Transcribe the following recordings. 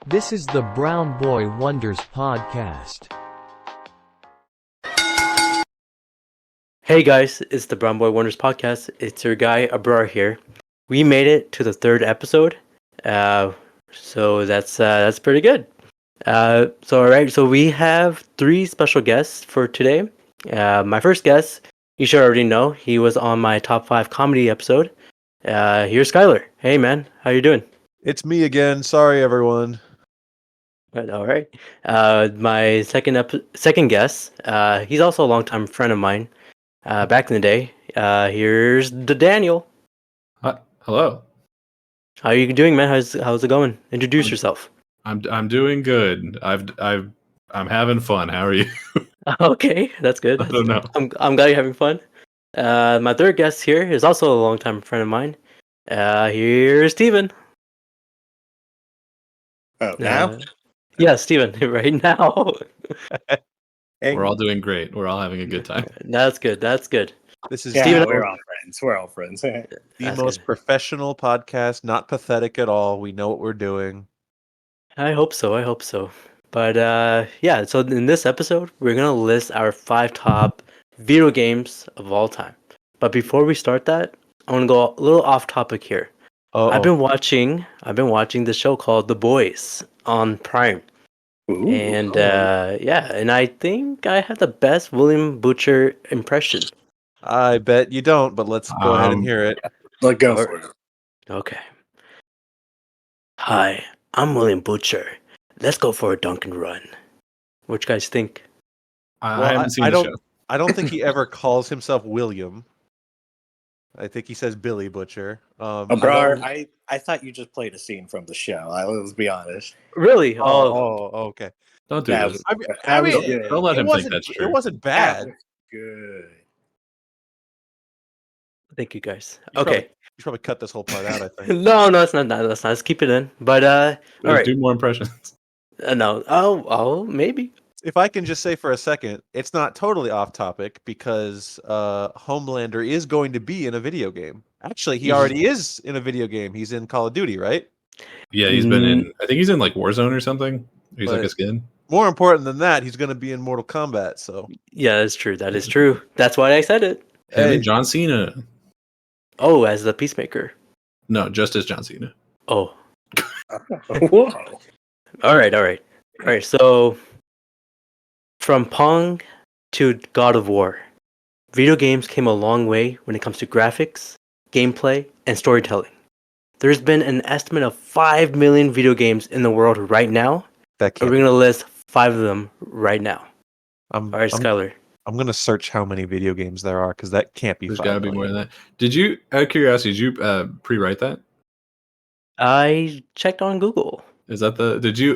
This is the Brown Boy Wonders podcast. Hey guys, it's the Brown Boy Wonders podcast. It's your guy Abrar here. We made it to the third episode, so that's pretty good. So we have three special guests for today. My first guest, you should already know. He was on my top 5 comedy episode. Here's Skyler. Hey man, how you doing? It's me again. Sorry, everyone. All right. My second guest. He's also a longtime friend of mine. Back in the day. Here's the Daniel. Hello. How are you doing, man? How's it going? Introduce yourself. I'm doing good. I'm having fun. How are you? Okay, that's good. I don't know. I'm glad you're having fun. My third guest here is also a longtime friend of mine. Here's Steven. Oh, now? Yeah, Steven, right now. We're all doing great. We're all having a good time. That's good. That's good. This is Yeah, Steven- we're all friends. We're all friends. the That's most good. professional podcast, not pathetic at all. We know what we're doing. I hope so. But yeah, so in this episode, we're gonna list our 5 top video games of all time. But before we start that, I want to go a little off topic here. I've been watching the show called The Boys on Prime. Ooh. And and I think I have the best William Butcher impression. I bet you don't, but let's go ahead and hear it. Let go for it. Okay. Hi, I'm William Butcher. Let's go for a dunk and run. What you guys think? I haven't seen the show. I don't think he ever calls himself William. I think he says Billy Butcher. Abrar, I thought you just played a scene from the show. Let's be honest. Really? Okay. Don't do That this. was, I mean, good. Don't let it him think wasn't. that's true. It wasn't That bad. was good. Thank you guys. You should Okay. You should probably cut this whole part out, I think. No, it's not. Let's not. Let's keep it in. But all right. Do more impressions. No. Oh, maybe. If I can just say for a second, it's not totally off topic because Homelander is going to be in a video game. Actually, he already is in a video game. He's in Call of Duty, right? Yeah, he's been in. I think he's in like Warzone or something. He's like But- a skin. More important than that, he's going to be in Mortal Kombat. So, Yeah, that's true. That is true. That's why I said it. Him Hey. and John Cena. Oh, as the Peacemaker. No, just as John Cena. Oh. Whoa. All right. So, from Pong to God of War, video games came a long way when it comes to graphics, gameplay, and storytelling. There's been an estimate of 5 million video games in the world right now, that and can't. we're gonna list 5 of them right now. I'm, All right, I'm, Skyler. I'm going to search how many video games there are because that can't be. There's 5 got to be million. more than that. Did you, out of curiosity, did you pre-write that? I checked on Google. Is that the? Did you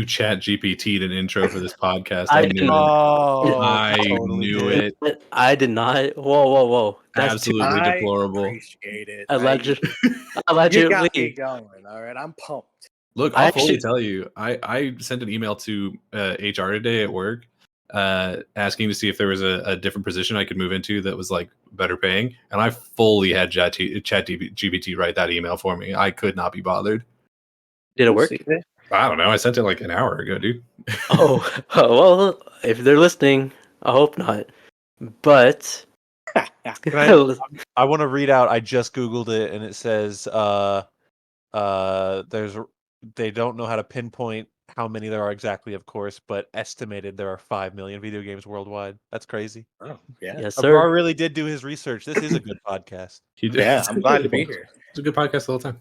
chat GPT'd an intro for this podcast? I I knew did. it. Oh, I he totally knew did. it. I did not. Whoa. That's Absolutely I deplorable. appreciate it. allegedly. You got me Allegedly. going. All right, I'm pumped. Look, I I'll fully actually- tell you. I sent an email to HR today at work, asking to see if there was a different position I could move into that was like better paying, and I fully had ChatGPT write that email for me. I could not be bothered. Did it work? I don't know. I sent it like an hour ago, dude. Oh, well, if they're listening, I hope not. But Can I want to read out. I just Googled it, and it says they don't know how to pinpoint how many there are exactly, of course, but estimated there are 5 million video games worldwide. That's crazy. Oh, yeah. yes, Abrar sir. really did do his research. This is a good podcast. He did. Yeah, I'm glad to be here. It's a good podcast the whole time.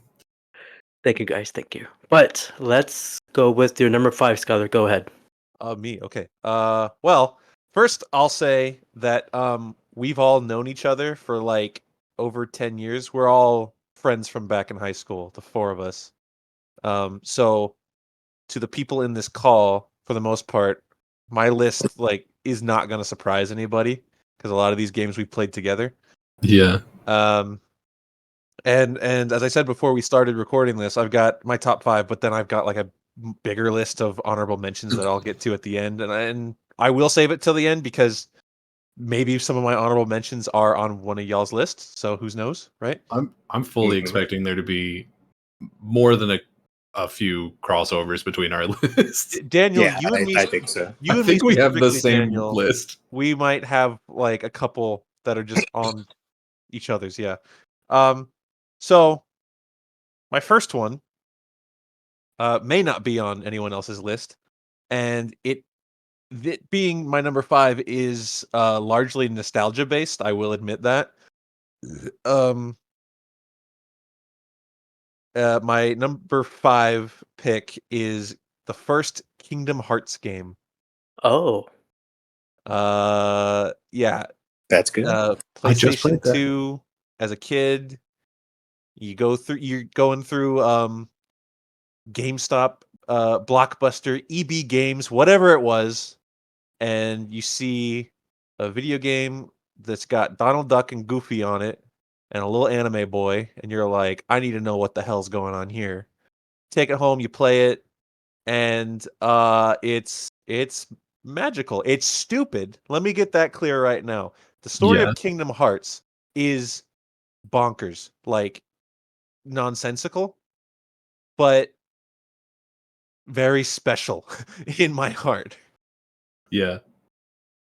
Thank you, guys. Thank you. But let's go with your number 5, Skyler. Go ahead. Me, okay. Well, first I'll say that we've all known each other for like over 10 years. We're all friends from back in high school, the 4 of us. So to the people in this call, for the most part, my list like is not going to surprise anybody because a lot of these games we played together. Yeah. And as I said before we started recording this, I've got my top 5, but then I've got like a bigger list of honorable mentions that I'll get to at the end, and I will save it till the end because maybe some of my honorable mentions are on one of y'all's lists. So who knows, right? I'm fully expecting there to be more than a few crossovers between our lists. Daniel, Yeah, you and me, I think so. you I and me think we have the specifically, same Daniel, list. we might have like a couple that are just on each other's. Yeah. So my first one may not be on anyone else's list, and it being my number 5 is largely nostalgia based. I will admit that. Um, my number 5 pick is the first Kingdom Hearts game. Oh, Yeah, That's good. I just PlayStation played that. 2 as a kid. You're going through GameStop, Blockbuster, EB Games, whatever it was, and you see a video game that's got Donald Duck and Goofy on it and a little anime boy, and you're like, I need to know what the hell's going on here. Take it home, you play it, and it's magical. It's stupid. Let me get that clear right now. The story Yeah. of Kingdom Hearts is bonkers, like nonsensical, but very special in my heart. Yeah. Oh,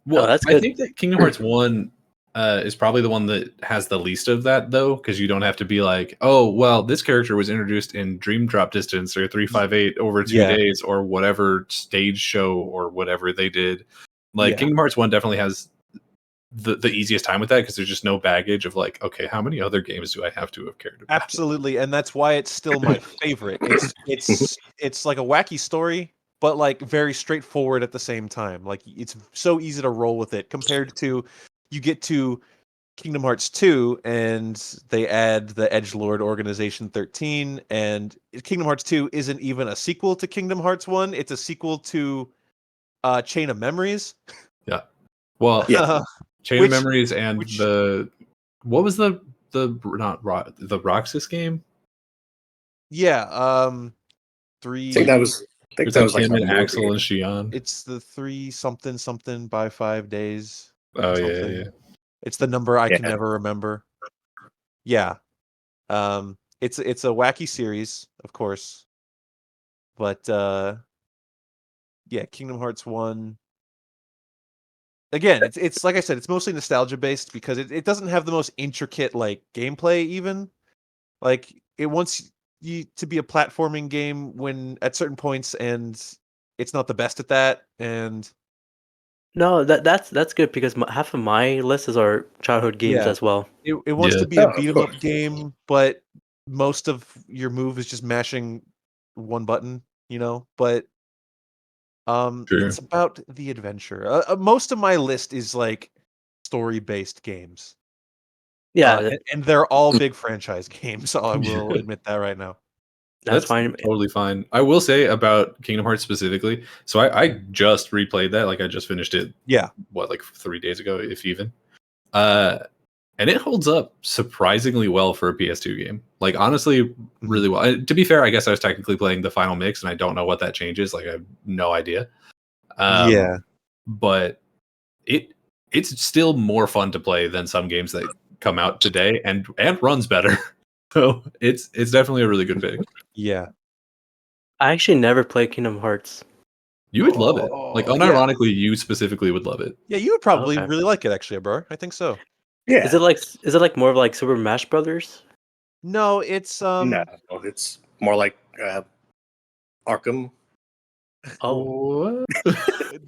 Well, that's I good. think that Kingdom Hearts 1 is probably the one that has the least of that, though, because you don't have to be like, oh, well, this character was introduced in Dream Drop Distance or 358 over 2 Yeah. days or whatever stage show or whatever they did. Like, Yeah. Kingdom Hearts 1 definitely has the easiest time with that because there's just no baggage of like, okay, how many other games do I have to have cared about? Absolutely, and that's why it's still my favorite. It's like a wacky story, but like very straightforward at the same time. Like it's so easy to roll with it compared to you get to Kingdom Hearts 2 and they add the Edgelord Organization 13, and Kingdom Hearts 2 isn't even a sequel to Kingdom Hearts 1, it's a sequel to Chain of Memories. Yeah. Well, Yeah. Chain Which- of Memories and which- what was the Roxas game? Yeah, I 3 think that was. I think It's that like was like him a and movie. Axel and Shion. it's the 3 something something by 5 days. Oh yeah, something. yeah. It's the number I can Yeah. never remember. Yeah. It's a wacky series, of course. But yeah, Kingdom Hearts 1. Again, it's like I said, it's mostly nostalgia based because it doesn't have the most intricate like gameplay even. Like it wants you to be a platforming game when at certain points, and it's not the best at that. And No, that's good because half of my list is our childhood games yeah, as well. it wants Yeah. to be a Oh, of beat 'em up course. game, but most of your move is just mashing one button, you know? But Sure. it's about the adventure. Most of my list is like story-based games. Yeah, And they're all big franchise games, so I will admit that right now. that's fine. Totally fine. I will say about Kingdom Hearts specifically. So I just replayed that. Like I just finished it. Yeah. What, like 3 days ago, if even. And it holds up surprisingly well for a PS2 game. Like honestly, really well. To be fair, I guess I was technically playing the final mix, and I don't know what that changes. Like I have no idea. Yeah. But it's still more fun to play than some games that come out today, and runs better. So it's definitely a really good pick. Yeah. I actually never played Kingdom Hearts. You would love it. Like Oh, yeah. unironically, you specifically would love it. Yeah, you would probably Okay. really like it actually, bro. I think so. Yeah. Is it like more of like Super Smash Brothers? No, it's No, it's more like Arkham. Oh. What?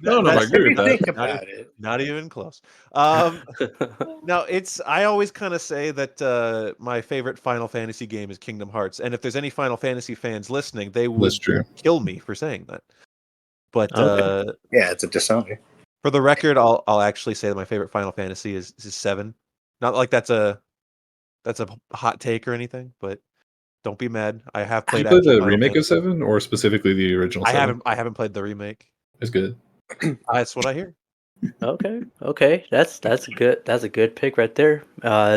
No, I that's- agree with If you that. think about it. not even close. No, it's I always kind of say that my favorite Final Fantasy game is Kingdom Hearts, and if there's any Final Fantasy fans listening, they would That's true. kill me for saying that. But Okay. Yeah, it's a dishonor. for the record, I'll actually say that my favorite Final Fantasy is 7. Not like that's a hot take or anything, but don't be mad. I have Did you played play actual the Final remake of Fantasy. 7 or specifically the original 7? I haven't played the remake. It's good. That's what I hear. Okay. That's a good. That's a good pick right there.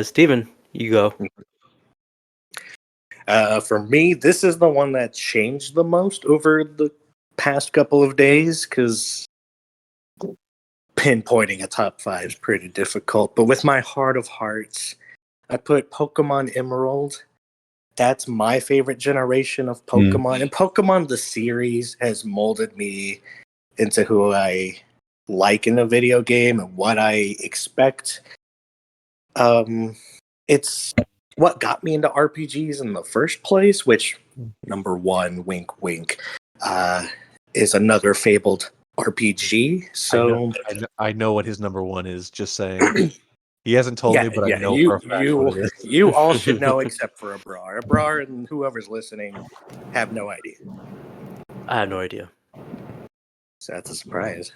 Steven, you go. For me, this is the one that changed the most over the past couple of days because pinpointing a top 5 is pretty difficult. But with my heart of hearts, I put Pokemon Emerald that's my favorite generation of Pokemon. And Pokemon the series has molded me into who I like in a video game and what I expect. It's what got me into RPGs in the first place, which number one, wink wink, is another fabled RPG. So I know what his number one is. Just saying. He hasn't told me, but I know you for a fact what it is. you all should know except for Abrar. Abrar and whoever's listening have no idea. I have no idea. So that's a surprise.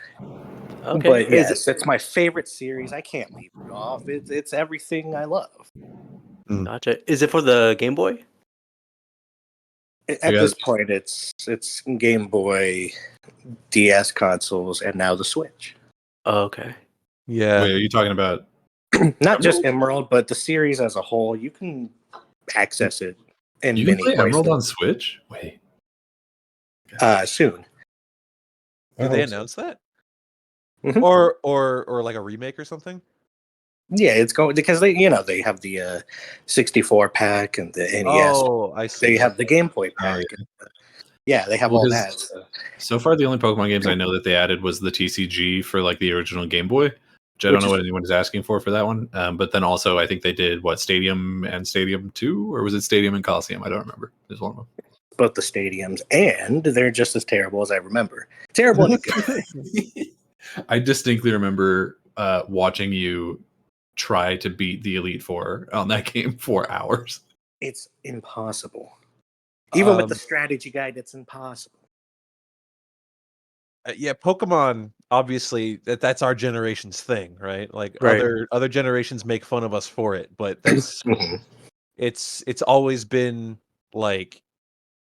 Okay. But yes, it's my favorite series. I can't leave it off. It's everything I love. Gotcha. Is it for the Game Boy? At Yeah. this point, it's Game Boy, DS consoles, and now the Switch. Oh, okay. Yeah. Wait, are you talking about? Not just Emerald, but the series as a whole. You can access it in You can many play Emerald places. on Switch? Wait. Soon. Did they announce that? Mhm. Or like a remake or something? Yeah, it's going because they have the 64 pack and the NES. Oh, I see. They have the Game Boy Oh, pack. yeah. They have Well, all 'cause that. So. So far, the only Pokemon games I know that they added was the TCG for like the original Game Boy, which I don't know what anyone is asking for that one. But then also, I think they did Stadium and Stadium 2, or was it Stadium and Coliseum? I don't remember. There's one of them. Both the stadiums, and they're just as terrible as I remember. Terrible in a good way. I distinctly remember watching you try to beat the Elite Four on that game for hours. It's impossible. Even with the strategy guide, it's impossible. Yeah, Pokemon. Obviously, that's our generation's thing, right? Like Right. other generations make fun of us for it, but that's it's always been like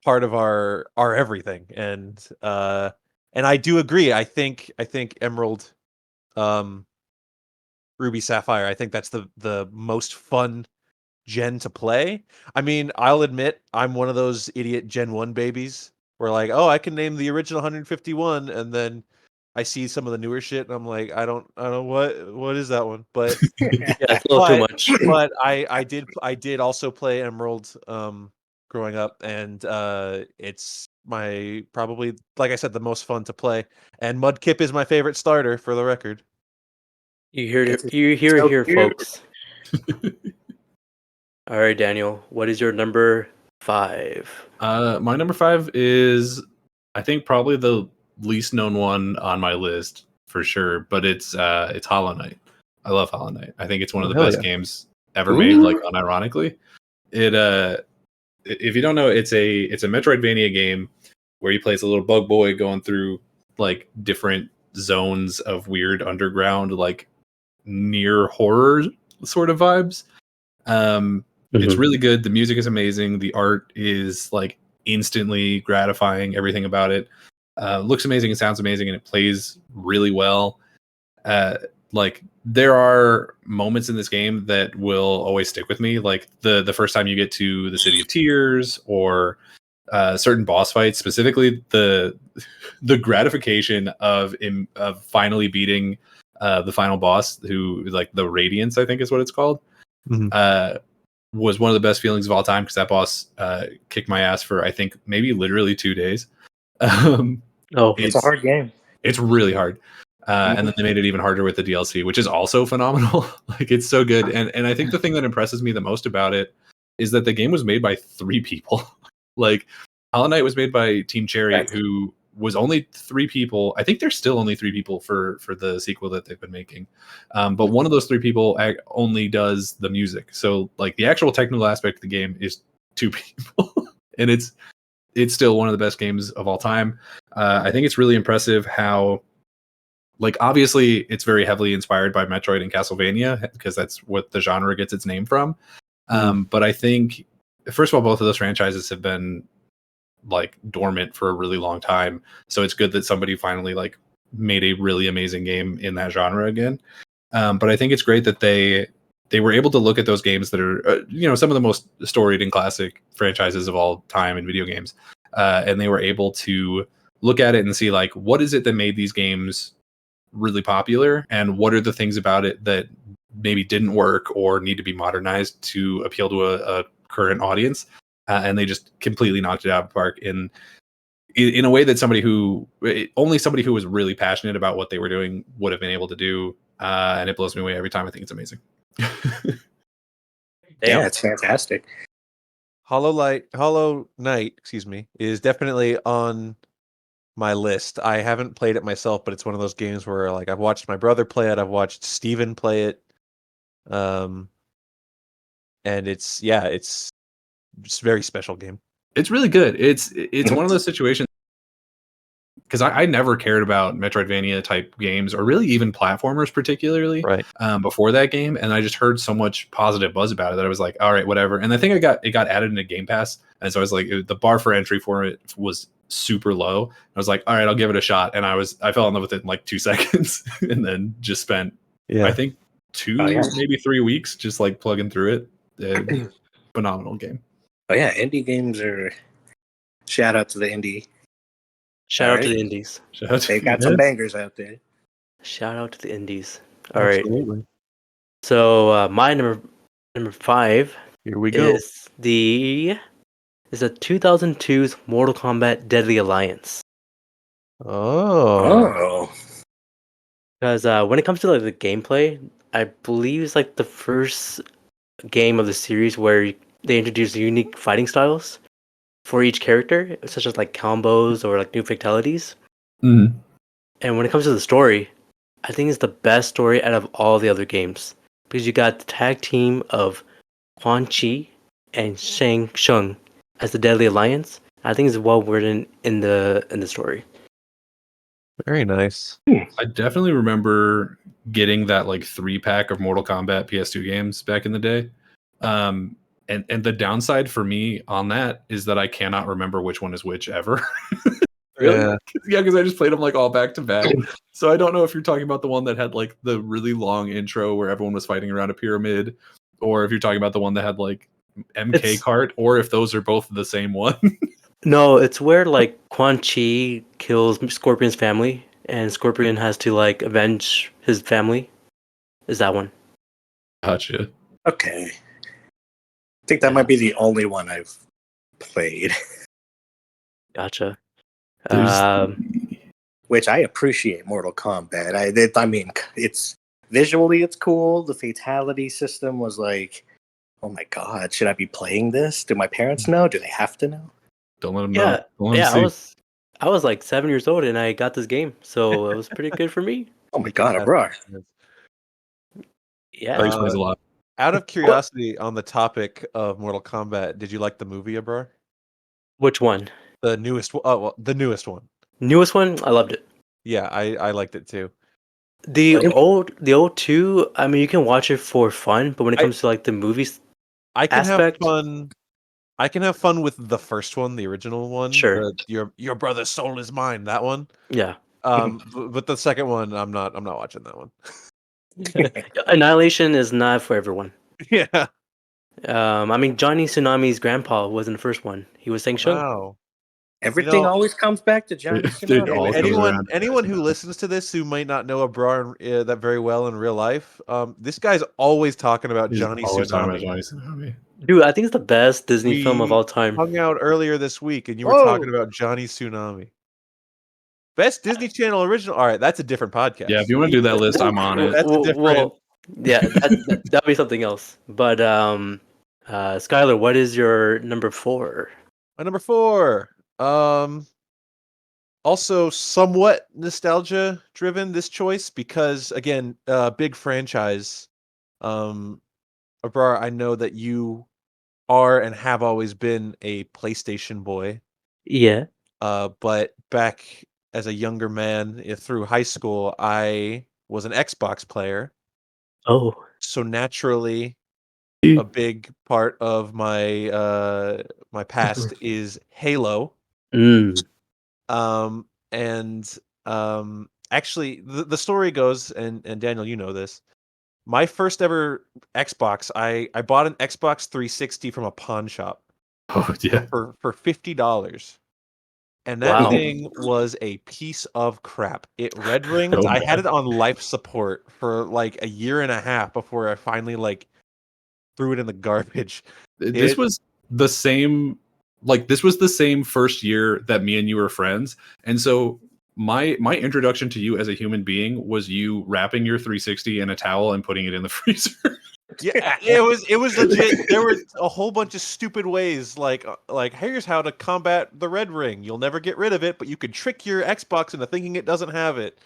part of our everything, and I do agree. I think Emerald, Ruby, Sapphire. I think that's the most fun gen to play. I mean, I'll admit I'm one of those idiot Gen 1 babies where like, oh, I can name the original 151, and then I see some of the newer shit and I'm like, I don't what is that one? But Yeah, it's a little too much. but I did also play Emerald growing up, and it's my probably, like I said, the most fun to play. And Mudkip is my favorite starter, for the record. You hear It's it here, so cute. folks. All right, Daniel. What is your number 5? My number 5 is, I think, probably the least known one on my list for sure, but it's Hollow Knight. I love Hollow Knight. I think it's one of the best games ever made, like unironically. It if you don't know, it's a Metroidvania game where you play as a little bug boy going through like different zones of weird underground, like near horror sort of vibes. It's really good. The music is amazing. The art is like instantly gratifying. Everything about it looks amazing. It sounds amazing, and it plays really well. Like there are moments in this game that will always stick with me. Like the first time you get to the City of Tears, or certain boss fights, specifically the gratification of finally beating the final boss, who like the Radiance, I think is what it's called. Was one of the best feelings of all time, because that boss kicked my ass for, I think, maybe literally 2 days. It's a hard game. It's really hard. And then they made it even harder with the DLC, which is also phenomenal. Like, it's so good. And I think the thing that impresses me the most about it is that the game was made by 3 people. Like, Hollow Knight was made by Team Cherry, who was only 3 people. I think there's still only 3 people for the sequel that they've been making. But one of those 3 people only does the music. So like the actual technical aspect of the game is 2 people. And it's still one of the best games of all time. I think it's really impressive how, like, obviously it's very heavily inspired by Metroid and Castlevania, because that's what the genre gets its name from. But I think, first of all, both of those franchises have been like dormant for a really long time, so it's good that somebody finally like made a really amazing game in that genre again. But I think it's great that they were able to look at those games that are some of the most storied and classic franchises of all time in video games, and they were able to look at it and see, like, what is it that made these games really popular, and what are the things about it that maybe didn't work or need to be modernized to appeal to a current audience. and they just completely knocked it out of the park in a way that only somebody who was really passionate about what they were doing would have been able to do. And it blows me away every time. I think it's amazing. Yeah, it's fantastic. Hollow Knight, excuse me, is definitely on my list. I haven't played it myself, but it's one of those games where like I've watched my brother play it, I've watched Steven play it. And it's just a very special game. It's really good. It's one of those situations because I never cared about Metroidvania type games or really even platformers particularly before that game, and I just heard so much positive buzz about it that I was like, all right, whatever. And I think it got added into Game Pass, and so I was like, the bar for entry for it was super low. I was like, all right, I'll give it a shot, and I fell in love with it in like 2 seconds, and then just spent I think 2 maybe 3 weeks just like plugging through it. Phenomenal game. Oh yeah, indie games are. Shout out to the indie. Shout out to the indies. They got some bangers out there. Shout out to the indies. All right. Absolutely. So my number 5 Here we go. is the 2002's Mortal Kombat Deadly Alliance. Oh. Because when it comes to like the gameplay, I believe it's like the first game of the series where they introduce unique fighting styles for each character, such as like combos or like new fatalities. Mm-hmm. And when it comes to the story, I think it's the best story out of all the other games because you got the tag team of Quan Chi and Shang Tsung as the Deadly Alliance. I think it's well written in the story. Very nice. I definitely remember getting that like 3-pack of Mortal Kombat PS2 games back in the day. And the downside for me on that is that I cannot remember which one is which ever. Really? Yeah, because I just played them like all back to back. So I don't know if you're talking about the one that had like the really long intro where everyone was fighting around a pyramid, or if you're talking about the one that had like MK Kart, or if those are both the same one. No, it's where like Quan Chi kills Scorpion's family, and Scorpion has to like avenge his family. Is that one? Gotcha. Okay. I think that might be the only one I've played. Gotcha. Which I appreciate Mortal Kombat. I mean, it's visually it's cool. The fatality system was like, oh my god, should I be playing this? Do my parents know? Do they have to know? Don't let them know. Don't let Yeah. them see. I was like 7 years old and I got this game, so it was pretty good for me. Oh my god, Abrar. Yeah. That explains a lot. Out of curiosity, on the topic of Mortal Kombat, did you like the movie, Abrar? Which one? The newest one. Oh, well, the newest one. Newest one? I loved it. Yeah, I liked it too. The old two, I mean, you can watch it for fun, but when it comes to like the movies, I can aspect? have fun. I can have fun with the first one, the original one. Sure. Your brother's soul is mine. That one. yeah. But the second one, I'm not watching that one. Annihilation is not for everyone. Yeah. I mean, Johnny Tsunami's grandpa was in the first one. He was Shang Tsung. Wow. Everything always comes back to Johnny Dude, Tsunami. all comes around. Anyone who listens to this who might not know Abrar that very well in real life, this guy's always talking about He's Johnny always talking Tsunami. about Johnny Tsunami. Dude, I think it's the best Disney We film of all time. hung out earlier this week, and you were Whoa. talking about Johnny Tsunami. Best Disney Channel original. All right, that's a different podcast. Yeah, if you want to do that list, I'm on it. That's a different. Well, yeah, that'll be something else. But Skyler, what is your number 4? My number 4. Also somewhat nostalgia driven, this choice, because again, big franchise. Abrar, I know that you are and have always been a PlayStation boy. Yeah. But back as a younger man through high school, I was an Xbox player. Oh. So naturally, a big part of my my past is Halo. Actually, the story goes, and Daniel, you know this. My first ever Xbox, I bought an Xbox 360 from a pawn shop. Oh yeah. For $50. And that thing was a piece of crap. It red ringed. So I had bad. it on life support for like a year and a half before I finally like threw it in the garbage. This was the same, like this was the same first year that me and you were friends, and so my introduction to you as a human being was you wrapping your 360 in a towel and putting it in the freezer. Yeah, it was legit. There were a whole bunch of stupid ways, like here's how to combat the red ring. You'll never get rid of it, but you could trick your Xbox into thinking it doesn't have it.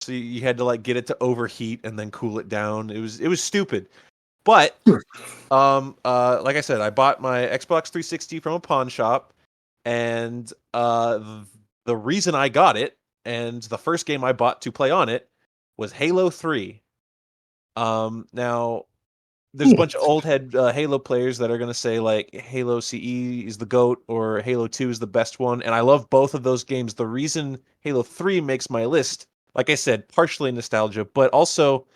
So you had to like get it to overheat and then cool it down. It was stupid. But like I said, I bought my Xbox 360 from a pawn shop, and the reason I got it and the first game I bought to play on it was Halo 3. Now there's a bunch of old head Halo players that are going to say like Halo CE is the GOAT or Halo 2 is the best one, and I love both of those games. The reason Halo 3 makes my list, like I said, partially nostalgia, but also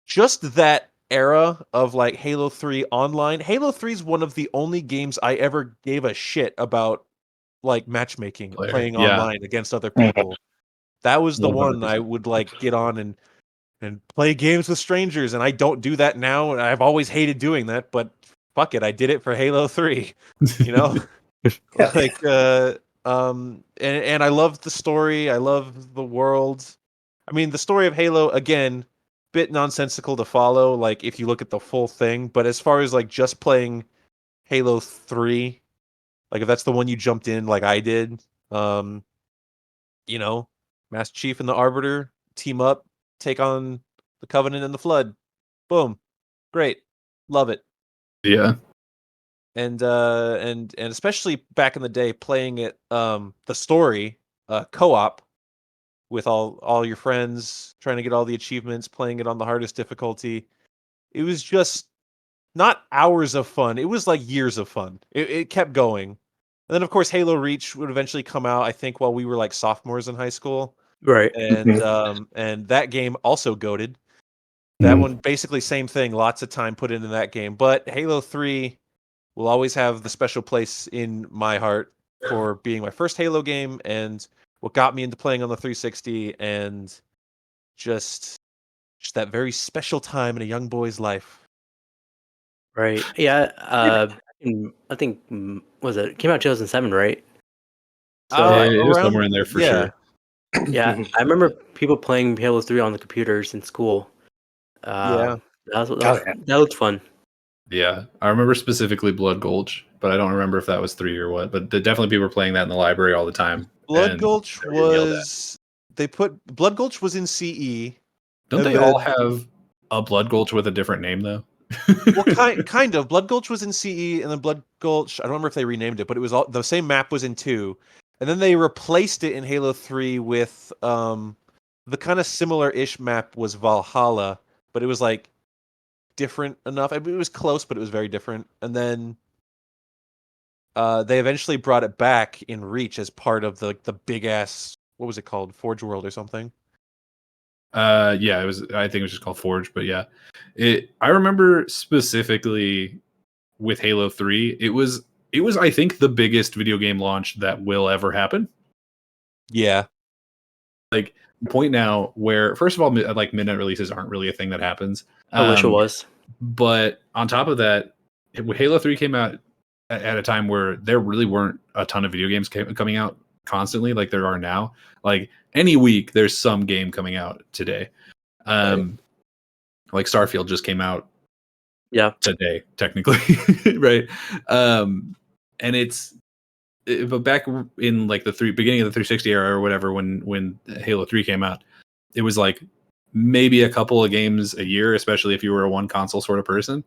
just that era of like Halo 3 online. Halo 3 is one of the only games I ever gave a shit about like matchmaking, playing Yeah. online against other people. That was the one I 100%. would like get on and play games with strangers, and I don't do that now, and I've always hated doing that, but fuck it, I did it for Halo 3, you know? Yeah. Like and I love the story, I love the world. I mean, the story of Halo, again, bit nonsensical to follow, like if you look at the full thing, but as far as like just playing Halo 3, like if that's the one you jumped in like I did, um, you know, Master Chief and the Arbiter team up, take on the Covenant and the Flood. Boom. Great. Love it. Yeah. And especially back in the day playing it the story co-op with all your friends, trying to get all the achievements, playing it on the hardest difficulty. It was just not hours of fun. It was like years of fun. It kept going. And then of course Halo Reach would eventually come out, I think while we were like sophomores in high school. Right. And that game also goated. That one basically same thing, lots of time put into that game. But Halo 3 will always have the special place in my heart for being my first Halo game and what got me into playing on the 360 and just that very special time in a young boy's life. Right. Yeah. I think was it came out 2007, right? So It was Around somewhere in there for yeah. sure. yeah, I remember people playing Halo 3 on the computers in school. Yeah. That looked fun. Yeah, I remember specifically Blood Gulch, but I don't remember if that was 3 or what. But definitely people were playing that in the library all the time. Blood and Gulch they were getting yelled at. was they put Blood Gulch was in CE. Don't and they then- all have a Blood Gulch with a different name though? Well, kind of. Blood Gulch was in CE, and then Blood Gulch. I don't remember if they renamed it, but it was all the same map was in 2, and then they replaced it in Halo 3 with the kind of similar-ish map was Valhalla, but it was like different enough. I mean, it was close, but it was very different. And then they eventually brought it back in Reach as part of the big ass. What was it called? Forge World or something? Yeah, it was. I think it was just called Forge, but yeah, I remember specifically with Halo 3. It was. I think the biggest video game launch that will ever happen. Yeah. Like point now where first of all, like midnight releases aren't really a thing that happens. I wish it was. But on top of that, Halo 3 came out at a time where there really weren't a ton of video games coming out constantly like there are now. Like any week there's some game coming out today. Like Starfield just came out today technically. Right. And but back in like the beginning of the 360 era or whatever, when Halo 3 came out, it was like maybe a couple of games a year, especially if you were a one console sort of person.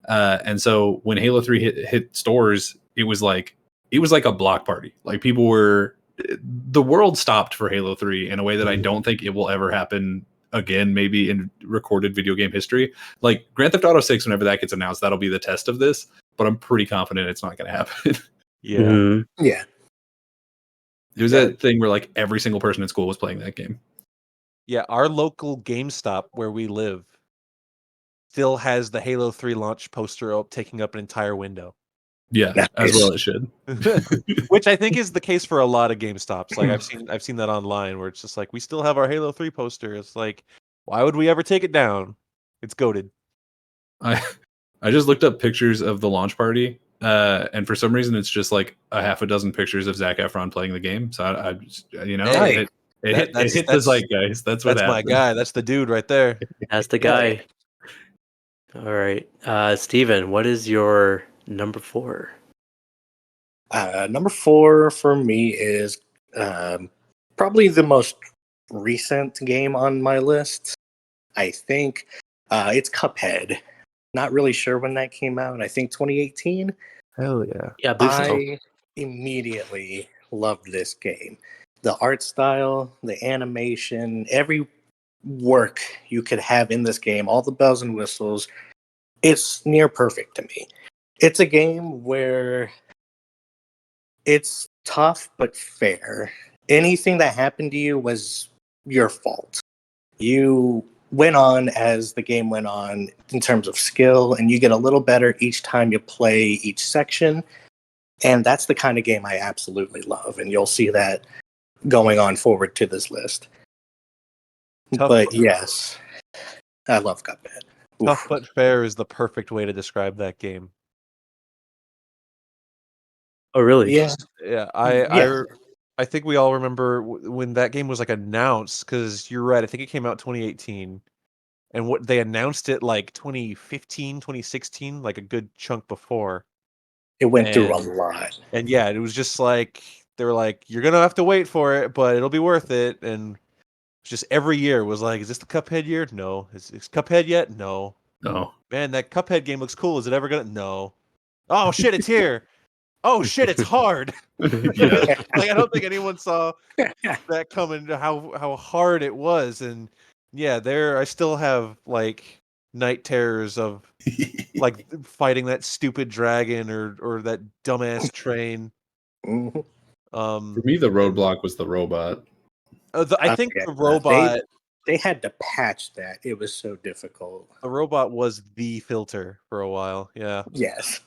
And so when Halo 3 hit stores, it was like a block party. Like the world stopped for Halo 3 in a way that I don't think it will ever happen again, maybe in recorded video game history. Like Grand Theft Auto 6, whenever that gets announced, that'll be the test of this, but I'm pretty confident it's not going to happen. Yeah. Mm-hmm. Yeah. It was that thing where like every single person in school was playing that game. Yeah, our local GameStop where we live still has the Halo 3 launch poster up, taking up an entire window. Yeah, Nice. as well it should. Which I think is the case for a lot of GameStops. Like I've seen that online where it's just like we still have our Halo 3 poster. It's like, why would we ever take it down? It's goated. I just looked up pictures of the launch party And for some reason, it's just like a half a dozen pictures of Zac Efron playing the game. So I you know, Hey, it hit the that's zeitgeist. That's what that's my happened. guy. That's the dude right there. That's the Hell guy. All right. Steven, what is your number 4? Number 4 for me is probably the most recent game on my list. I think it's Cuphead. Not really sure when that came out. I think 2018. Hell yeah. Yeah, I believe so. I immediately loved this game. The art style, the animation, every work you could have in this game, all the bells and whistles, it's near perfect to me. It's a game where it's tough but fair. Anything that happened to you was your fault. You went on as the game went on in terms of skill, and you get a little better each time you play each section. And that's the kind of game I absolutely love. And you'll see that going on forward to this list. Tough, But yes, I love Cuphead. tough Oof. but fair is the perfect way to describe that game. Oh, really? Yeah. Yeah, Yeah. I think we all remember when that game was like announced, because you're right. I think it came out 2018, and what they announced it like 2015, 2016, like a good chunk before. It went through a And lot. and yeah, it was just like they were like, you're gonna have to wait for it, but it'll be worth it. And just every year was like, is this the Cuphead year? No. Is Cuphead yet? No. No. Man, that Cuphead game looks cool. Is it ever gonna? No. Oh shit, it's here. Oh shit, it's hard. Yeah. Like I don't think anyone saw that coming, how hard it was. And yeah, there I still have like night terrors of like fighting that stupid dragon or that dumbass train. Mhm. For me, the And roadblock was the robot. I think Yeah, the robot they had to patch that. It was so difficult. was the filter for a while. Yeah. Yes.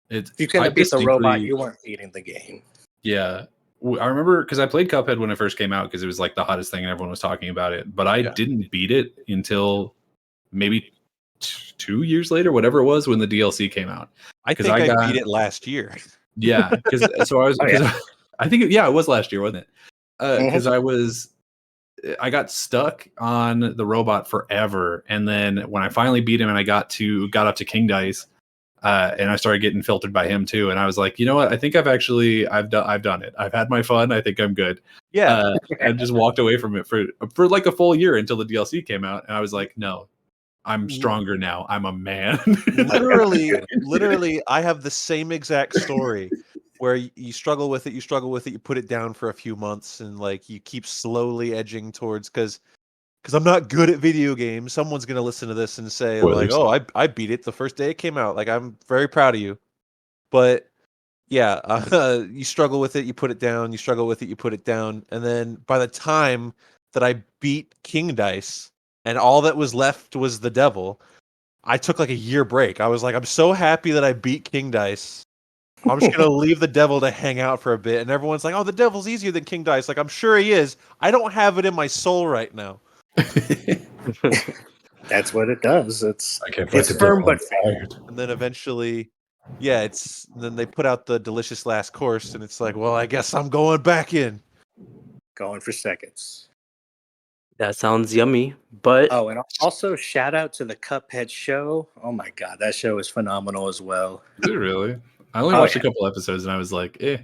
It's If you I couldn't beat the robot, distinctly you weren't beating the game. Yeah. I remember because I played Cuphead when it first came out because it was like the hottest thing and everyone was talking about it. But I Yeah. didn't beat it until maybe 2 years later, whatever it was, when the DLC came out. I 'Cause think I I got- beat it last year. Yeah, because so I was Oh, yeah. because I think it was last year, wasn't it? Mhm. Because I got stuck on the robot forever, and then when I finally beat him and I got up to King Dice, and I started getting filtered by him too, and I was like, you know what? I think I've done it. I've had my fun. I think I'm good. Yeah. And just walked away from it for like a full year until the DLC came out, and I was like, no, I'm stronger now. I'm a man. literally, I have the same exact story where you struggle with it, you put it down for a few months, and like you keep slowly edging towards because I'm not good at video games. Someone's gonna listen to this and say like, Spoilers. "Oh, I beat it the first day it came out." Like I'm very proud of you, but yeah, you struggle with it, you put it down, you struggle with it, you put it down, and then by the time that I beat King Dice and all that was left was the devil, I took like a year break. I was like, I'm so happy that I beat King Dice. I'm just gonna leave the devil to hang out for a bit. And everyone's like, oh, the devil's easier than King Dice. Like, I'm sure he is. I don't have it in my soul right now. That's what it does. It's I can't fight it's the firm devil. but fair. I'm tired. And then eventually, yeah, then they put out the delicious last course, and it's like, well, I guess I'm going back in. Going for seconds. That sounds yummy. But Oh, and also shout out to the Cuphead show. Oh my god, that show is phenomenal as well. Is it really? I only Oh, watched yeah. a couple episodes and I was like, eh.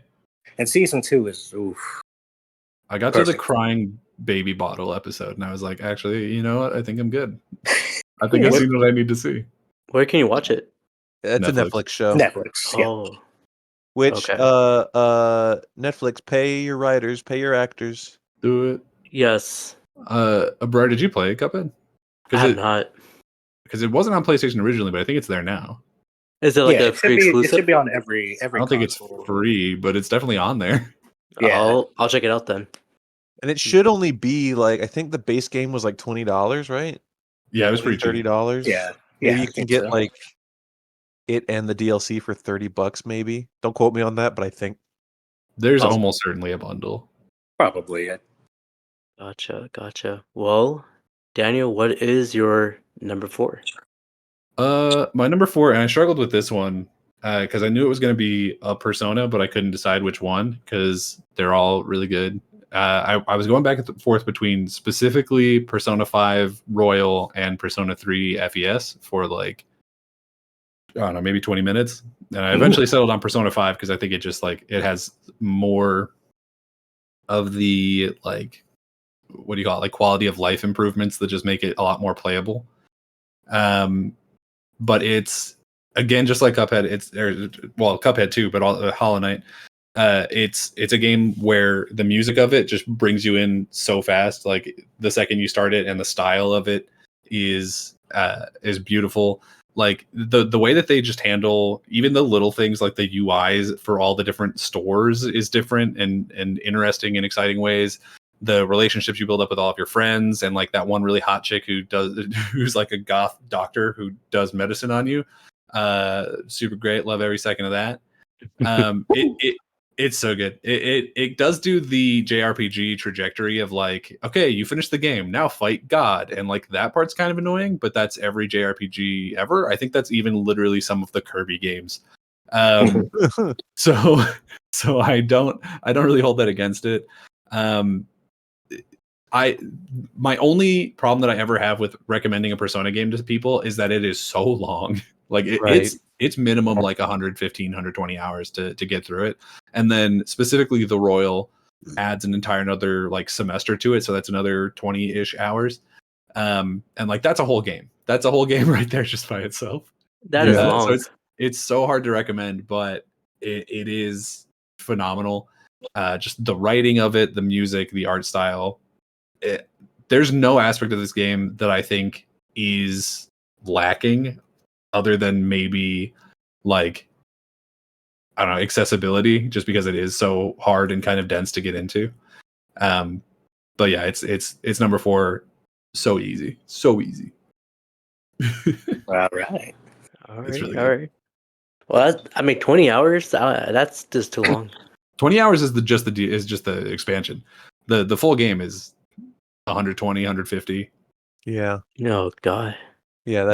And season 2 is oof. I got to the Perfect. crying baby bottle episode and I was like, actually, you know what? I think I'm good. I think I've seen what I need to see. where can you watch it? It's a Netflix. Netflix show. Netflix. Yeah. Oh, Which okay. Netflix, pay your writers, pay your actors. Do it. Yes. Abrar, did you play Cuphead? I have not. Because it wasn't on PlayStation originally, but I think it's there now. Is it like Yeah, a free exclusive? it should be on every I don't think it's console. free, but it's definitely on there. Yeah. I'll check it out then. And it should only be like, I think the base game was like $20, right? Yeah, it was pretty cheap. $30. Yeah. Maybe Yeah, you I can think get so. like it and the DLC for $30, maybe. Don't quote me on that, but I think. There's Oh. almost certainly a bundle. Probably. Gotcha. Well, Daniel, what is your number 4? My number 4, and I struggled with this one because I knew it was going to be a Persona, but I couldn't decide which one because they're all really good. I was going back and forth between specifically Persona 5 Royal and Persona 3 FES for like, I don't know, maybe 20 minutes. And I eventually settled on Persona 5 because I think it just like it has more of the like, what do you call it, like quality of life improvements that just make it a lot more playable. But it's again just like Cuphead. Cuphead too, but Hollow Knight. It's a game where the music of it just brings you in so fast. Like the second you start it, and the style of it is beautiful. Like the way that they just handle even the little things, like the UIs for all the different stores is different and interesting and exciting ways. The relationships you build up with all of your friends, and like that one really hot chick who's like a goth doctor who does medicine on you. Super great. Love every second of that. It's so good. It does do the JRPG trajectory of like, okay, you finished the game, now fight God, and like that part's kind of annoying, but that's every JRPG ever. I think that's even literally some of the Kirby games. So I don't really hold that against it. My only problem that I ever have with recommending a Persona game to people is that it is so long. Like it's minimum like 115, 120 hours to get through it. And then specifically the Royal adds an entire another like semester to it. So that's another 20-ish hours. And like that's a whole game. That's a whole game right there just by itself. That is long. So it's so hard to recommend, but it is phenomenal. Just the writing of it, the music, the art style. There's no aspect of this game that I think is lacking other than maybe like, I don't know, accessibility, just because it is so hard and kind of dense to get into. But yeah, it's number 4. So easy. All right. Really all right. Well, 20 hours. That's just too long. 20 hours is just the expansion. The full game is 120, 150. Yeah. No, God. Yeah,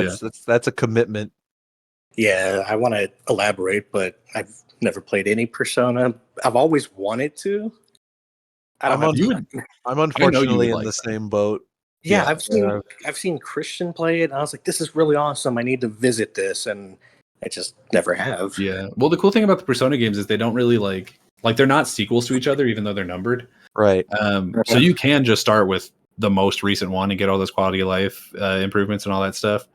that's a commitment. Yeah, I want to elaborate, but I've never played any Persona. I've always wanted to. I'm unfortunately in like the same boat. Yeah, Yeah. I've seen Christian play it, and I was like, this is really awesome. I need to visit this, and I just never have. Yeah. Well, the cool thing about the Persona games is they don't really like they're not sequels to each other, even though they're numbered. Right. So you can just start with the most recent one and get all those quality of life improvements and all that stuff.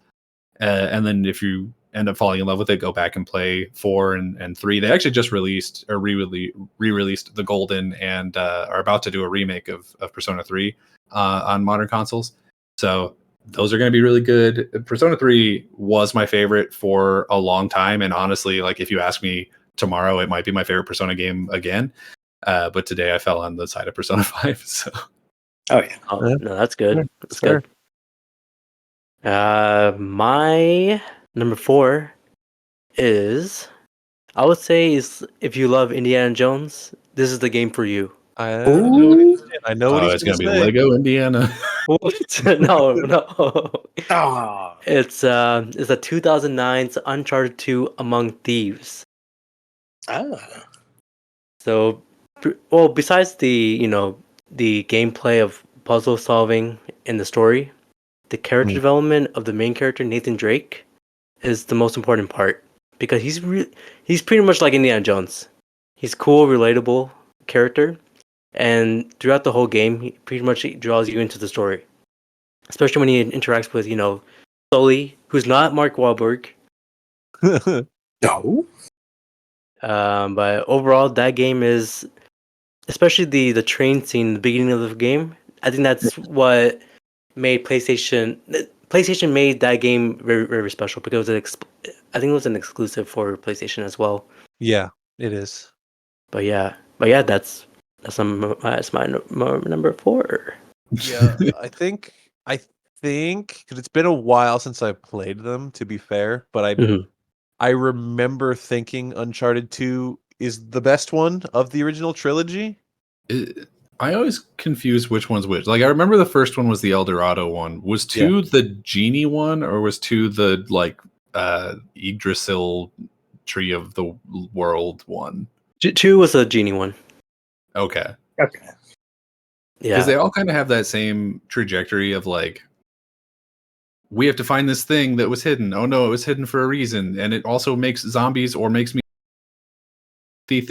And then if you end up falling in love with it, go back and play 4 and 3. They actually just released or re-released the Golden and are about to do a remake of Persona 3 on modern consoles. So those are going to be really good. Persona 3 was my favorite for a long time. And honestly, like if you ask me tomorrow, it might be my favorite Persona game again. But today I fell on the side of Persona 5. So. Oh yeah. No, that's good. That's Fair. good. My number 4 is, I would say, is if you love Indiana Jones, this is the game for you. I know what he's it's gonna be say. Lego Indiana. No. Oh, It's a 2009's Uncharted 2 Among Thieves. So, besides the the gameplay of puzzle solving and the story, the character development of the main character Nathan Drake is the most important part, because he's pretty much like Indiana Jones. He's cool, relatable character, and throughout the whole game, he pretty much draws you into the story, especially when he interacts with Sully, who's not Mark Wahlberg. no. But overall, that game is, especially the train scene in the beginning of the game. I think that's what made PlayStation made that game very, very special, because I think it was an exclusive for PlayStation as well. Yeah, it is. But yeah, that's my number 4. Yeah, I think because it's been a while since I played them, to be fair, but I remember thinking Uncharted 2 is the best one of the original trilogy. I always confuse which one's which. Like I remember the first one was the El Dorado one. Was 2 the genie one, or was 2 the like Yggdrasil Tree of the World one. 2 was a genie one. Okay. Okay. Yeah. Because they all kind of have that same trajectory of like, we have to find this thing that was hidden. Oh no, it was hidden for a reason, and it also makes zombies or makes me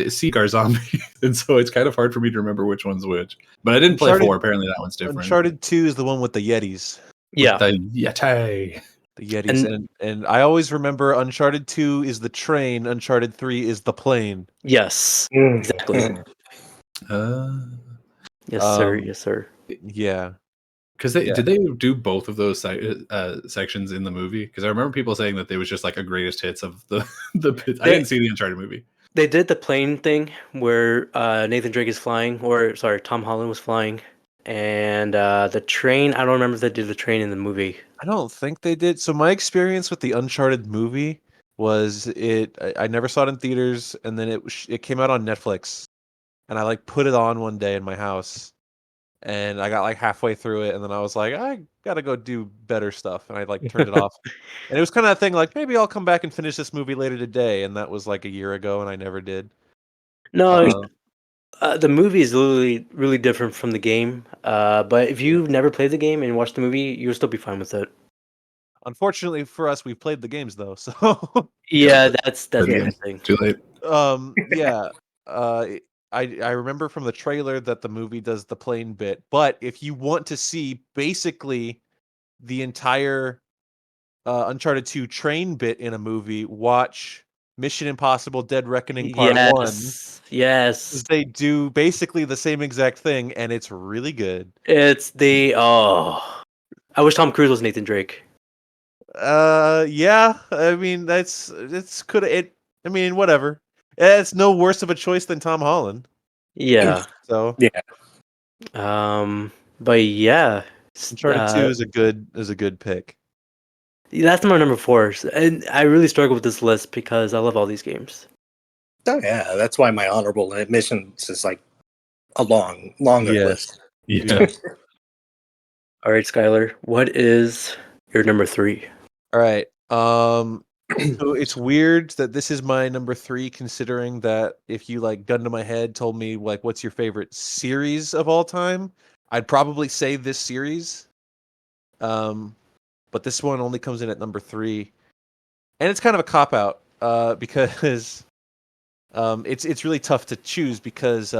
seek our zombies, and so it's kind of hard for me to remember which one's which. But I didn't play Uncharted- 4. Apparently, that one's different. Uncharted 2 is the one with the Yetis. Yeah. The Yeti. The Yetis, And- and I always remember Uncharted 2 is the train, Uncharted 3 is the plane. Yes. Mm. Exactly. Mm. Yes, sir. Um, Yes, sir. Yeah. Because did they do both of those sections in the movie? Because I remember people saying that they was just like a greatest hits of the I didn't see the Uncharted movie. They did the plane thing where Nathan Drake is flying, or sorry, Tom Holland was flying, and the train. I don't remember if they did the train in the movie. I don't think they did. So my experience with the Uncharted movie was I never saw it in theaters, and then it came out on Netflix, and I like put it on one day in my house, and I got like halfway through it, and then I was like, I gotta go do better stuff, and I like turned it off. And it was kind of that thing like, maybe I'll come back and finish this movie later today, and that was like a year ago, and I never did. No, the movie is literally really different from the game. But if you've never played the game and watched the movie, you'll still be fine with it. Unfortunately for us, we've played the games though, so Yeah, that's the Yeah. bad thing. Too late. yeah. I remember from the trailer that the movie does the plane bit, but if you want to see basically the entire Uncharted 2 train bit in a movie, watch Mission Impossible Dead Reckoning Part 1. Yes, yes. They do basically the same exact thing, and it's really good. It's the I wish Tom Cruise was Nathan Drake. Yeah, I mean I mean, whatever. It's no worse of a choice than Tom Holland. Yeah. So But yeah, Uncharted 2 is a good pick. that's my number 4, and I really struggle with this list because I love all these games. Oh yeah, that's why my honorable mentions is like a longer Yes. list. Yeah. All right, Skyler, what is your number 3? All right. So it's weird that this is my number 3, considering that if you like gun to my head told me like what's your favorite series of all time, I'd probably say this series. But this one only comes in at number 3, and it's kind of a cop out because it's really tough to choose because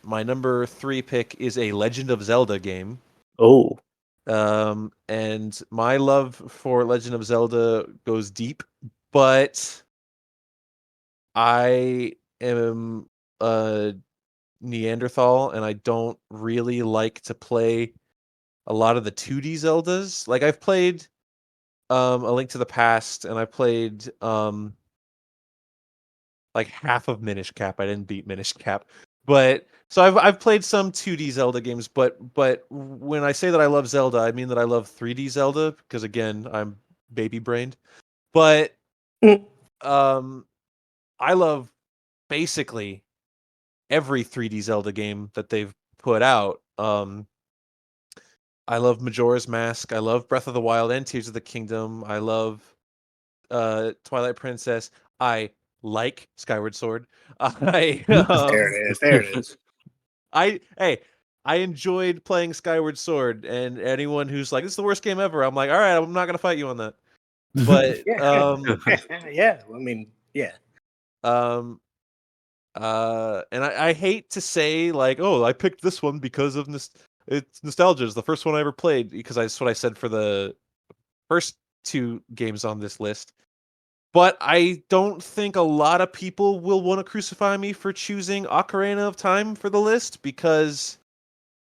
my number 3 pick is a Legend of Zelda game. Oh, And my love for Legend of Zelda goes deep, but I am a Neanderthal and I don't really like to play a lot of the 2D Zeldas. Like I've played A Link to the Past, and I played like half of Minish Cap. I didn't beat Minish Cap. But so I've played some 2D Zelda games, but when I say that I love Zelda, I mean that I love 3D Zelda because again, I'm baby brained. But I love basically every 3D Zelda game that they've put out. I love Majora's Mask. I love Breath of the Wild and Tears of the Kingdom. I love Twilight Princess. I like Skyward Sword. I There it is. There it is. I enjoyed playing Skyward Sword, and anyone who's like, "This is the worst game ever," I'm like, "All right, I'm not gonna fight you on that." But Yeah. Yeah. I mean, yeah. and I hate to say like, "Oh, I picked this one because of it's nostalgia. It's the first one I ever played," because that's what I said for the first 2 games on this list. But I don't think a lot of people will want to crucify me for choosing Ocarina of Time for the list because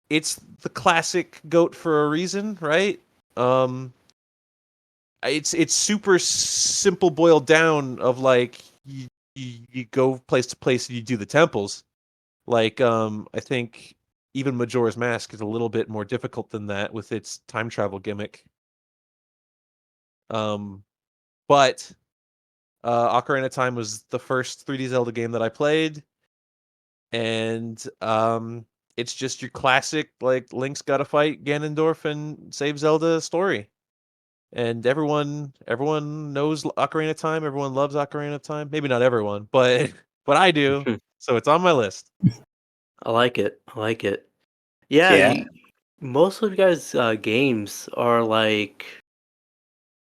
it's the classic GOAT for a reason, right? It's super simple boiled down of like you go place to place and you do the temples. Like I think even Majora's Mask is a little bit more difficult than that with its time travel gimmick. But Ocarina of Time was the first 3D Zelda game that I played, and it's just your classic like Link's got to fight Ganondorf and save Zelda story. and everyone knows Ocarina of Time. Everyone loves Ocarina of Time. Maybe not everyone, but I do. So it's on my list. I like it. I like it. Yeah, Yeah. most of you guys' games are like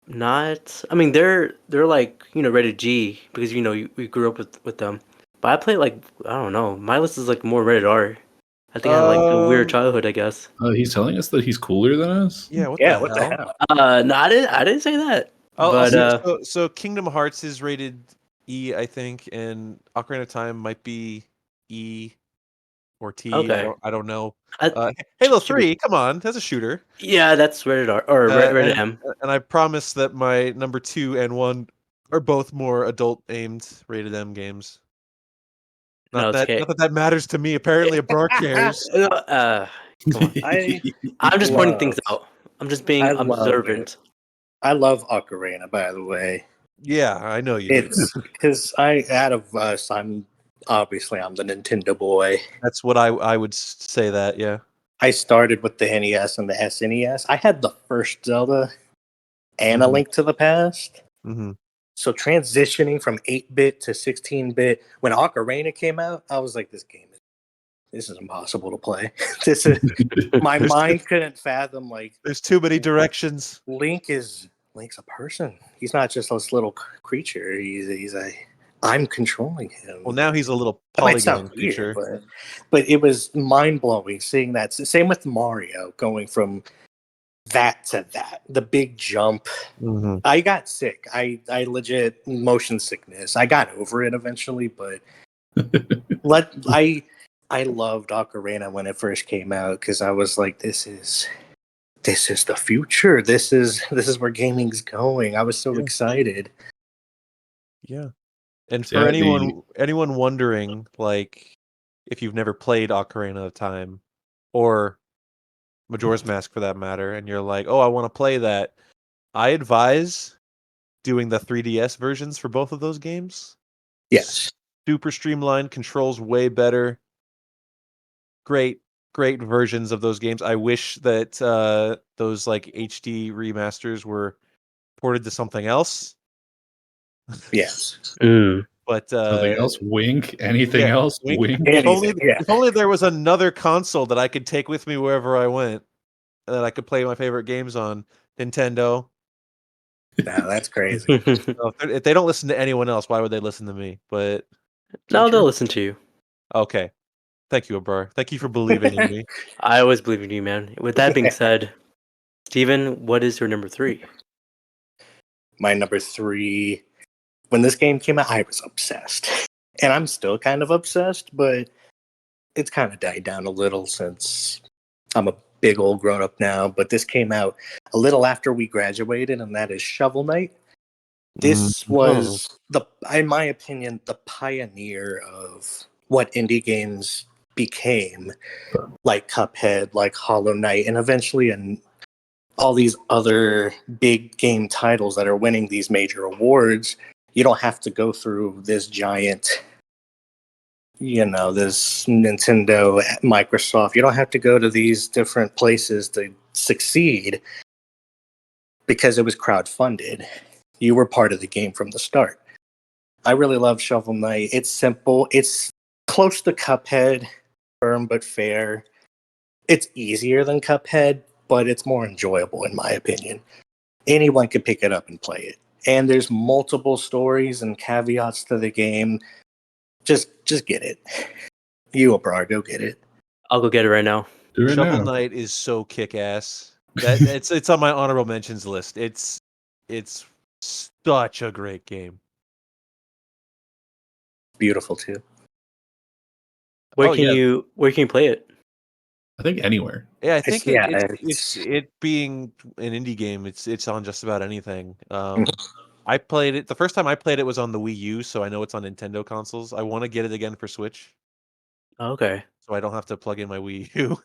not. I mean, they're like rated G because we grew up with them. But I play like I don't know. My list is like more rated R. I think I had like a weird childhood, I guess. He's telling us that he's cooler than us. Yeah, what Yeah, the what hell? the hell? No, I didn't say that. I'll But say, so Kingdom Hearts is rated E, I think, and Ocarina of Time might be E or T. okay. I don't know. I, Halo keep it- 3, come on, that's a shooter. yeah, that's rated R or rated M. And I promise that my number 2 and 1 are both more adult aimed rated M games. No, it's okay. Not that matters to me. Apparently, Abrar cares. Come on. I I'm just pointing things love out. I'm just being I love observant. I love Ocarina, by the way. Yeah, I know you do. It's because out of us, I'm the Nintendo boy. That's what I would say that. Yeah. I started with the NES and the SNES. I had the first Zelda and A Mhm. Link to the Past. Mm-hmm. So transitioning from 8-bit to 16-bit, when Ocarina came out, I was like, this is impossible to play. This is my mind couldn't fathom like There's too many directions. Link's a person. He's not just this little creature. I'm controlling him. Well, now he's a little That might polygon sound creature. weird, but it was mind blowing seeing that. Same with Mario, going from that to that, the big jump. Mm-hmm. I got sick. I legit motion sickness. I got over it eventually, but I loved Ocarina when it first came out because I was like, this is the future. This is where gaming's going. I was so Yeah. excited. Yeah. And Yeah, for anyone wondering, like, if you've never played Ocarina of Time or Majora's Mask for that matter, and you're like, oh, I want to play that, I advise doing the 3DS versions for both of those games. Yes. Super streamlined, controls way better. Great versions of those games. I wish that those like HD remasters were ported to something else. Yes. But Something else? Wink? Anything else? wink. Wink? If only there was another console that I could take with me wherever I went, that I could play my favorite games on. Nintendo. No, that's crazy. No, if they don't listen to anyone else, why would they listen to me? But No, they'll listen to you. okay, thank you, Abrar. Thank you for believing in me. I always believe in you, man. With that being said, Steven, what is your number 3? My number 3, when this game came out, I was obsessed. And I'm still kind of obsessed, but it's kind of died down a little since I'm a big old grown up now. But this came out a little after we graduated, and that is Shovel Knight. This was in my opinion, the pioneer of what indie games became, like Cuphead, like Hollow Knight, and eventually all these other big game titles that are winning these major awards. You don't have to go through this giant, this Nintendo, Microsoft. You don't have to go to these different places to succeed because it was crowdfunded. You were part of the game from the start. I really love Shovel Knight. It's simple. It's close to Cuphead, firm but fair. It's easier than Cuphead, but it's more enjoyable in my opinion. Anyone could pick it up and play it. And there's multiple stories and caveats to the game. Just get it. You, Abrar, go get it. I'll go get it right now. Do it Shovel now. Knight is so kick ass. That it's on my honorable mentions list. It's such a great game. Beautiful too. Where can you play it? I think anywhere. Yeah, I think it's it being an indie game. It's on just about anything. I played it the first time I played it was on the Wii U, so I know it's on Nintendo consoles. I want to get it again for Switch, Okay. so I don't have to plug in my Wii U.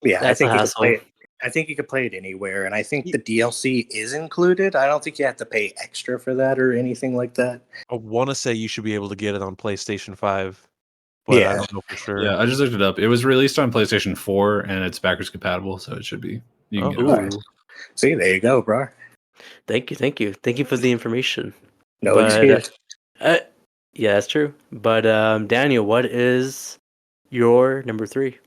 Yeah, That's a hassle. I think you could play it anywhere, and I think the DLC is included. I don't think you have to pay extra for that or anything like that. I want to say you should be able to get it on PlayStation 5, but I don't know for sure. Yeah, I just looked it up. It was released on PlayStation 4 and it's backwards compatible, so it should be. You can get it. Alright. See, there you go, bro. Thank you, thank you for the information. No But excuse. yeah, that's true. But Daniel, what is your number 3?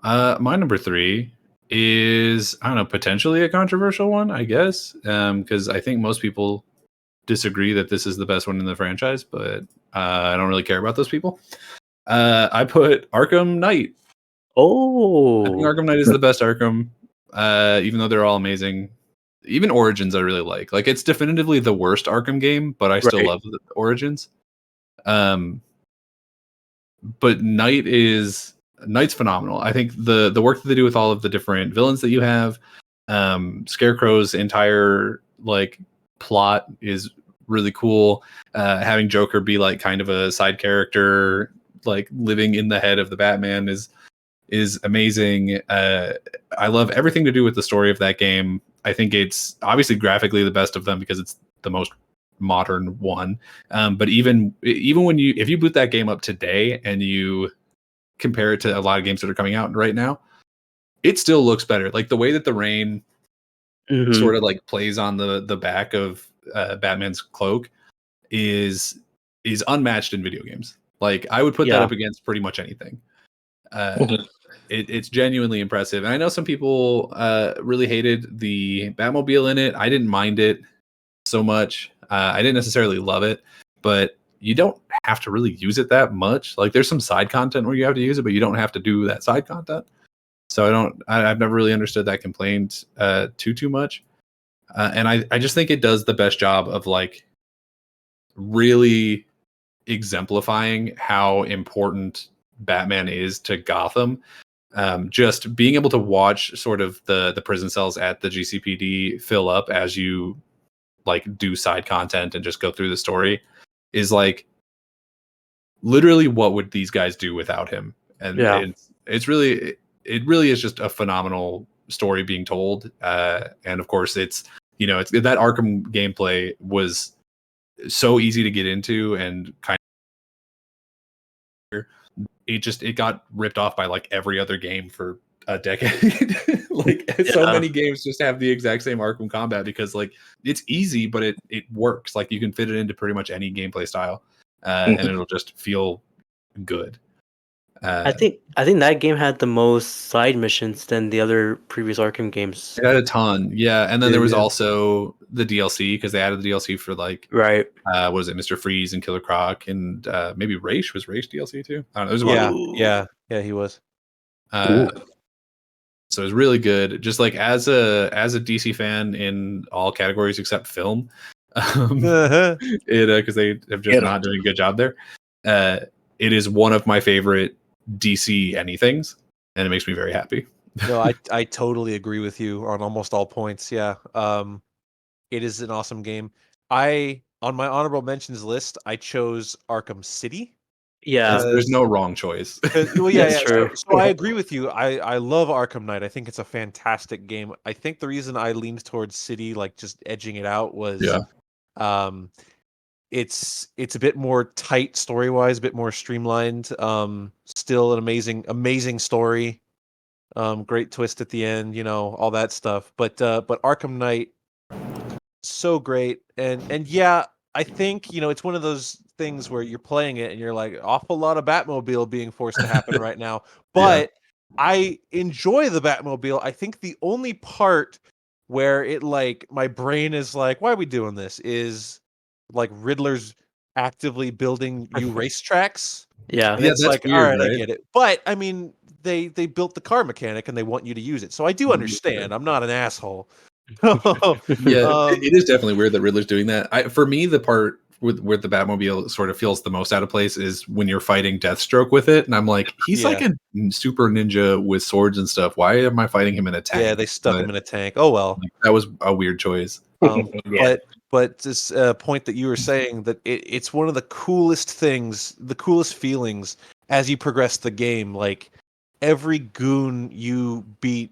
My number 3 is, I don't know, potentially a controversial one, I guess, because I think most people disagree that this is the best one in the franchise, but I don't really care about those people. I put Arkham Knight. I think Oh, Arkham Knight is the best Arkham, even though they're all amazing. Even Origins I really like. Like, it's definitively the worst Arkham game, but I still Right. love the Origins. But Knight's phenomenal. I think the work that they do with all of the different villains that you have, Scarecrow's entire like plot is really cool. Having Joker be like kind of a side character, like living in the head of the Batman is amazing. I love everything to do with the story of that game. I think it's obviously graphically the best of them because it's the most modern one. But even when if you boot that game up today and you compare it to a lot of games that are coming out right now, it still looks better. Like the way that the rain sort of like plays on the back of Batman's cloak is unmatched in video games. Like I would put that Yeah. up against pretty much anything. It's genuinely impressive. And I know some people really hated the Batmobile in it. I didn't mind it so much. I didn't necessarily love it, but you don't have to really use it that much. Like there's some side content where you have to use it, but you don't have to do that side content. So I've never really understood that complaint too much. And I just think it does the best job of like really exemplifying how important Batman is to Gotham. Just being able to watch sort of the prison cells at the GCPD fill up as you like do side content and just go through the story is like literally what would these guys do without him? And Yeah. it really is just a phenomenal story being told. And of course it's that Arkham gameplay was so easy to get into and kind of it got ripped off by like every other game for a decade. Like so many games just have the exact same Arkham combat because like it's easy, but it works. Like you can fit it into pretty much any gameplay style, and it'll just feel good. I think that game had the most side missions than the other previous Arkham games. It had a ton, yeah. And then there was Yeah. also the DLC because they added the DLC for like Right. what was it, Mr. Freeze and Killer Croc and maybe Raish DLC too. I don't know. There's a bunch. Yeah, he was. So it's really good. Just like as a DC fan in all categories except film, because they have just not doing a good job there. It is one of my favorite DC anythings, and it makes me very happy. No, I totally agree with you on almost all points. Yeah. It is an awesome game. On my honorable mentions list, I chose Arkham City. Yeah. There's no wrong choice. Well, yeah, That's true. So I agree with you. I love Arkham Knight. I think it's a fantastic game. I think the reason I leaned towards City, like just edging it out, was it's a bit more tight story wise, a bit more streamlined. Still an amazing story. Great twist at the end, all that stuff. But Arkham Knight, so great. And yeah, I think it's one of those things where you're playing it and you're like, awful lot of Batmobile being forced to happen right now. But I enjoy the Batmobile. I think the only part where it like my brain is like, why are we doing this? Is like Riddler's actively building new racetracks. Yeah. And it's that's like, all weird, right, I right? get it. But I mean, they built the car mechanic and they want you to use it. So I do understand. I'm not an asshole. Yeah, Um, it is definitely weird that Riddler's doing that. For me, the part where the Batmobile sort of feels the most out of place is when you're fighting Deathstroke with it, and I'm like, he's like a super ninja with swords and stuff. Why am I fighting him in a tank? Yeah, they stuck him in a tank. Oh well. Like, that was a weird choice. Yeah. But this point that you were saying that it's one of the coolest things, the coolest feelings as you progress the game. Like every goon you beat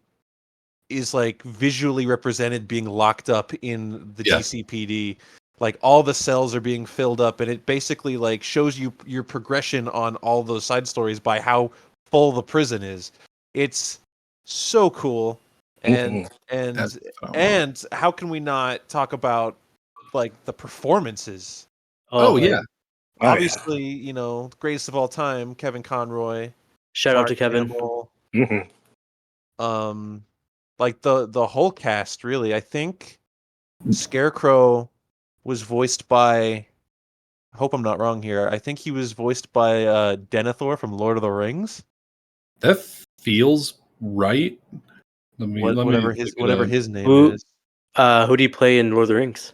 is like visually represented being locked up in the GCPD. Like all the cells are being filled up, and it basically like shows you your progression on all those side stories by how full the prison is. It's so cool. and Mhm. and That's phenomenal. and how can we not talk about like the performances? Oh man. yeah, Oh, yeah. Obviously, greatest of all time, Kevin Conroy, Shout out Mark to Kevin. Hamill, Mhm. like the whole cast. Really, I think Scarecrow was voiced by. I hope I'm not wrong here. I think he was voiced by Denethor from Lord of the Rings. that feels right. Let me look it Whatever up. his name Who is. who do you play in Lord of the Rings?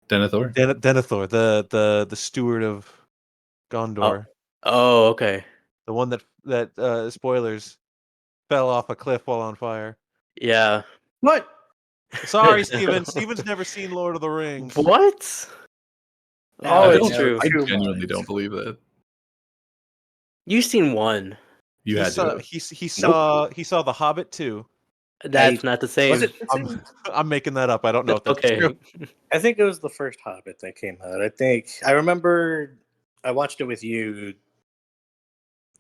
Denethor. Denethor, the steward of Gondor, Oh, okay. the one that spoilers fell off a cliff while on fire. Yeah. What? Sorry, Steven. Steven's never seen Lord of the Rings. What? Now Oh, I I it's don't. know true. I too genuinely much. don't believe that. You've seen one. You He had saw to. he saw The Hobbit too. That's not the Was same. it? the I'm same? I'm making that up. I don't know if that's true. Okay. I think it was the first Hobbit that came out. I remember I watched it with you.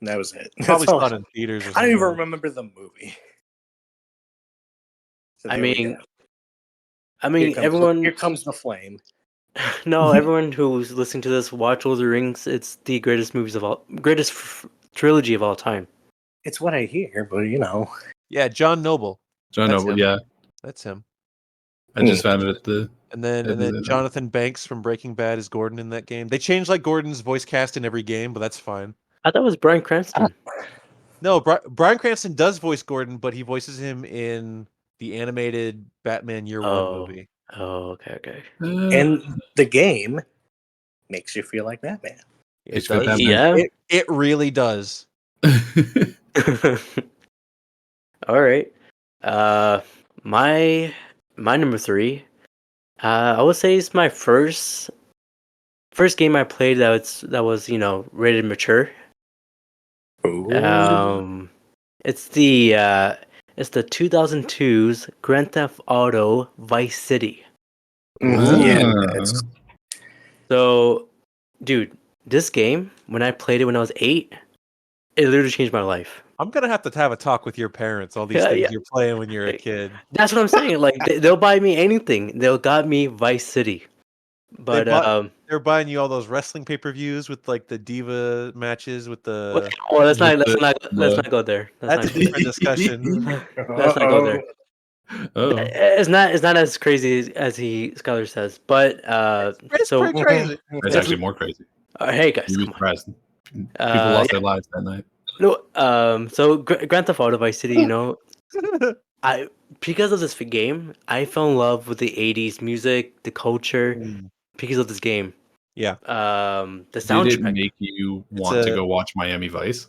And that was it. Probably That's all. saw it in theaters or I don't even something. remember the movie. So I there we go. mean, everyone. Here comes the flame. No, everyone who's listening to this, watch Lord of the Rings. It's the greatest trilogy of all time. It's what I hear, but Yeah, John Noble. John That's Noble. him. Yeah, That's him. I just found it at the. And then at the- Jonathan Banks from Breaking Bad is Gordon in that game. They changed like Gordon's voice cast in every game, but that's fine. I thought it was Bryan Cranston. No, Bryan Cranston does voice Gordon, but he voices him in the animated Batman Year One Oh. movie. Oh, okay, okay. and the game makes you feel like Batman. It It's for does. Batman. Yeah. It really does. All right. Uh, my number three. I would say it's my first game I played that was rated mature. Ooh. It's the 2002's Grand Theft Auto Vice City. Yeah, Ah. So, dude, this game when I played it when I was 8, it literally changed my life. I'm gonna have to have a talk with your parents. All these Yeah, things yeah. you're playing when you're a kid. That's what I'm saying. Like they'll buy me anything. They'll got me Vice City. But They're buying you all those wrestling pay-per-views with like the diva matches with the. well, let's With not let's the- not let's not go there. That's a different discussion. Let's not go there. Oh, It's not as crazy as Skyler says. But It's so pretty crazy. that's if actually more crazy. hey guys, You'd be come on. surprised. People lost their lives that night. No, so Grand Theft Auto Vice City, I because of this game, I fell in love with the '80s music, the culture, because of this game. Yeah. The Did it soundtrack. make you want to go watch Miami Vice?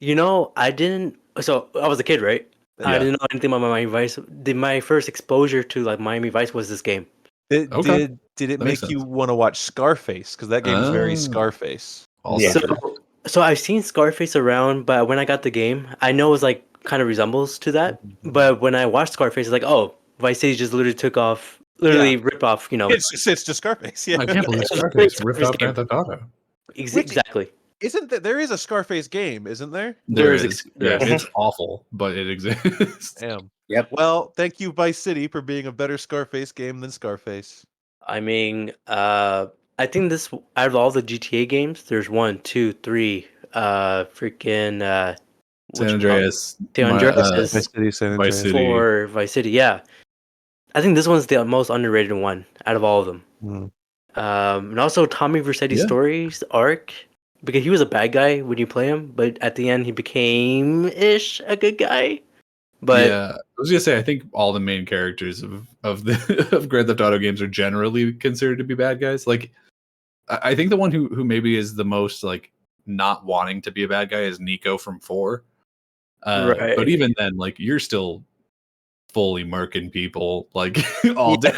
I didn't. So I was a kid, right? I Yeah. didn't know anything about Miami Vice. My first exposure to like Miami Vice was this game. Okay. Did it That makes make you sense. want to watch Scarface? Because that game is very Ah. Scarface. Also Yeah. true. So I've seen Scarface around, but when I got the game, I know it was like kind of resembles to that. But when I watched Scarface, it's like, oh, Vice City just literally rip off. It's just Scarface. Yeah. I can't believe It's a Scarface great ripped off game. Grand Theft Auto. Exactly. Isn't that there is a Scarface game? Isn't there? There There is. is. Yeah, Yes. it's awful, but it exists. Damn. Yep. Well, thank you, Vice City, for being a better Scarface game than Scarface. I mean, I think this out of all the GTA games, there's 1, 2, 3, freaking San Andreas. San Andreas City, San Vice City. for Vice City. Yeah, I think this one's the most underrated one out of all of them. And also Tommy Vercetti's Yeah. stories arc, because he was a bad guy when you play him, but at the end he became a good guy. But Yeah, I was gonna say I think all the main characters of the of Grand Theft Auto games are generally considered to be bad guys. Like, I think the one who maybe is the most like not wanting to be a bad guy is Nico from 4. Right. But even then, like you're still fully murking people like all day.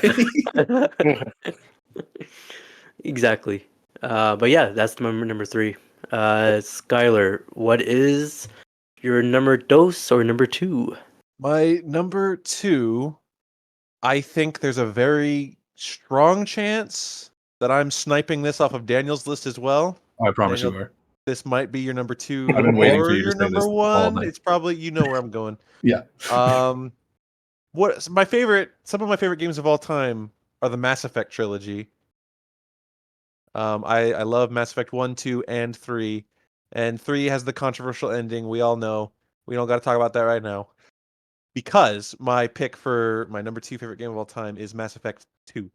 Exactly. But yeah, that's my number 3. Skyler, what is your number dos or number 2? My number 2, I think there's a very strong chance that I'm sniping this off of Daniel's list as well. I promise Daniel, you are. this might be your number 2 I've been waiting or for you to your say this number all 1. night. It's probably where I'm going. Yeah. Some of my favorite games of all time are the Mass Effect trilogy. I love Mass Effect 1, 2, and 3. And 3 has the controversial ending. We all know. We don't got to talk about that right now. Because my pick for my number 2 favorite game of all time is Mass Effect 2.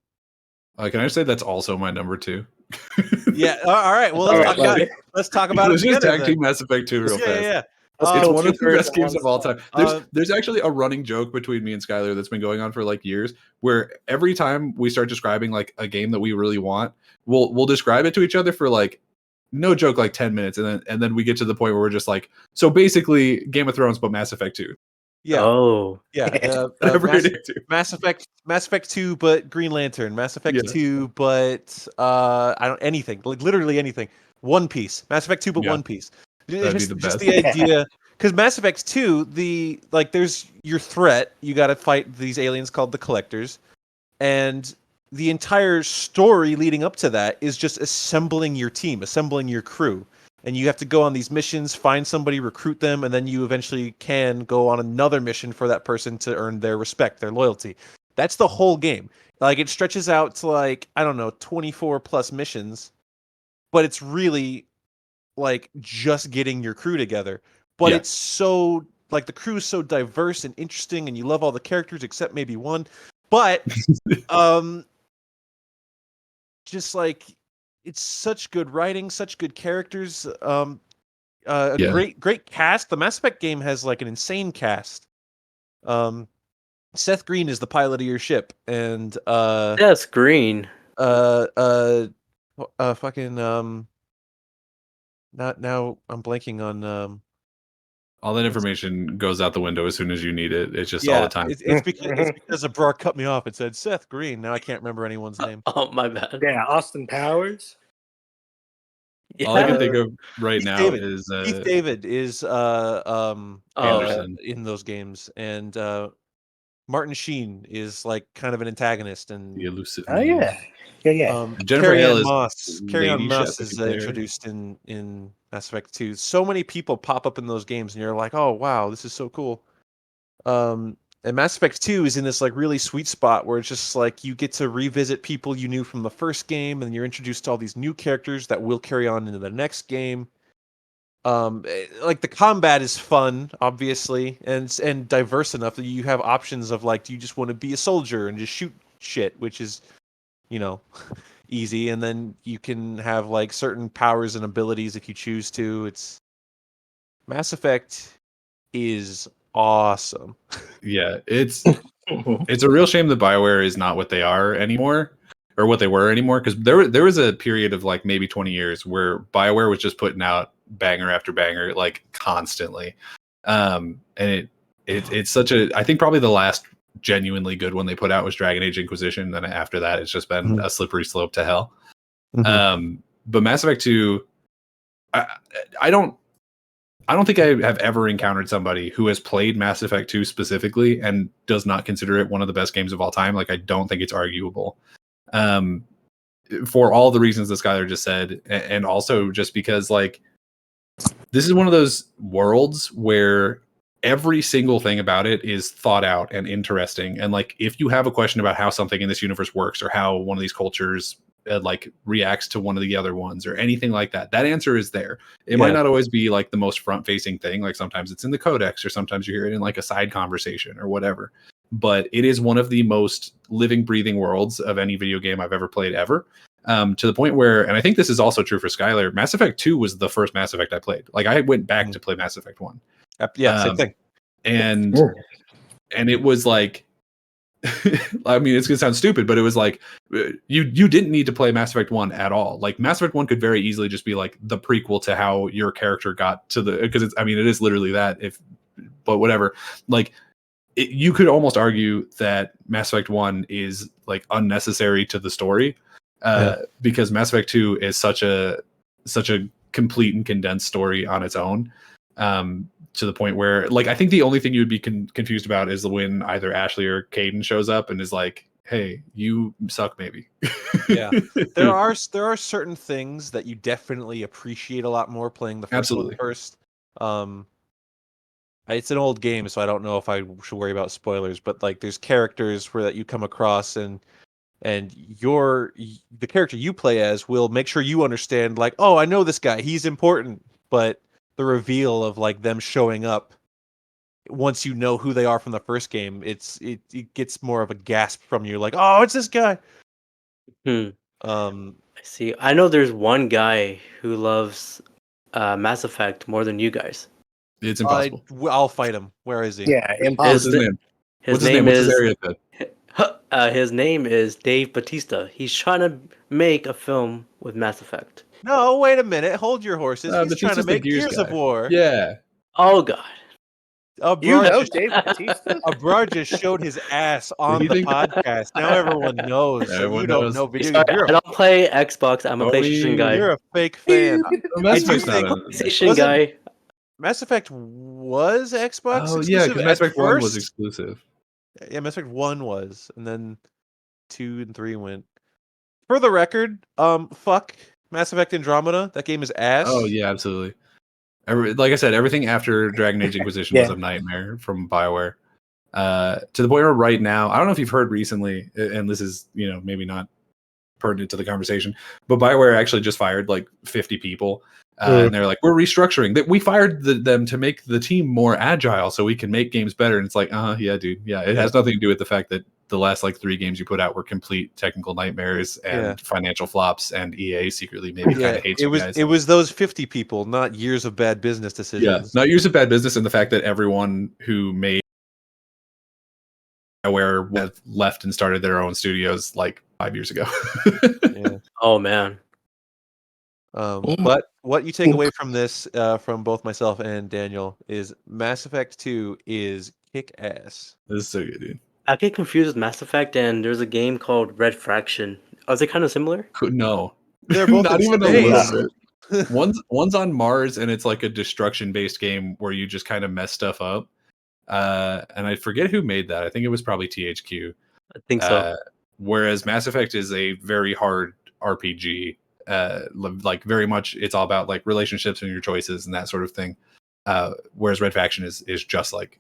Can I say that's also my number 2? Yeah. All right. Well, let's All talk right, about it. Let's talk about it Let's just together tag then. team Mass Effect 2 real Yeah, fast. yeah. Let's It's kill one of the 2/3 best games of all time. Uh, There's actually a running joke between me and Skyler that's been going on for like years, where every time we start describing like a game that we really want, we'll describe it to each other for like no joke like 10 minutes, and then we get to the point where we're just like, so basically Game of Thrones but Mass Effect 2. Yeah. Oh, Yeah. Whatever it is. Mass Effect 2, but Green Lantern. Mass Effect Yeah. 2, but I don't anything. Like literally anything. One Piece. Mass Effect 2, but Yeah. One Piece. That'd be the Just best. the idea, because Mass Effect 2, there's your threat. You got to fight these aliens called the Collectors, and the entire story leading up to that is just assembling your team, assembling your crew. And you have to go on these missions, find somebody, recruit them, and then you eventually can go on another mission for that person to earn their respect, their loyalty. That's the whole game. Like, it stretches out to, like, I don't know, 24 plus missions, but it's really like just getting your crew together. But Yeah. it's so, like, the crew is so diverse and interesting, and you love all the characters except maybe one. But just like, it's such good writing, such good characters, a Yeah. great cast. The Mass Effect game has like an insane cast. Seth Green is the pilot of your ship, and that's green. fucking not now. I'm blanking on All that information goes out the window as soon as you need it. It's just all the time. It's because Abrar cut me off and said Seth Green. Now I can't remember anyone's name. Oh, my bad. Yeah, Austin Powers. All I can Yeah. think of right Keith now David. is Keith David is Anderson. in those games, and Martin Sheen is like kind of an antagonist, and The elusive Oh yeah, yeah. Jennifer Carrie Hale Ann is Moss. Carrie Ann Lady Moss Chef, if is you play her. introduced in Mass Effect 2. So many people pop up in those games, and you're like, oh wow, this is so cool. And Mass Effect 2 is in this like really sweet spot where it's just like you get to revisit people you knew from the first game, and you're introduced to all these new characters that will carry on into the next game. Like, the combat is fun, obviously, and diverse enough that you have options of like, do you just want to be a soldier and just shoot shit, which is, you know, easy, and then you can have like certain powers and abilities if you choose to. It's Mass Effect is awesome. Yeah, it's a real shame that BioWare is not what they are anymore, or what they were anymore, because there was a period of like maybe 20 years where BioWare was just putting out banger after banger like constantly. And it's such a, I think probably the last genuinely good one they put out was Dragon Age Inquisition. Then after that, it's just been a slippery slope to hell. But Mass Effect 2, I don't think I have ever encountered somebody who has played Mass Effect 2 specifically and does not consider it one of the best games of all time. Like, I don't think it's arguable. For all the reasons that Skyler just said, and also just because, like, this is one of those worlds where every single thing about it is thought out and interesting. And like, if you have a question about how something in this universe works, or how one of these cultures like reacts to one of the other ones, or anything like that, that answer is there. It might not always be like the most front facing thing. Like, sometimes it's in the codex, or sometimes you hear it in like a side conversation or whatever. But it is one of the most living, breathing worlds of any video game I've ever played ever. To the point where, and I think this is also true for Skyler, Mass Effect 2 was the first Mass Effect I played. Like, I went back to play Mass Effect 1. Yeah, same thing. And it was like, I mean, it's gonna sound stupid, but it was like, you didn't need to play Mass Effect 1 at all. Like, Mass Effect 1 could very easily just be like the prequel to how your character got to the, because it's, I mean, it is literally that, but whatever. Like, you could almost argue that Mass Effect 1 is like unnecessary to the story, because Mass Effect 2 is such a complete and condensed story on its own. To the point where, like, I think the only thing you would be confused about is when either Ashley or Caden shows up and is like, "Hey, you suck," maybe. Yeah, there are certain things that you definitely appreciate a lot more playing the first one first. it's an old game, so I don't know if I should worry about spoilers. But like, there's characters where that you come across, and the character you play as will make sure you understand. Like, oh, I know this guy; he's important. But the reveal of like them showing up once you know who they are from the first game, it gets more of a gasp from you. Like, oh, it's this guy. Hmm. Um, I see. I know there's one guy who loves Mass Effect more than you guys. It's impossible. I'll fight him. Where is he? Yeah, His, What's impossible. his name? his What's his name name? What's his is area code? his name is Dave Batista. He's trying to make a film with Mass Effect. No, wait a minute. Hold your horses. He's trying to Batista's the make Gears Gears of guy. War. Yeah. Oh God! You know Just, Dave Bautista? Abrar just showed his ass on You the think- podcast. Now everyone knows that Everyone you don't knows. know video Sorry, games. I don't play Xbox. I'm a Oh, PlayStation guy. You're a fake fan. Mass I do Effect's not think a- PlayStation wasn't- guy. Mass Effect was Xbox Oh yeah, exclusive because Mass at Effect 1 was first. exclusive. Yeah, Mass Effect 1 was, and then 2 and 3 went. For the record, fuck Mass Effect Andromeda. That game is ass. Oh yeah, absolutely. Like I said, everything after Dragon Age Inquisition was Yeah. a nightmare from BioWare. To the point where right now, I don't know if you've heard recently, and this is maybe not pertinent to the conversation, but BioWare actually just fired like 50 people. And they're like, we're restructuring. That we fired them to make the team more agile so we can make games better. And it's like, yeah, dude, yeah, it has nothing to do with the fact that the last like 3 games you put out were complete technical nightmares and financial flops, and EA secretly maybe kind of hates you guys. It was those 50 people, not years of bad business decisions. Not years of bad business, and the fact that everyone who made BioWare left and started their own studios like 5 years ago. Oh man. But what you take away from this, from both myself and Daniel, is Mass Effect 2 is kick ass. This is so good, dude. I get confused with Mass Effect, and there's a game called Red Fraction. Are they kind of similar? No, They're both not in even a space. little bit. One's on Mars, and it's like a destruction based game where you just kind of mess stuff up. And I forget who made that. I think it was probably THQ. I think so. Whereas Mass Effect is a very hard RPG. Like very much, it's all about like relationships and your choices and that sort of thing. Whereas Red Faction is just like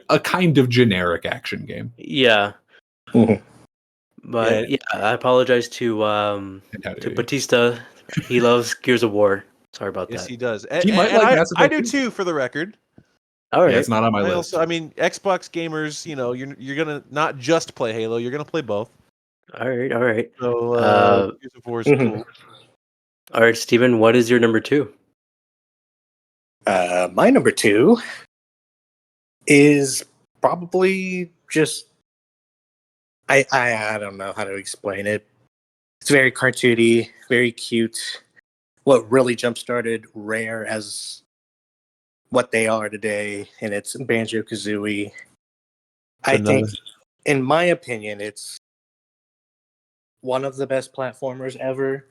a kind of generic action game. Yeah. Mhm. But yeah, I apologize to Batista. He loves Gears of War. Sorry about Yes, that. he does. He might like Mass I Effect do too, for the record. All right. Yeah, it's not on my list. Also, I mean, Xbox gamers, you're gonna not just play Halo, you're gonna play both. All right. So Gears of War is cool. All right, Steven, what is your number 2? My number 2 is probably just I don't know how to explain it. It's very cartoony, very cute. What really jump-started Rare as what they are today, and it's Banjo-Kazooie. I think, in my opinion, it's one of the best platformers ever.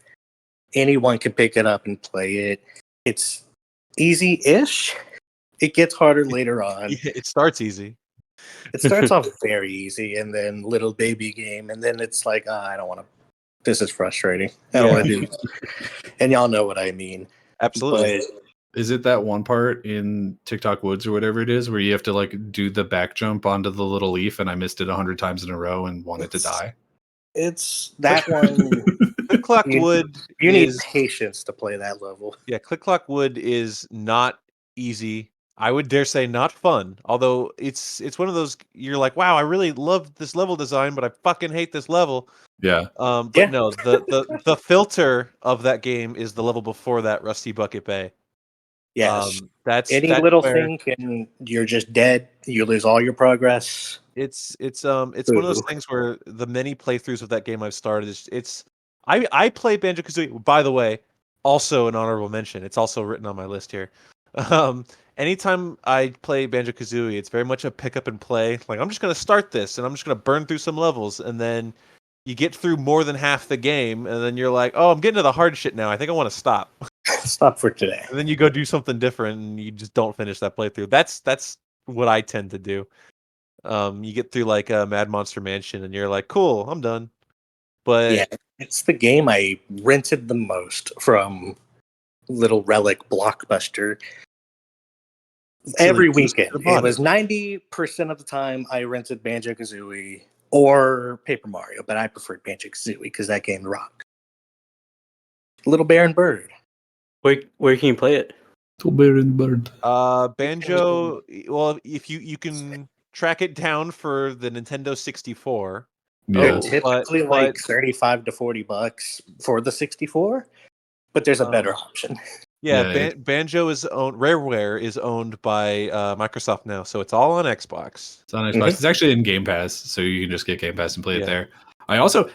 Anyone can pick it up and play it. It's easy-ish. It gets harder later on. It starts easy. It starts off very easy, and then little baby game, and then it's like, I don't want to. This is frustrating. I don't want to do. And y'all know what I mean. Absolutely. But Is it that one part in TikTok Woods or whatever it is where you have to like do the back jump onto the little leaf, and I missed it 100 times in a row and wanted to die? it's that one. Click Clock Wood. You need patience to play that level. Yeah, Click Clock Wood is not easy. I would dare say not fun. Although it's one of those, you're like, wow, I really love this level design, but I fucking hate this level. Yeah. But no, the filter of that game is the level before that, Rusty Bucket Bay. Yes. That's little where thing and you're just dead. You lose all your progress. it's one of those things where the many playthroughs of that game I've started I play Banjo-Kazooie, by the way, also an honorable mention. It's also written on my list here. Anytime I play Banjo-Kazooie, it's very much a pick up and play. Like, I'm just going to start this and I'm just going to burn through some levels, and then you get through more than half the game, and then you're like, oh, I'm getting to the hard shit now. I think I want to stop. Stop for today. And then you go do something different, and you just don't finish that playthrough. That's what I tend to do. You get through like Mad Monster Mansion, and you're like, cool, I'm done. But yeah, it's the game I rented the most from Little Relic Blockbuster. Every like, just weekend. could've bought It was 90% of the time I rented Banjo Kazooie or Paper Mario, but I preferred Banjo Kazooie because that game rocked. Little Bear and Bird. Where can you play it? Little bear and the bird. Banjo. Well, if you can track it down for the Nintendo 64. They're Yeah. typically like $35 to $40 for the 64, but there's a better option. Yeah, Yeah, Banjo is owned. Rareware is owned by Microsoft now, so it's all on Xbox. It's on Xbox. It's actually in Game Pass, so you can just get Game Pass and play it Yeah. there. I also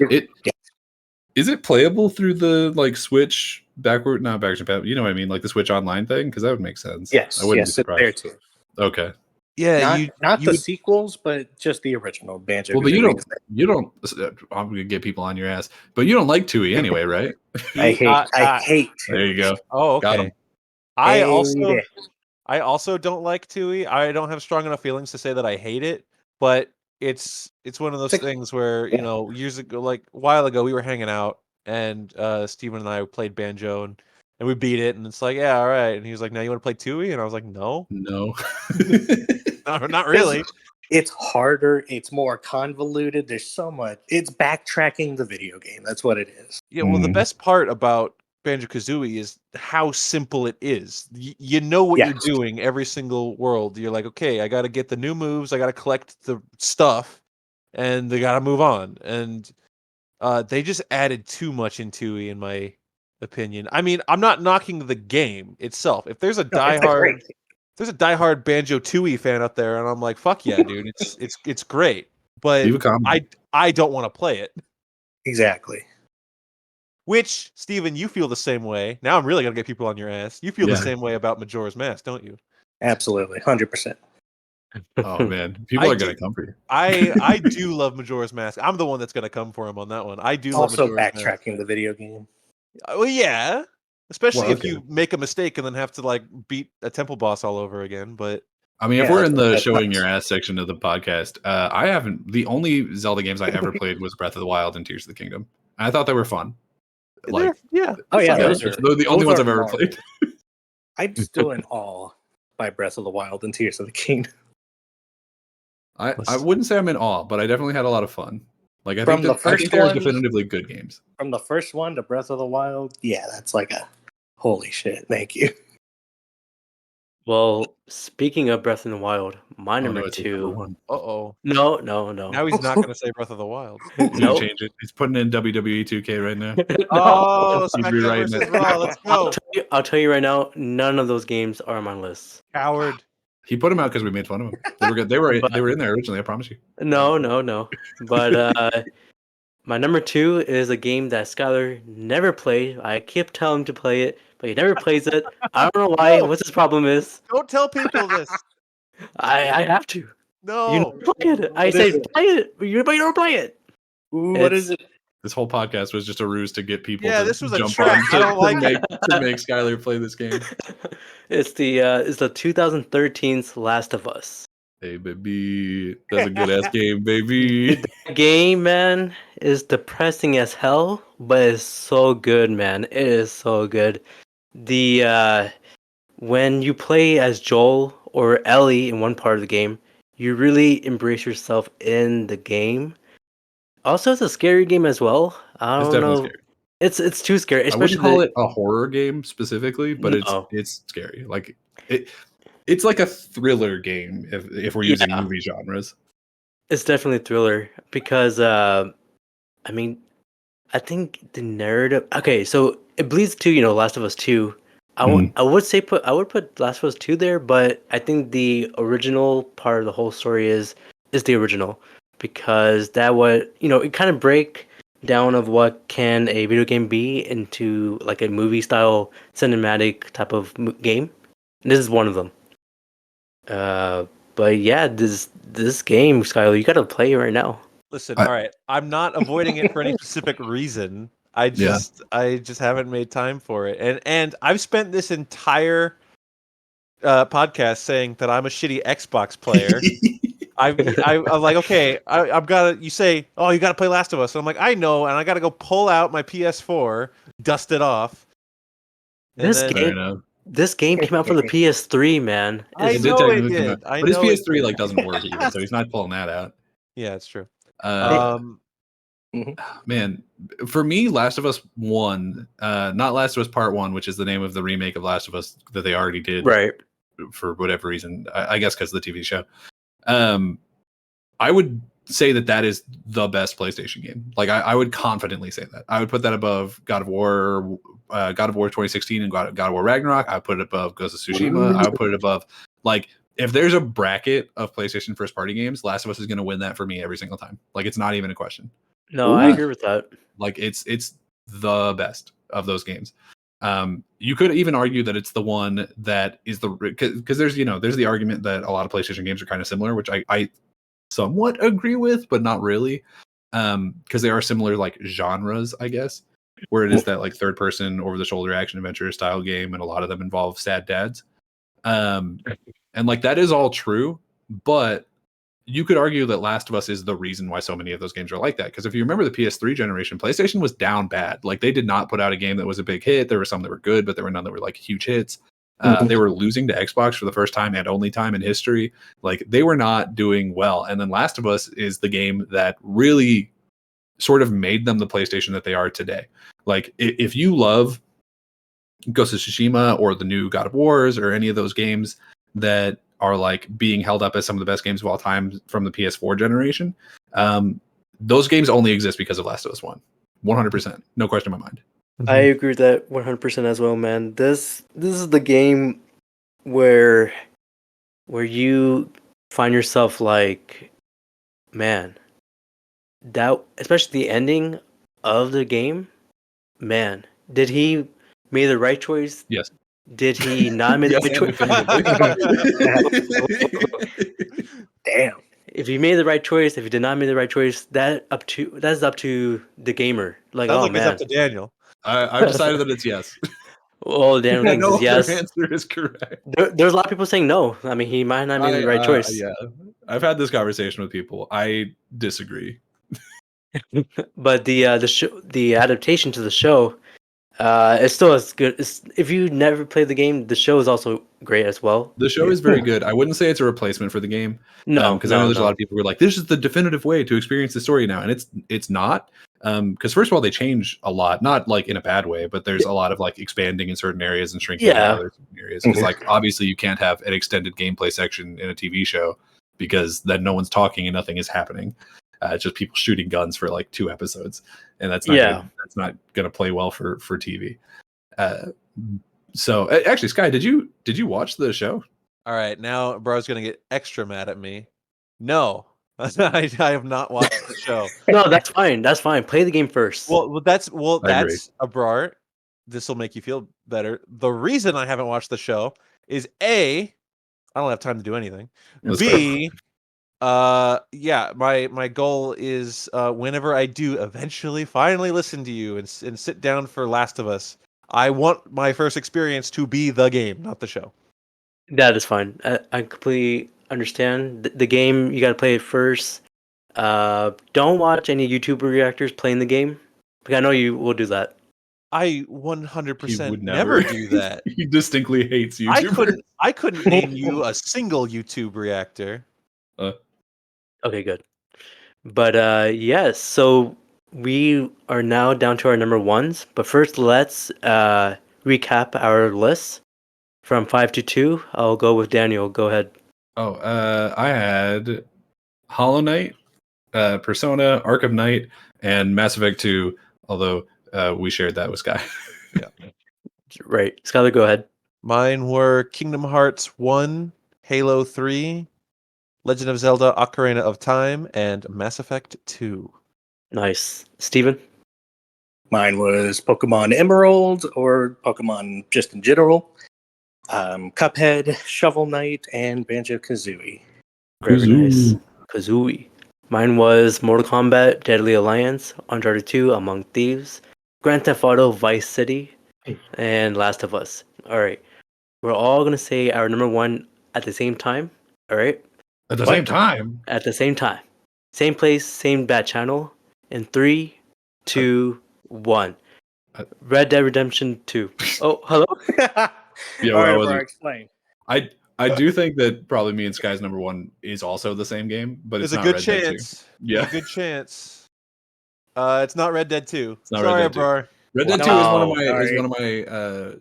is it playable through the like Switch not backwards compatible? You know what I mean, like the Switch Online thing, because that would make sense. Yes, I wouldn't be yes, it's there surprised. too. Okay. Yeah, Not the would- sequels, but just the original Banjo. Well, but Kazooie. you don't. I'm gonna get people on your ass, but you don't like Tui anyway, right? I hate. There you go. Oh, Got okay. him. I Hate also don't like Tui. I don't have strong enough feelings to say that I hate it, but it's one of those things where years ago, like a while ago, we were hanging out and Steven and I played Banjo and we beat it, and it's like, yeah, all right. And he was like, now you want to play Tui? And I was like, no, No. not really. It's harder. It's more convoluted. There's so much. It's backtracking the video game. That's what it is. Yeah, well, the best part about Banjo-Kazooie is how simple it is. You know what you're doing every single world. You're like, okay, I got to get the new moves, I got to collect the stuff, and they got to move on. And they just added too much in Tui, in my opinion. I mean, I'm not knocking the game itself. If there's a diehard Banjo Tooie fan out there, and I'm like, fuck yeah, dude, it's great. But Leave a comment. I don't want to play it. Exactly. Which, Steven, you feel the same way. Now I'm really gonna get people on your ass. You feel the same way about Majora's Mask, don't you? Absolutely, 100%. Oh man, people are gonna come for you. I do love Majora's Mask. I'm the one that's gonna come for him on that one. I do Also love Majora's Mask. backtracking the video game. Well, yeah. Especially if okay. you make a mistake and then have to like beat a temple boss all over again. But I mean, if Yeah, we're in the that's showing nice. your ass section of the podcast, I haven't. The only Zelda games I ever played was Breath of the Wild and Tears of the Kingdom. And I thought they were fun. Like, yeah. Oh yeah, yeah, those are they're the only those ones are I've ever fun. played. I'm still in awe by Breath of the Wild and Tears of the Kingdom. I wouldn't say I'm in awe, but I definitely had a lot of fun. Like I From think the I think first they're one- definitively good games. From the first one to Breath of the Wild, yeah, that's like a holy shit. Thank you. Well, speaking of Breath in the Wild, my Oh, number no, it's a two. number one. Uh-oh. No. Now he's not gonna say Breath of the Wild. He's gonna Nope. change it. He's putting in WWE 2K right now. Oh, He's SmackDown rewriting versus it. Raw. Let's go. I'll tell you right now, none of those games are on my list. Coward. He put them out because we made fun of him. They were good. They were in there originally. I promise you. No. But my number two is a game that Skyler never played. I keep telling him to play it, but he never plays it. I don't know why. No. What his problem is? Don't tell people this. I have to. You No. never play it. I What say is it? play it, but you don't play it. Ooh, what is it? This whole podcast was just a ruse to get people Yeah, to this was a jump trap. on I don't like to make Skyler play this game. It's the 2013's Last of Us. Hey, baby. That's a good ass game, baby. The game, man, is depressing as hell, but it's so good, man. It is so good. The when you play as Joel or Ellie in one part of the game, you really embrace yourself in the game. Also, it's a scary game as well. I It's don't definitely know. scary. It's too scary. I Especially wouldn't call it a horror game specifically, but No. it's scary. Like it's like a thriller game if we're using Yeah. movie genres. It's definitely a thriller because I mean, I think the narrative. Okay, so it bleeds to Last of Us 2. I would put Last of Us 2 there, but I think the original part of the whole story is the original because that it kind of break down of what can a video game be into like a movie style cinematic type of game. And this is one of them. But yeah, this game, Skyler, you gotta play it right now. Listen, all right. I'm not avoiding it for any specific reason. I just haven't made time for it. And I've spent this entire podcast saying that I'm a shitty Xbox player. I'm like, okay, I've got to. You say, oh, you got to play Last of Us. And I'm like, I know, and I got to go pull out my PS4, dust it off. And This then, Fair game, enough. This game came out for the PS3, man. I It know did it technically come did. out. I But his know it PS3 did. like doesn't work even, so he's not pulling that out. Yeah, it's true. Uh, Mhm. man, for me, Last of Us 1, not Last of Us Part 1, which is the name of the remake of Last of Us that they already did Right. for whatever reason. I guess because of the TV show. I would say that is the best PlayStation game. Like I would confidently say that. I would put that above God of War, God of War 2016, and God of War Ragnarok. I would put it above Ghost of Tsushima. I would put it above like if there's a bracket of PlayStation first party games, Last of Us is going to win that for me every single time. Like it's not even a question. No, I agree with that. Like it's the best of those games. You could even argue that it's the one that is the because there's there's the argument that a lot of PlayStation games are kind of similar, which I somewhat agree with, but not really, because they are similar like genres, I guess, where it is that like third person over the shoulder action adventure style game, and a lot of them involve sad dads, and like that is all true, but you could argue that Last of Us is the reason why so many of those games are like that. Because if you remember the PS3 generation, PlayStation was down bad. Like they did not put out a game that was a big hit. There were some that were good, but there were none that were like huge hits. They were losing to Xbox for the first time and only time in history. Like they were not doing well. And then Last of Us is the game that really sort of made them the PlayStation that they are today. Like if you love Ghost of Tsushima or the new God of Wars or any of those games that are like being held up as some of the best games of all time from the PS4 generation, those games only exist because of Last of Us 1. 100%. No question in my mind. I agree with that 100% as well, man. This is the game where you find yourself like, man, that especially the ending of the game, man, did he make the right choice? Yes. Did he not make the right choice? Damn. If he made the right choice, if he did not make the right choice, that's up to the gamer. Like, Sounds oh like it's man. up to Daniel. I've decided that it's yes. Well, Daniel I thinks know it's if yes. their answer is correct. There's a lot of people saying no. I mean, he might not make the right choice. Yeah, I've had this conversation with people. I disagree. But the adaptation to the show, it's still as good. If you never played the game, the show is also great as well. The show is very good. I wouldn't say it's a replacement for the game. No, because I know there's a lot of people who are like, this is the definitive way to experience the story now, and it's not. Because first of all, they change a lot, not like in a bad way, but there's a lot of like expanding in certain areas and shrinking in other areas. Because like obviously you can't have an extended gameplay section in a TV show because then no one's talking and nothing is happening. It's just people shooting guns for like 2 episodes, and that's not gonna play well for TV. So actually, Sky, did you watch the show? All right, now bro's gonna get extra mad at me. No, I have not watched the show. No, that's fine. That's fine. Play the game first. Well, that's I agree. Abrar. This will make you feel better. The reason I haven't watched the show is A, I don't have time to do anything. That's B, yeah, my goal is whenever I do eventually finally listen to you and sit down for Last of Us, I want my first experience to be the game, not the show. That is fine. I completely understand. The game, you got to play it first. Don't watch any YouTuber reactors playing the game, because I know you will do that. I He 100% would never do that. He distinctly hates YouTubers. I couldn't name you a single YouTube reactor. Okay, good. But yes, so we are now down to our number ones. But first, let's recap our list from 5 to 2. I'll go with Daniel. Go ahead. Oh, I had Hollow Knight, Persona, Arkham Knight, and Mass Effect 2, although we shared that with Sky. Right. Skyler, go ahead. Mine were Kingdom Hearts 1, Halo 3, Legend of Zelda Ocarina of Time, and Mass Effect 2. Nice. Steven? Mine was Pokemon Emerald or Pokemon just in general. Cuphead, Shovel Knight, and Banjo-Kazooie. Very nice. Kazooie. Mine was Mortal Kombat, Deadly Alliance, Uncharted 2, Among Thieves, Grand Theft Auto, Vice City, and Last of Us. All right. We're all going to say our number one at the same time. All right. At the same time? At the same time. Same place, same bat channel. In 3, 2, 1. Red Dead Redemption 2. Oh, hello? Yeah, All well, I right, wasn't. Abrar, explain. I do think that probably me and Sky's number one is also the same game, but it's There's a not good Red Dead 2. chance. Yeah, There's a good chance. It's not Red Dead 2. It's not Sorry, Red Dead 2. Abrar. Red Dead Wow. 2 is Wow. one of my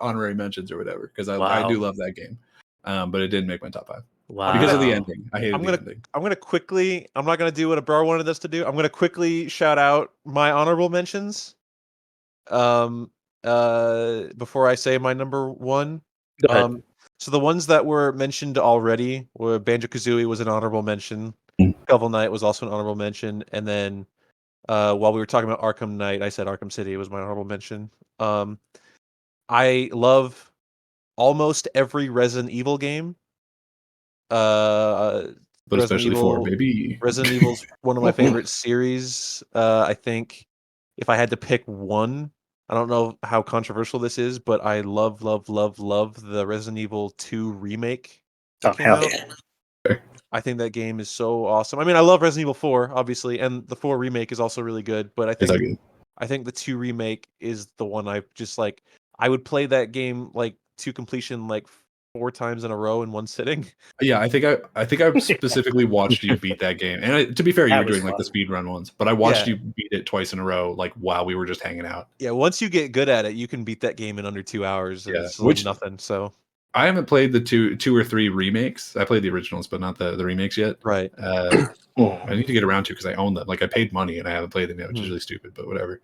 honorary mentions or whatever because I do love that game, but it didn't make my top 5 Wow. because of the ending. I hated I'm the gonna ending. I'm gonna quickly. I'm not gonna do what Abrar wanted us to do. I'm gonna quickly shout out my honorable mentions. Before I say my number one. Go ahead. So the ones that were mentioned already were Banjo-Kazooie was an honorable mention. Mm. Shovel Knight was also an honorable mention, and then while we were talking about Arkham Knight, I said Arkham City was my honorable mention. I love almost every Resident Evil game. But Resident especially for Evil, baby. Resident Evil's one of my favorite series. I think if I had to pick one, I don't know how controversial this is, but I love the Resident Evil 2 remake that Oh, came hell out. yeah. I think that game is so awesome. I mean, I love Resident Evil 4, obviously, and the 4 remake is also really good, but It's not good. I think the 2 remake is the one I just like. I would play that game like to completion like 4 times in a row in one sitting. Yeah, I think I specifically watched you beat that game. And to be fair, you That were was doing like the fun. speed run ones, but I watched Yeah. you beat it twice in a row, like while we were just hanging out. Yeah, once you get good at it, you can beat that game in under 2 hours, and Yeah, it's like which- nothing. So I haven't played the two or three remakes. I played the originals, but not the remakes yet. right. I need to get around to because I own them. Like I paid money and I haven't played them yet, which is really stupid, but whatever.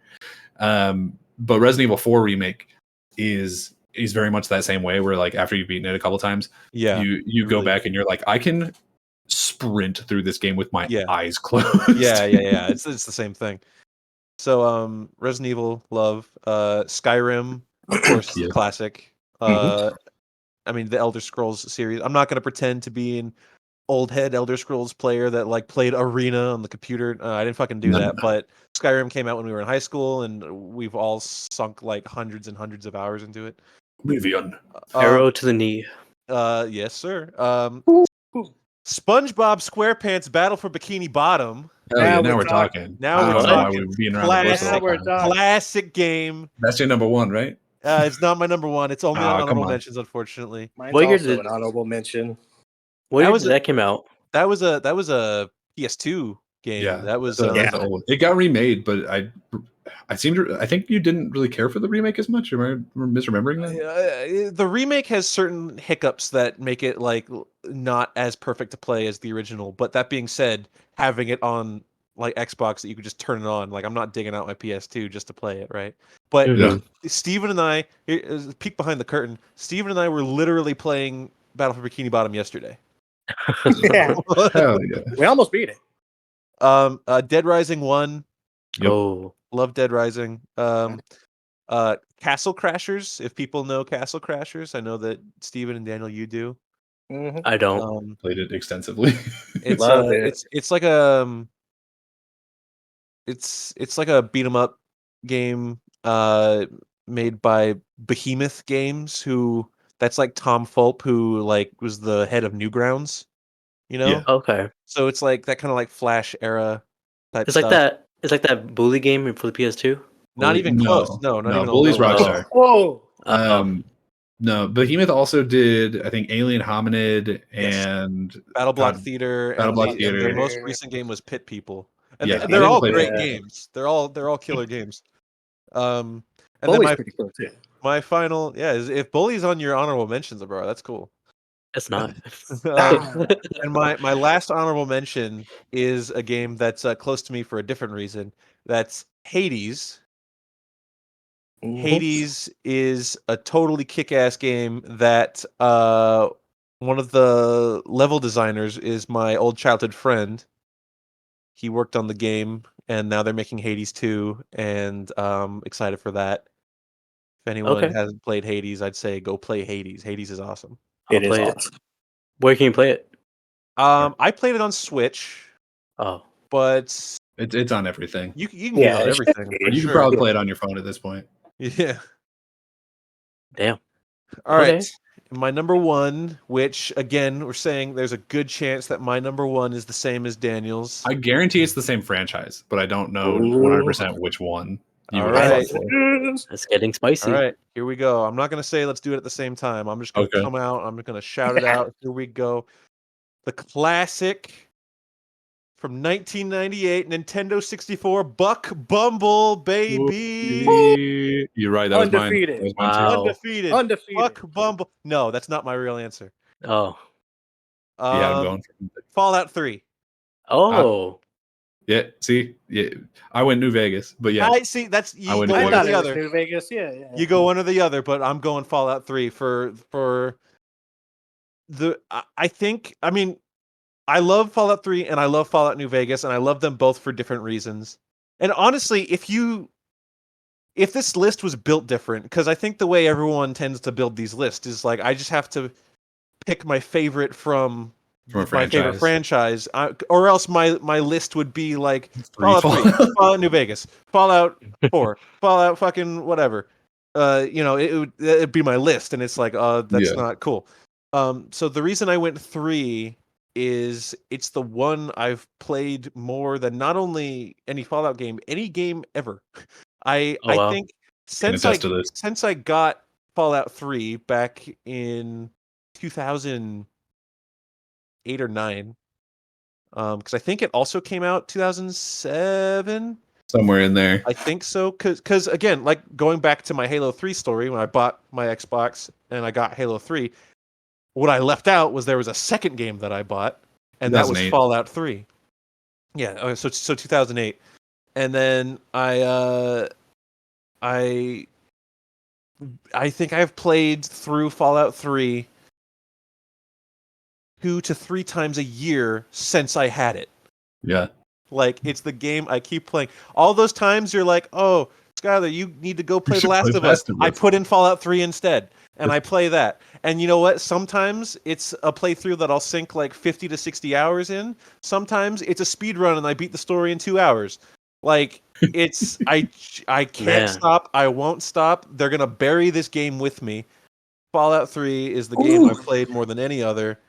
But Resident Evil 4 remake is very much that same way, where like after you've beaten it a couple times, Yeah, you go really. back and you're like, I can sprint through this game with my Yeah. eyes closed. yeah. It's the same thing. So Resident Evil, love. Skyrim, of course, Yeah. classic. Mhm. I mean the Elder Scrolls series. I'm not gonna pretend to be an old head Elder Scrolls player that like played Arena on the computer. I didn't fucking do No. that. But Skyrim came out when we were in high school, and we've all sunk like hundreds and hundreds of hours into it. Oblivion. Arrow to the knee. Yes, sir. SpongeBob SquarePants Battle for Bikini Bottom. Hell yeah, Now now we're we're talking. talking. Now I we're don't know why talking. we were being around the bush Classic, all Now we're the time. talking. classic game. That's your number one, right? It's not my number one. It's only Aw, on come honorable on. mentions, unfortunately. Mine's What year also did- an honorable mention. What That year was did that came out? That was a PS2 game. Yeah, that was that's Yeah. old. It got remade, but I think you didn't really care for the remake as much. Am I misremembering that? the remake has certain hiccups that make it like not as perfect to play as the original. But that being said, having it on like Xbox that you could just turn it on, like I'm not digging out my PS2 just to play it, right? But Yeah. Steven and I, here's a peek behind the curtain. Steven and I were literally playing Battle for Bikini Bottom yesterday. Yeah. Hell yeah. We almost beat it. Dead Rising 1, Yep. Oh, love Dead Rising. Castle Crashers, if people know Castle Crashers, I know that Steven and Daniel, you do. Mhm. I don't. Played it extensively. It's Love it. it's like a it's like a beat 'em up game made by Behemoth Games, who that's like Tom Fulp, who like was the head of Newgrounds, you know? Yeah. Okay. So it's like that kind of like Flash era type It's stuff. like that. It's like that bully game for the PS2. Not even close. No, not even a Bully's little bit. Rockstar. Whoa. No, Behemoth also did, I think, Alien Hominid Yes. and Battle Block God, Theater. Battle and Block the- and their Theater. most recent game was Pit People. And Yeah, I they're didn't all play great that. games. They're all killer games. And Bully's then pretty cool too. my final, is if Bully's on your honorable mentions, bro, that's cool. It's not. And my last honorable mention is a game that's close to me for a different reason. That's Hades. Mhm. Hades is a totally kick-ass game that one of the level designers is my old childhood friend. He worked on the game, and now they're making Hades 2, and excited for that. If anyone Okay. hasn't played Hades, I'd say go play Hades. Hades is awesome. I'll It is play awesome. Where can you play it? I played it on Switch, Oh, but It's on everything. you can Yeah, get it on it should everything. be. For You can sure. probably play it on your phone at this point. Yeah. damn. All right. Okay. My number one, which again, we're saying there's a good chance that my number one is the same as Daniel's. I guarantee it's the same franchise, but I don't know Ooh. 100% which one. You All would right. have Fallout 4. It's getting spicy. All right, here we go. I'm not gonna say let's do it at the same time. I'm just gonna Okay. come out. I'm just gonna shout it out. Here we go. The classic from 1998 Nintendo 64 Buck Bumble, baby. You're right. That was mine. Undefeated. That was mine too. Wow. Undefeated. Undefeated. Buck Bumble. No, that's not my real answer. Oh. Yeah, I'm Um, going. Fallout 3. Oh. Yeah. See, yeah, I went New Vegas, but yeah, I see. That's I you went go New I one or thought the it was other. New Vegas. Yeah. You go one or the other, but I'm going Fallout 3 for the. I think. I mean, I love Fallout 3 and I love Fallout New Vegas, and I love them both for different reasons. And honestly, if this list was built different, because I think the way everyone tends to build these lists is like I just have to pick my favorite from from a my favorite franchise, or else my list would be like Fallout 3, Fallout New Vegas, Fallout 4, Fallout fucking whatever. It'd be my list, and it's like, that's Yeah. not cool. So the reason I went 3 is it's the one I've played more than not only any Fallout game, any game ever. I wow. think Can attest to this. since I got Fallout 3 back in 2008 or 9, because I think it also came out 2007. Somewhere in there. I think so, because again, like going back to my Halo 3 story, when I bought my Xbox and I got Halo 3, what I left out was there was a second game that I bought, and that was 2008. Fallout 3. Yeah, so 2008, and then I think I've played through Fallout 3 2 to 3 times a year since I had it. Yeah. Like, it's the game I keep playing. All those times you're like, oh, Skyler, you need to go play The should Last play of Last Us. of I Us. put in Fallout 3 instead, and I play that. And you know what? Sometimes it's a playthrough that I'll sink like 50 to 60 hours in. Sometimes it's a speed run and I beat the story in 2 hours. Like, it's I can't Man. stop. I won't stop. They're gonna bury this game with me. Fallout 3 is the game I've played more than any other.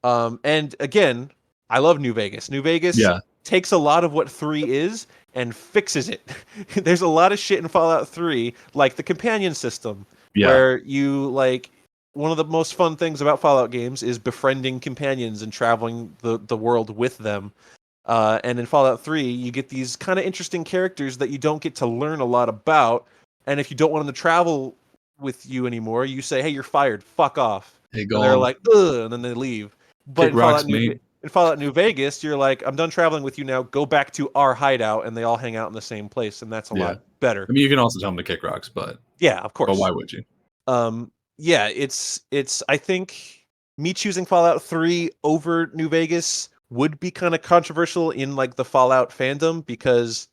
And again, I love New Vegas. New Vegas Yeah. takes a lot of what 3 is and fixes it. There's a lot of shit in Fallout 3, like the companion system, Yeah. where you like one of the most fun things about Fallout games is befriending companions and traveling the world with them. And in Fallout 3, you get these kind of interesting characters that you don't get to learn a lot about. And if you don't want them to travel with you anymore, you say, "Hey, you're fired. Fuck off." Hey, go And they're on. like, "Ugh," and then they leave. But Kick rocks, mate. in Fallout New Vegas, you're like, "I'm done traveling with you now. Go back to our hideout," and they all hang out in the same place, and that's a Yeah. lot better. I mean, you can also tell them to kick rocks, but Yeah, of course. why would you? Yeah, it's I think me choosing Fallout 3 over New Vegas would be kind of controversial in like the Fallout fandom, because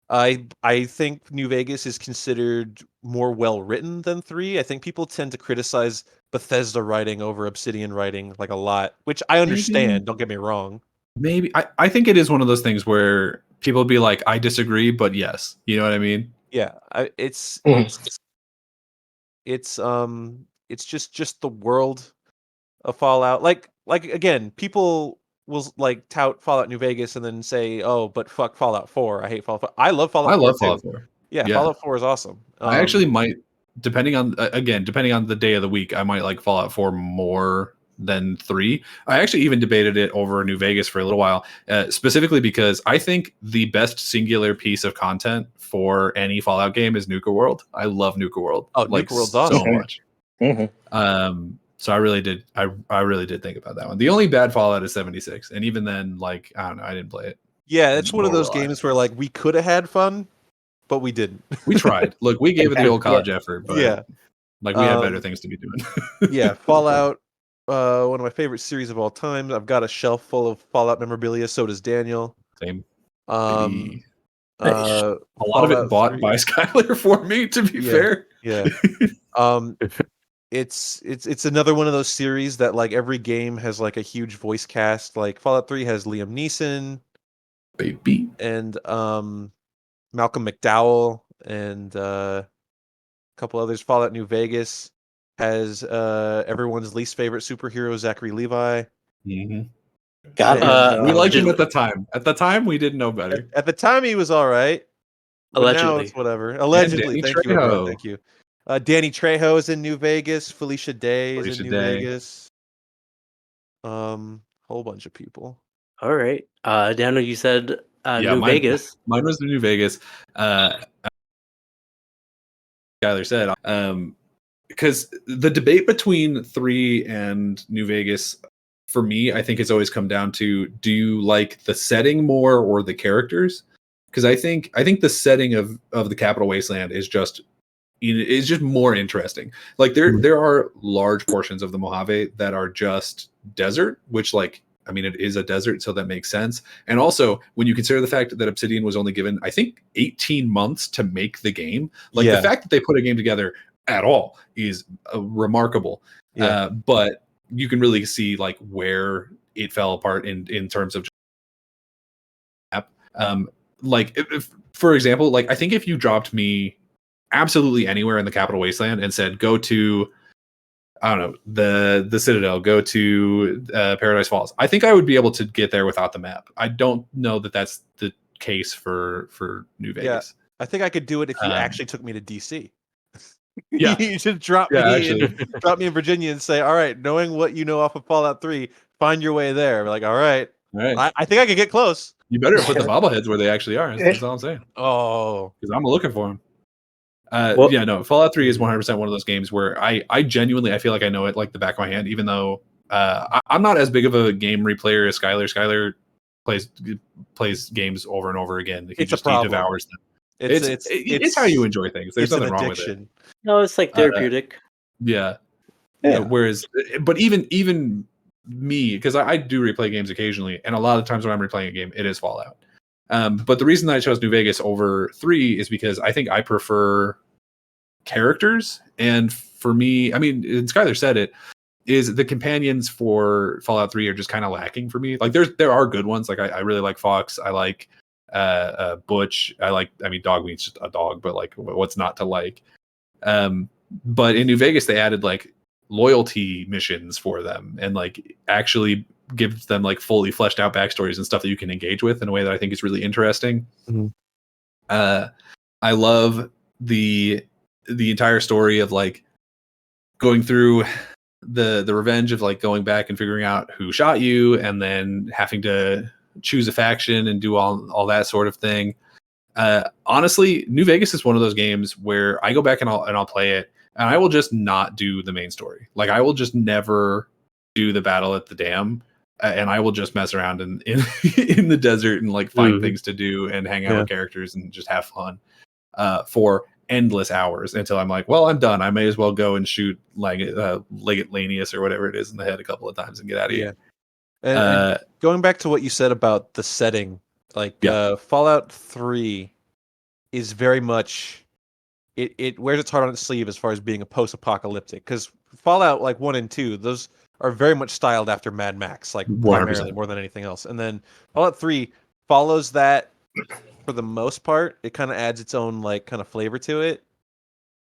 I think New Vegas is considered more well written than 3. I think people tend to criticize Bethesda writing over Obsidian writing like a lot, which I understand, don't get me wrong. Maybe I think it is one of those things where people be like, I disagree, but yes. You know what I mean? Yeah, it's just the world of Fallout. Like again, people will like tout Fallout New Vegas and then say, "Oh, but fuck Fallout 4. I hate Fallout 4." I love Fallout I 4 love too. Fallout 4. Yeah, Yeah. Fallout 4 is awesome. I actually might, depending on the day of the week, I might like Fallout 4 more than 3. I actually even debated it over New Vegas for a little while, specifically because I think the best singular piece of content for any Fallout game is Nuka World. I love Nuka World. Oh, like, Nuka World's so awesome. much. Mhm. So I really did. I really did think about that one. The only bad Fallout is 76, and even then, like, I don't know, I didn't play it. Yeah, it's one of Nor those will I. games where like we could have had fun, but we didn't. We tried. Look, we gave it the old college effort, but Yeah. like we had better things to be doing. Yeah, Fallout, one of my favorite series of all time. I've got a shelf full of Fallout memorabilia. So does Daniel. Same. Um, Nice. uh, A lot of it Fallout bought 3 by Skyler for me, to be Yeah. fair. Yeah. It's another one of those series that like every game has like a huge voice cast. Like Fallout 3 has Liam Neeson Baby. and Malcolm McDowell and a couple others. Fallout New Vegas has everyone's least favorite superhero, Zachary Levi. Mm-hmm. Got it. Uh, We liked him Just- at the time. At the time, we didn't know better. At the time, he was all right. But now Allegedly. it's whatever. Allegedly. Danny Thank you, Abrar. Trejo. Thank you. Danny Trejo is in New Vegas. Felicia Day is Felicia in New Day. Vegas. Whole bunch of people. All right. Daniel, you said New Vegas. Mine was the New Vegas. Skyler said, because the debate between 3 and New Vegas, for me, I think it's always come down to, do you like the setting more or the characters? Because I think the setting of the Capital Wasteland is just more interesting. Like there are large portions of the Mojave that are just desert, which like, I mean, it is a desert, so that makes sense. And also, when you consider the fact that Obsidian was only given, I think, 18 months to make the game, like the fact that they put a game together at all is remarkable. Yeah. But you can really see like where it fell apart in terms of like if, for example, like I think if you dropped me absolutely anywhere in the Capital Wasteland and said go to, I don't know, the Citadel, go to Paradise Falls, I think I would be able to get there without the map. I don't know that that's the case for New Vegas. I think I could do it if you actually took me to DC. Yeah. You should drop drop me in Virginia and say, all right, knowing what you know off of Fallout 3, find your way there. We're like, all right. I think I could get close. You better put the bobbleheads where they actually are. That's all I'm saying. Oh, because I'm looking for them. Well- Yeah, no, Fallout 3 is 100% one of those games where I genuinely, I feel like I know it like the back of my hand, even though I'm not as big of a game replayer as Skyler. Skyler plays games over and over again. He It's a just problem. devours them. It's It's how you enjoy things. There's nothing wrong with it. No, it's like therapeutic. Yeah. Yeah. Whereas, but even me, because I do replay games occasionally, and a lot of times when I'm replaying a game, it is Fallout. But the reason that I chose New Vegas over 3 is because I think I prefer characters. And for me, I mean, and Skyler said it, is the companions for Fallout 3 are just kind of lacking for me. Like there are good ones. Like I really like Fox. I like Butch. I mean, Dogmeat's just a dog, but like what's not to like? But in New Vegas, they added like loyalty missions for them and like actually gives them like fully fleshed out backstories and stuff that you can engage with in a way that I think is really interesting. Mm-hmm. I love the entire story of like going through the revenge of like going back and figuring out who shot you and then having to choose a faction and do all that sort of thing. Honestly, New Vegas is one of those games where I go back and I'll play it and I will just not do the main story. Like I will just never do the battle at the dam, and I will just mess around in in the desert and like find things to do and hang out with characters and just have fun for endless hours until I'm like, well, I'm done. I may as well go and shoot like Leggett Lanius or whatever it is in the head a couple of times and get out of here. And going back to what you said about the setting, like Fallout 3 is very much it wears its heart on its sleeve as far as being a post-apocalyptic, because Fallout like 1 and 2, those are very much styled after Mad Max, like 100%. primarily more than anything else. And then Fallout 3 follows that for the most part. It kind of adds its own like kind of flavor to it.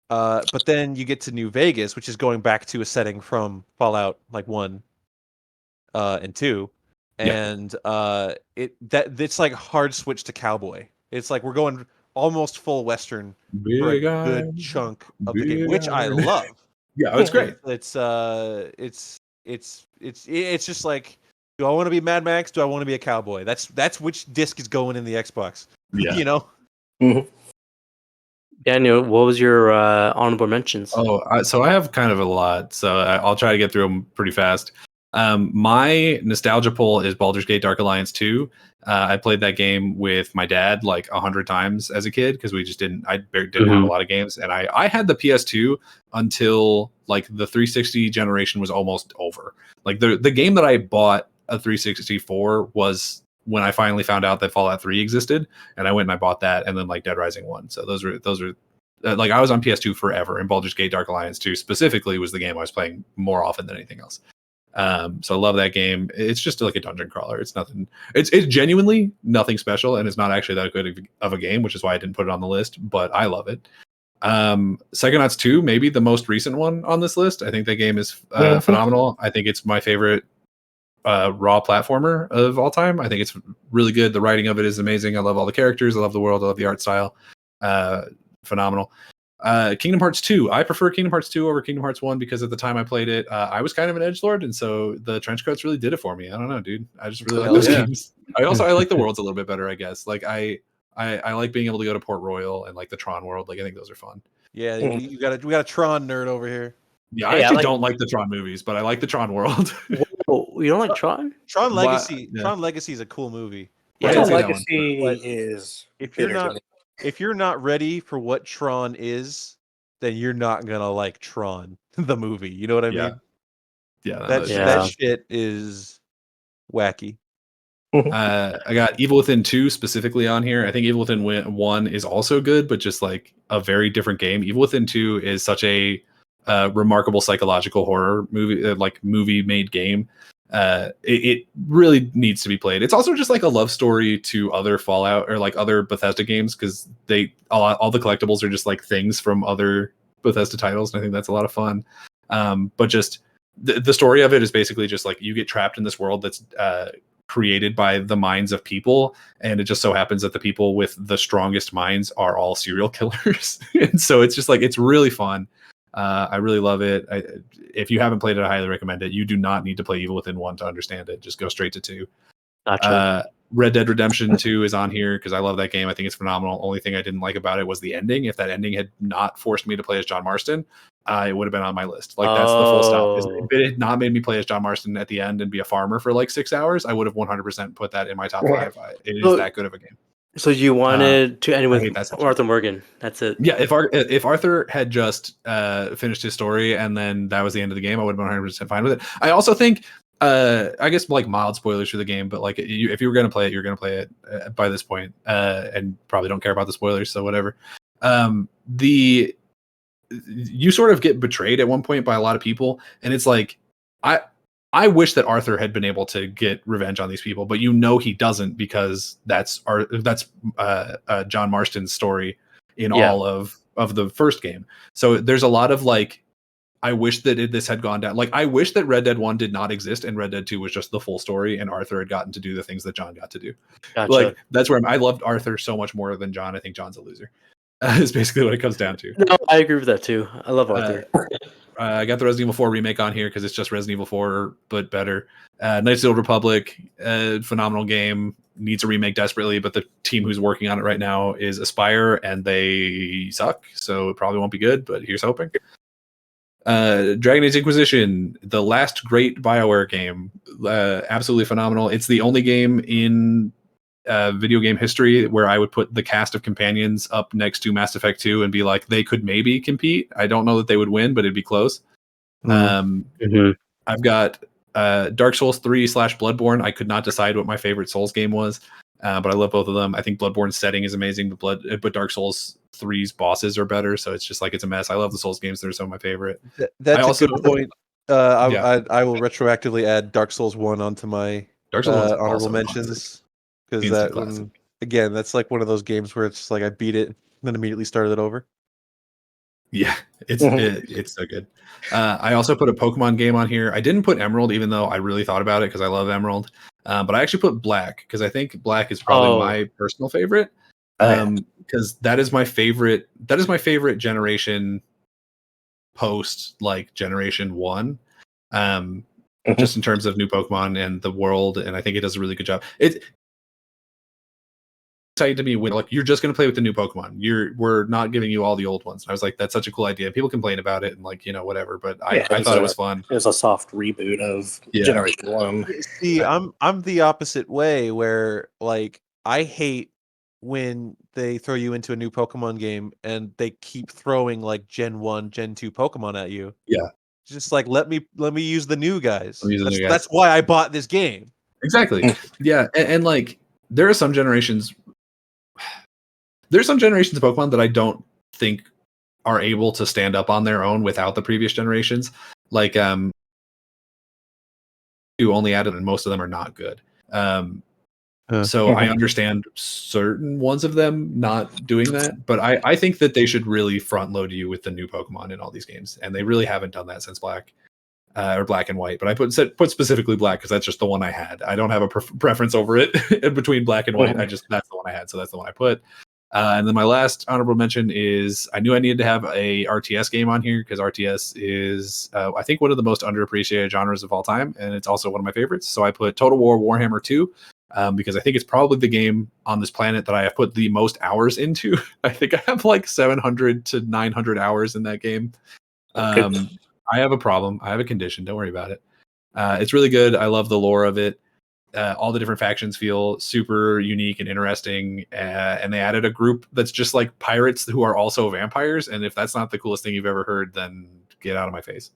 But then you get to New Vegas, which is going back to a setting from Fallout like 1 and 2. And it's like hard switch to cowboy. It's like we're going almost full Western for a good chunk of the game, which I love. Yeah, it's great. It's just like, do I want to be Mad Max? Do I want to be a cowboy? That's which disc is going in the Xbox. Yeah. You know? Mhm. Daniel, what was your honorable mentions? So I have kind of a lot, so I'll try to get through them pretty fast. My nostalgia pull is Baldur's Gate Dark Alliance 2. I played that game with my dad like 100 times as a kid because we just didn't have a lot of games, and I had the PS2 until like the 360 generation was almost over. Like the game that I bought a 360 for was when I finally found out that Fallout 3 existed, and I went and I bought that, and then like Dead Rising 1. So those are like I was on PS2 forever, and Baldur's Gate Dark Alliance 2 specifically was the game I was playing more often than anything else. So I love that game. It's just like a dungeon crawler. It's nothing. It's genuinely nothing special, and it's not actually that good of a game, which is why I didn't put it on the list. But I love it. Psychonauts 2, maybe the most recent one on this list. I think that game is phenomenal. I think it's my favorite raw platformer of all time. I think it's really good. The writing of it is amazing. I love all the characters. I love the world. I love the art style. Phenomenal. Kingdom Hearts 2. I prefer Kingdom Hearts 2 over Kingdom Hearts 1 because at the time I played it, I was kind of an edgelord, and so the trench coats really did it for me. I don't know, dude. I just really like those games. I like the worlds a little bit better, I guess. Like I like being able to go to Port Royal and like the Tron world. Like I think those are fun. Yeah, we got a Tron nerd over here. Yeah, I actually don't like the Tron movies, but I like the Tron world. Whoa, you don't like Tron? Tron Legacy. Yeah. Tron Legacy is a cool movie. Yeah, Tron Legacy is. If you're not ready for what Tron is, then you're not gonna like Tron the movie. You know what I mean? Yeah, that shit is wacky. I got Evil Within 2 specifically on here. I think Evil Within 1 is also good, but just like a very different game. Evil Within 2 is such a remarkable psychological horror movie made game. It really needs to be played. It's also just like a love story to other Fallout or like other Bethesda games, because all the collectibles are just like things from other Bethesda titles, and I think that's a lot of fun. But just the story of it is basically just like you get trapped in this world that's created by the minds of people, and it just so happens that the people with the strongest minds are all serial killers. And so it's just like, it's really fun. I really love it. If you haven't played it, I highly recommend it. You do not need to play Evil Within 1 to understand it. Just go straight to 2. Gotcha. Red Dead Redemption 2 is on here because I love that game. I think it's phenomenal. Only thing I didn't like about it was the ending. If that ending had not forced me to play as John Marston, it would have been on my list. Like, that's the full stop. If it had not made me play as John Marston at the end and be a farmer for like 6 hours, I would have 100% put that in my top 5. It is that good of a game. So you wanted to end with Arthur Morgan. That's it. Yeah, if Arthur had just finished his story and then that was the end of the game, I would have been 100% fine with it. I also think, I guess like mild spoilers for the game, but like if you were going to play it, you're going to play it by this point, and probably don't care about the spoilers, so whatever. You sort of get betrayed at one point by a lot of people, and it's like I wish that Arthur had been able to get revenge on these people, but he doesn't, because that's John Marston's story in all of the first game. So there's a lot of like, I wish that this had gone down. Like, I wish that Red Dead 1 did not exist and Red Dead 2 was just the full story and Arthur had gotten to do the things that John got to do. Gotcha. Like, that's where I loved Arthur so much more than John. I think John's a loser. Is basically what it comes down to. No, I agree with that too. I love Arthur. I got the Resident Evil 4 remake on here because it's just Resident Evil 4, but better. Knights of the Old Republic, phenomenal game. Needs a remake desperately, but the team who's working on it right now is Aspire, and they suck, so it probably won't be good, but here's hoping. Dragon Age Inquisition, the last great BioWare game. Absolutely phenomenal. It's the only game in video game history where I would put the cast of companions up next to Mass Effect 2 and be like, they could maybe compete. I don't know that they would win, but it'd be close. I've got Dark Souls 3 / Bloodborne. I could not decide what my favorite Souls game was, but I love both of them. I think Bloodborne's setting is amazing, but Dark Souls 3's bosses are better, so it's just like, it's a mess. I love the Souls games. They're some of my favorite. That's a good point. I will retroactively add Dark Souls 1 onto my honorable mentions. Because that one, again, that's like one of those games where it's just like I beat it and then immediately started it over. Yeah, it's so good. I also put a Pokemon game on here. I didn't put Emerald, even though I really thought about it because I love Emerald. But I actually put Black because I think Black is probably my personal favorite. Because that is my favorite. That is my favorite generation post like Generation 1. Just in terms of new Pokemon and the world, and I think it does a really good job. It's exciting to me when like, you're just going to play with the new Pokemon. We're not giving you all the old ones. And I was like, that's such a cool idea. People complain about it and like, whatever, but I thought it was fun. It was a soft reboot of Generation 1. See, I'm the opposite way, where like I hate when they throw you into a new Pokemon game and they keep throwing like Gen 1, Gen 2 Pokemon at you. Yeah. Just like let me use the new guys. That's why I bought this game. Exactly. Yeah, and like there are some generations of Pokemon that I don't think are able to stand up on their own without the previous generations. Like you only added, and most of them are not good. So I understand certain ones of them not doing that, but I think that they should really front load you with the new Pokemon in all these games, and they really haven't done that since Black or Black and White. But I put specifically Black because that's just the one I had. I don't have a preference over it between Black and White. That's the one I had, so that's the one I put. And then my last honorable mention is I knew I needed to have a RTS game on here because RTS is, I think, one of the most underappreciated genres of all time, and it's also one of my favorites. So I put Total War Warhammer 2 because I think it's probably the game on this planet that I have put the most hours into. I think I have like 700 to 900 hours in that game. I have a problem. I have a condition. Don't worry about it. It's really good. I love the lore of it. All the different factions feel super unique and interesting, and they added a group that's just like pirates who are also vampires. And if that's not the coolest thing you've ever heard, then get out of my face.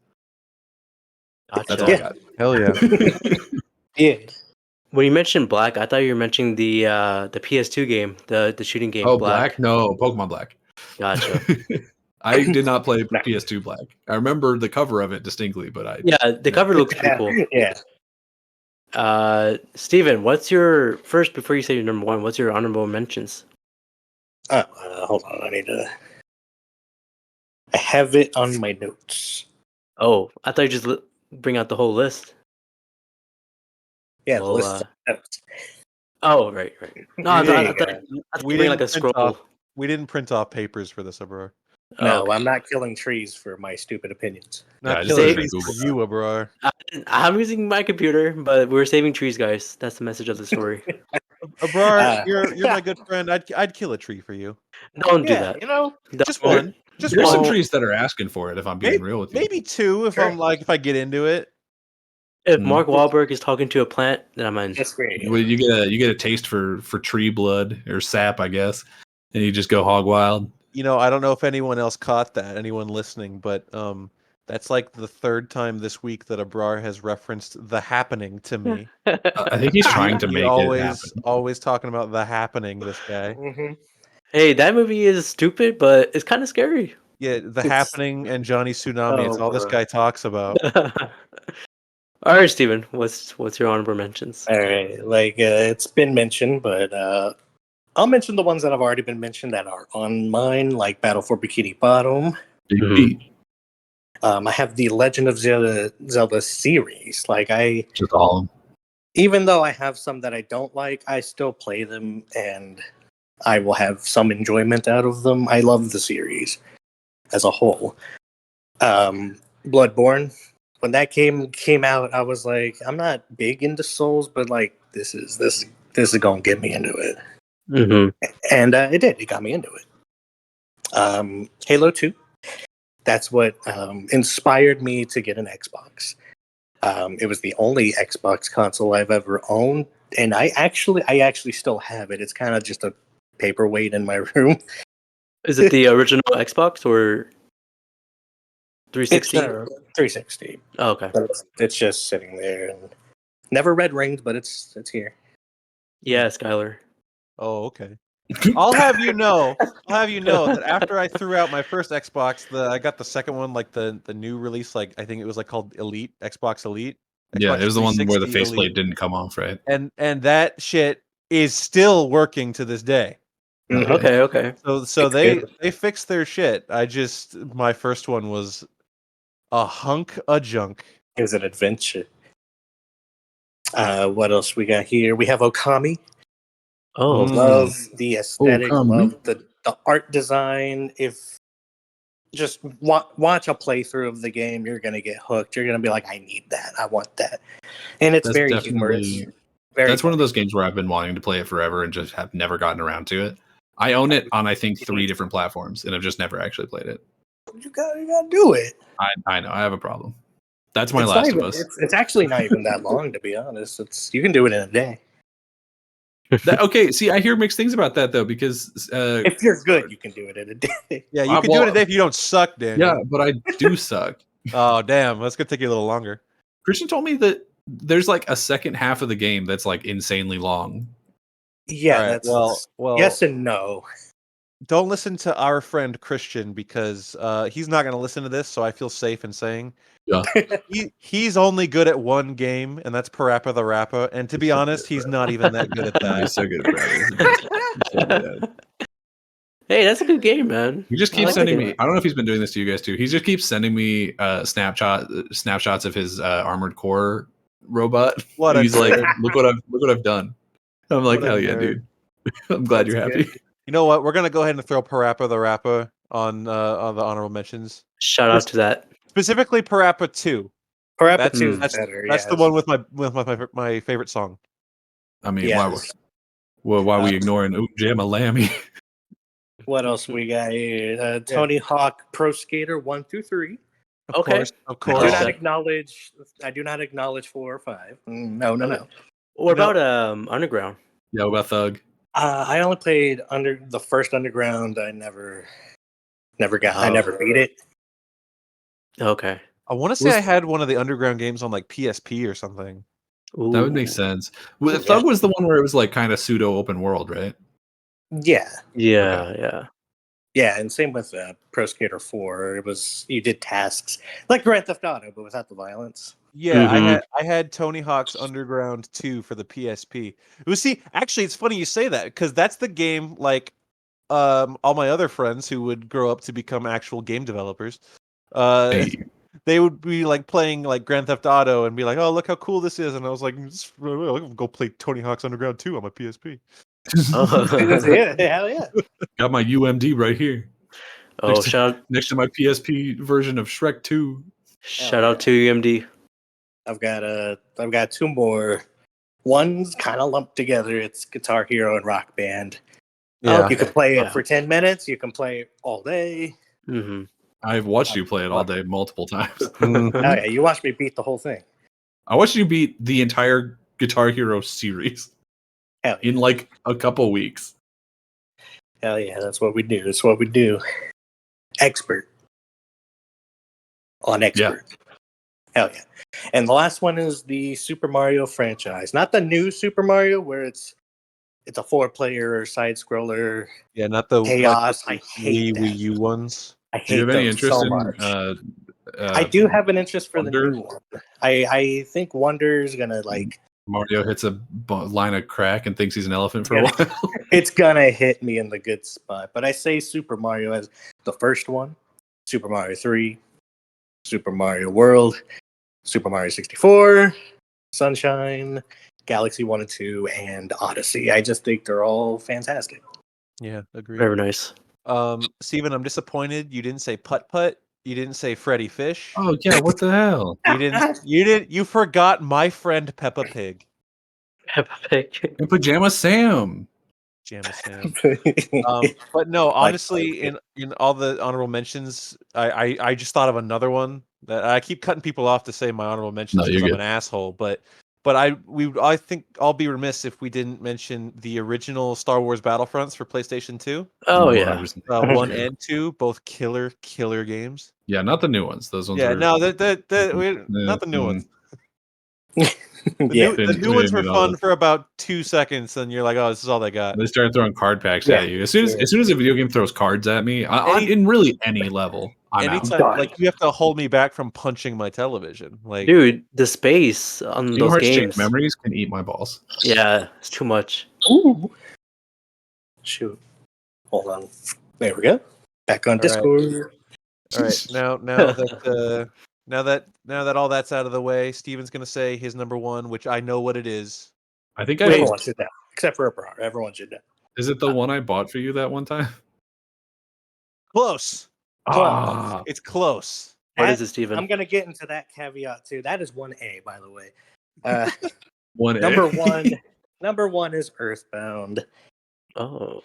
That's all I got. Hell yeah. Yeah. When you mentioned Black, I thought you were mentioning the PS2 game, the shooting game. Oh, Black? No, Pokemon Black. Gotcha. I did not play PS2 Black. I remember the cover of it distinctly, but Yeah, the cover looks pretty cool. Yeah. Steven, what's your first, before you say your number one, what's your honorable mentions? Hold on. I have it on my notes. Oh, I thought you just bring out the whole list. Yeah, Well, the list. Oh, right. No, I thought you bring like a scroll. We didn't print off papers for this, Abrar. No, okay. I'm not killing trees for my stupid opinions. Not I just killing did trees Google for you, Abrar. I'm using my computer, but we're saving trees, guys. That's the message of the story. Abrar, you're my good friend. I'd kill a tree for you. Don't do that. Just one. Just there's some one. trees that are asking for it. If I'm being real with you, Maybe two if Sure. if I get into it. If Mark Wahlberg is talking to a plant, then I'm in. That's great. Well, you get a taste for tree blood or sap, I guess, and you just go hog wild. I don't know if anyone else caught that, anyone listening, but that's like the third time this week that Abrar has referenced The Happening to me. I think he's trying to make it happen. Always talking about The Happening, this guy. Mm-hmm. Hey, that movie is stupid, but it's kind of scary. Yeah, The Happening and Johnny Tsunami. It's all this guy talks about. All right, Steven, what's your honorable mentions? All right, it's been mentioned, but I'll mention the ones that have already been mentioned that are on mine, like Battle for Bikini Bottom. Mhm. I have the Legend of Zelda series. Just all of them. Even though I have some that I don't like, I still play them, and I will have some enjoyment out of them. I love the series as a whole. Bloodborne. When that came out, I was like, I'm not big into Souls, but like this is gonna get me into it, and it did. It got me into it. Halo 2. That's what inspired me to get an Xbox. It was the only Xbox console I've ever owned, and I actually still have it. It's kind of just a paperweight in my room. Is it the original Xbox or 360? It's 360. Oh, okay. But it's just sitting there and never red ringed, but it's here. Yeah, Skyler. Oh, okay. I'll have you know that after I threw out my first Xbox, I got the second one, like the new release, like I think it was like called Elite, Xbox Elite. Yeah, Xbox it was the one where the 360 faceplate Elite. didn't come off, right? And that shit is still working to this day. Okay. So they fixed their shit. My first one was a hunk of junk. It was an adventure. What else we got here? We have Okami. Oh, Love the aesthetic. Okami. Love the art design. If just watch a playthrough of the game, you're gonna get hooked. You're gonna be like, I need that. I want that. And it's very humorous. That's one of those games where I've been wanting to play it forever and just have never gotten around to it. I own it on I think 3 different platforms and I've just never actually played it. You gotta do it. I know I have a problem. That's my It's Last not of even- Us. It's actually not even that long, to be honest. You can do it in a day. Okay, see, I hear mixed things about that though because If you're good, you can do it in a day. Yeah, you can do it a day if you don't suck, Daniel. yeah, but I do suck. Oh, damn. That's gonna take you a little longer. Christian told me that there's like a second half of the game that's like insanely long. Yeah, All right, that's well. yes and no. Don't listen to our friend Christian because he's not going to listen to this, so I feel safe in saying Yeah. he's only good at one game, and that's Parappa the Rapper. And to be honest, he's not even that good at He's that. so good at that. hey, that's a good game, man. He just I keeps like sending the game. me. I don't know if he's been doing this to you guys too. He just keeps sending me snapshots of his Armored Core robot. What a He's like, nerd. look what I've done. I'm like, What a hell yeah, nerd. dude. I'm glad you're That's happy. good. You know what? We're gonna go ahead and throw Parappa the Rapper on the honorable mentions. Shout out to that. Specifically, Parappa 2. Parappa That's 2 is that's better. that's the Yes. one with my favorite song. I mean, Yes. why we ignoring Oom Jam a Lammy? What else we got here? Tony Hawk Pro Skater 1 through 3. Of Okay. course, of I course. do Oh. not acknowledge. I do not acknowledge 4 or 5. No. What No. about Underground? Yeah, what about Thug? I only played under the first Underground. I never got. I never beat it. Okay. I want to say I had one of the Underground games on like PSP or something. That would make Ooh. sense. Well, Thug was the one where it was like kind of pseudo open world, right? Yeah, Yeah. yeah, and same with Pro Skater 4. It was you did tasks like Grand Theft Auto, but without the violence. Yeah, Mhm. I had Tony Hawk's Underground 2 for the PSP. Actually, it's funny you say that because that's the game like all my other friends who would grow up to become actual game developers. Hey. They would be like playing like Grand Theft Auto and be like, "Oh, look how cool this is!" And I was like, "I'll go play Tony Hawk's Underground 2 on my PSP." Yeah, hell yeah. Got my UMD right here. Oh, shout Next to my PSP version of Shrek 2. out to UMD. I've got 2 more. One's kind of lumped together. It's Guitar Hero and Rock Band. Yeah, You can play it Yeah. for 10 minutes. You can play it all day. Mm-hmm. I've watched you play it all day multiple times. Mhm. Oh yeah, you watched me beat the whole thing. I watched you beat the entire Guitar Hero series Hell yeah. in like a couple weeks. Hell yeah, that's what we do. That's what we do. Expert on expert. Hell yeah. And the last one is the Super Mario franchise. Not the new Super Mario where it's a 4-player side scroller yeah, not the chaos. like, I hate Wii that. U ones. I Do you hate have any those interest so in much. I do have an interest for Wonder? the new one. I think Wonder's gonna like Mario hits a line of crack and thinks he's an elephant for a Yeah. while? it's gonna hit me in the good spot. But I say Super Mario as the first one, Super Mario 3, Super Mario World, Super Mario 64, Sunshine, Galaxy 1 and 2, and Odyssey. I just think they're all fantastic. Yeah, agreed. Very nice. Steven, I'm disappointed you didn't say Putt Putt. You didn't say Freddy Fish. Oh yeah, what the hell? You forgot my friend Peppa Pig. Peppa Pig. And Pajama Sam. Jamma Sam. But no, Like honestly, Pike. in all the honorable mentions, I just thought of another one that I keep cutting people off to say my honorable mentions No, because you're I'm good. an asshole. But I think I'll be remiss if we didn't mention the original Star Wars Battlefronts for PlayStation 2. Oh yeah. 100%. 1 and 2, both killer games. Yeah, not the new ones. Those ones Yeah, are no, not the new ones. Yeah. The new ones were fun for about 2 seconds, and you're like, oh, this is all they got. They started throwing card packs Yeah. at you. As soon as a video game throws cards at me, in really any level, I'm out. Anytime, Done. like you have to hold me back from punching my television. Like, Dude, the space on Kingdom those Hearts Chain games. Memories can eat my balls. Yeah, it's too much. Ooh. Shoot. Hold on. There we go. Back on All right. Discord. all right, now that all that's out of the way, Steven's gonna say his number one, which I know what it is. I think Everyone should know. Except for Abrar. Everyone should know. Is it the one I bought for you that one time? Close. Ah, It's close. What is it, Steven? I'm going to get into that caveat too. That is 1A, by the way. one Number one is Earthbound. Oh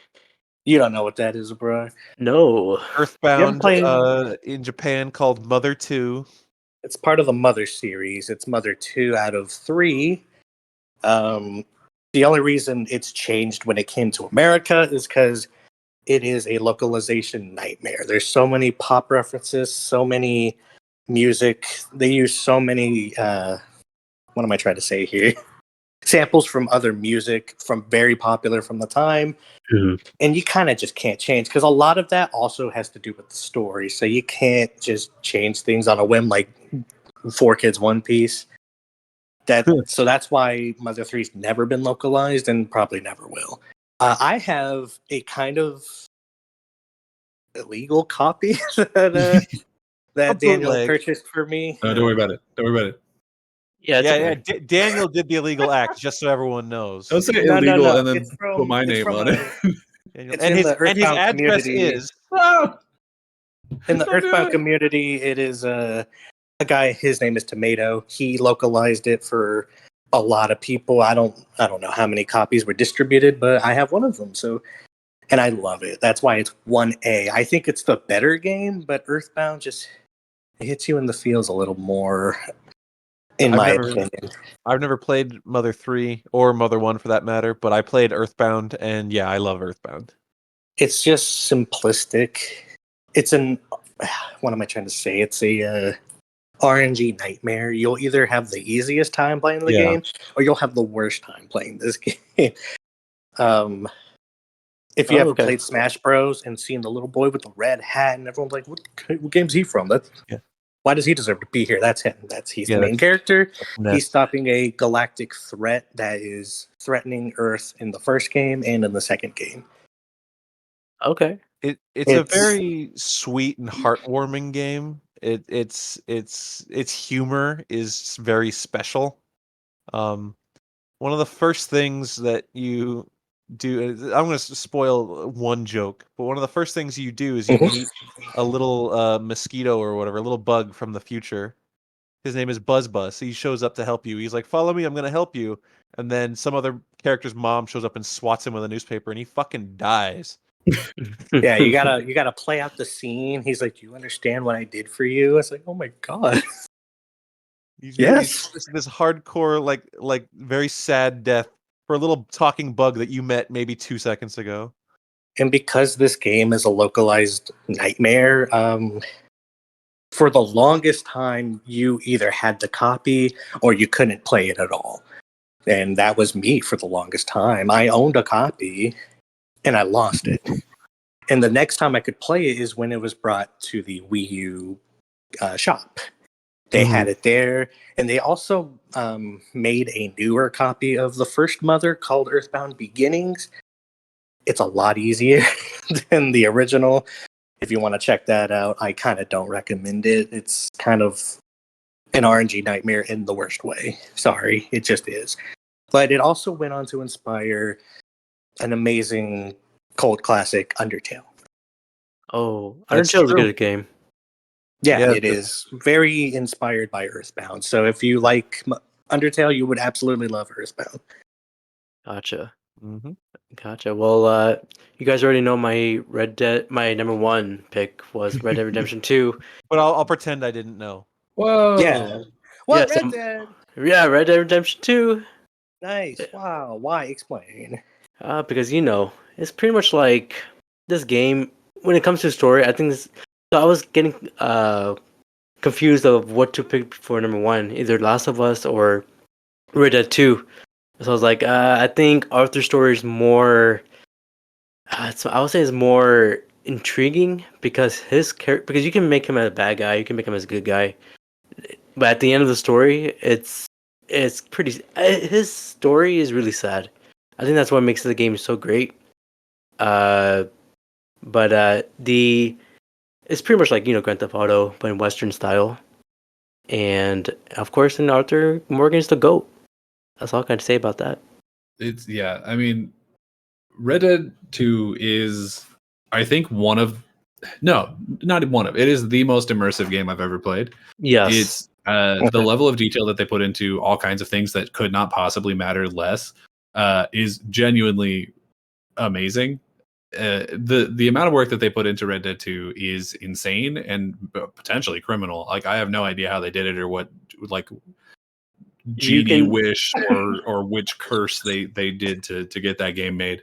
You don't know what that is, bro. no. Earthbound played- in Japan called Mother 2. It's part of the Mother series. It's Mother 2 out of 3. The only reason it's changed when it came to America is because it is a localization nightmare. There's so many pop references, so many music. They use so many, what am I trying to say here? Samples from other music from very popular from the time. Mhm. And you kind of just can't change because a lot of that also has to do with the story. So you can't just change things on a whim like 4 Kids One Piece. So that's why Mother 3's never been localized and probably never will. I have a kind of illegal copy that A Daniel bootleg. purchased for me. No, don't worry about it. Don't worry about it. Yeah, it's Yeah, okay. Daniel did the illegal act, just so everyone knows. Don't say No, illegal no. and then It's from- put my it's name from on a- it. It's and in his the Earthbound address community. is In the Don't do Earthbound it. community, it is a guy. His name is Tomato. He localized it for a lot of people. I don't know how many copies were distributed, but I have one of them. So, and I love it. That's why it's 1A. I think it's the better game, but Earthbound just hits you in the feels a little more, in my opinion. I've never played Mother 3 or Mother 1 for that matter, but I played Earthbound, and yeah, I love Earthbound. It's just simplistic. It's an what am I trying to say? It's a RNG nightmare. You'll either have the easiest time playing the Yeah. game, or you'll have the worst time playing this game. um, if you Oh, ever okay. played Smash Bros. And seen the little boy with the red hat, and everyone's like, "What game's he from? Yeah. Why does he deserve to be here?" That's him. He's Yeah, the main character. Ness. He's stopping a galactic threat that is threatening Earth in the first game and in the second game. Okay. It's a It's- very sweet and heartwarming game. Its humor is very special. One of the first things that you do, I'm going to spoil one joke, but one of the first things you do is you Mhm. meet a little mosquito or whatever, a little bug from the future. His name is Buzz Buzz. He shows up to help you. He's like, "Follow me, I'm going to help you." And then some other character's mom shows up and swats him with a newspaper, and he fucking dies. Yeah, you gotta play out the scene. He's like, "Do you understand what I did for you?" It's like, "Oh my god." He's Yes. this hardcore, like very sad death for a little talking bug that you met maybe 2 seconds ago. And because this game is a localized nightmare, for the longest time, you either had the copy or you couldn't play it at all. And that was me for the longest time. I owned a copy and I lost it. And the next time I could play it is when it was brought to the Wii U shop. They had it there, and they also made a newer copy of the first Mother called Earthbound Beginnings. It's a lot easier than the original. If you want to check that out, I kind of don't recommend it. It's kind of an RNG nightmare in the worst way. Sorry, it just is. But it also went on to inspire an amazing cult classic, Undertale. Oh, That's Undertale's a true. good game. Yeah, Yeah, it is very inspired by Earthbound. So if you like Undertale, you would absolutely love Earthbound. Gotcha. Mhm. Gotcha. Well, you guys already know my number one pick was Red Dead Redemption 2. But I'll pretend I didn't know. Whoa. Yeah. What, Yeah, Red so- Dead? Yeah, Red Dead Redemption 2. Nice. Wow. Why? Explain. Because it's pretty much like this game. When it comes to story, I think this. So I was getting confused of what to pick for number one, either Last of Us or Red Dead 2. So I was like, I think Arthur's story is more. So I would say it's more intriguing because his character, because you can make him a bad guy, you can make him as a good guy, but at the end of the story, it's pretty. His story is really sad. I think that's what makes the game so great. But the it's pretty much like Grand Theft Auto, but in Western style, and of course, in Arthur Morgan's the GOAT. That's all I can say about that. It's yeah. I mean, Red Dead 2 is, I think, not one of. It is the most immersive game I've ever played. Yes, It's the level of detail that they put into all kinds of things that could not possibly matter less is genuinely amazing. The amount of work that they put into Red Dead 2 is insane and potentially criminal. Like I have no idea how they did it or what like genie wish or which curse they did to get that game made.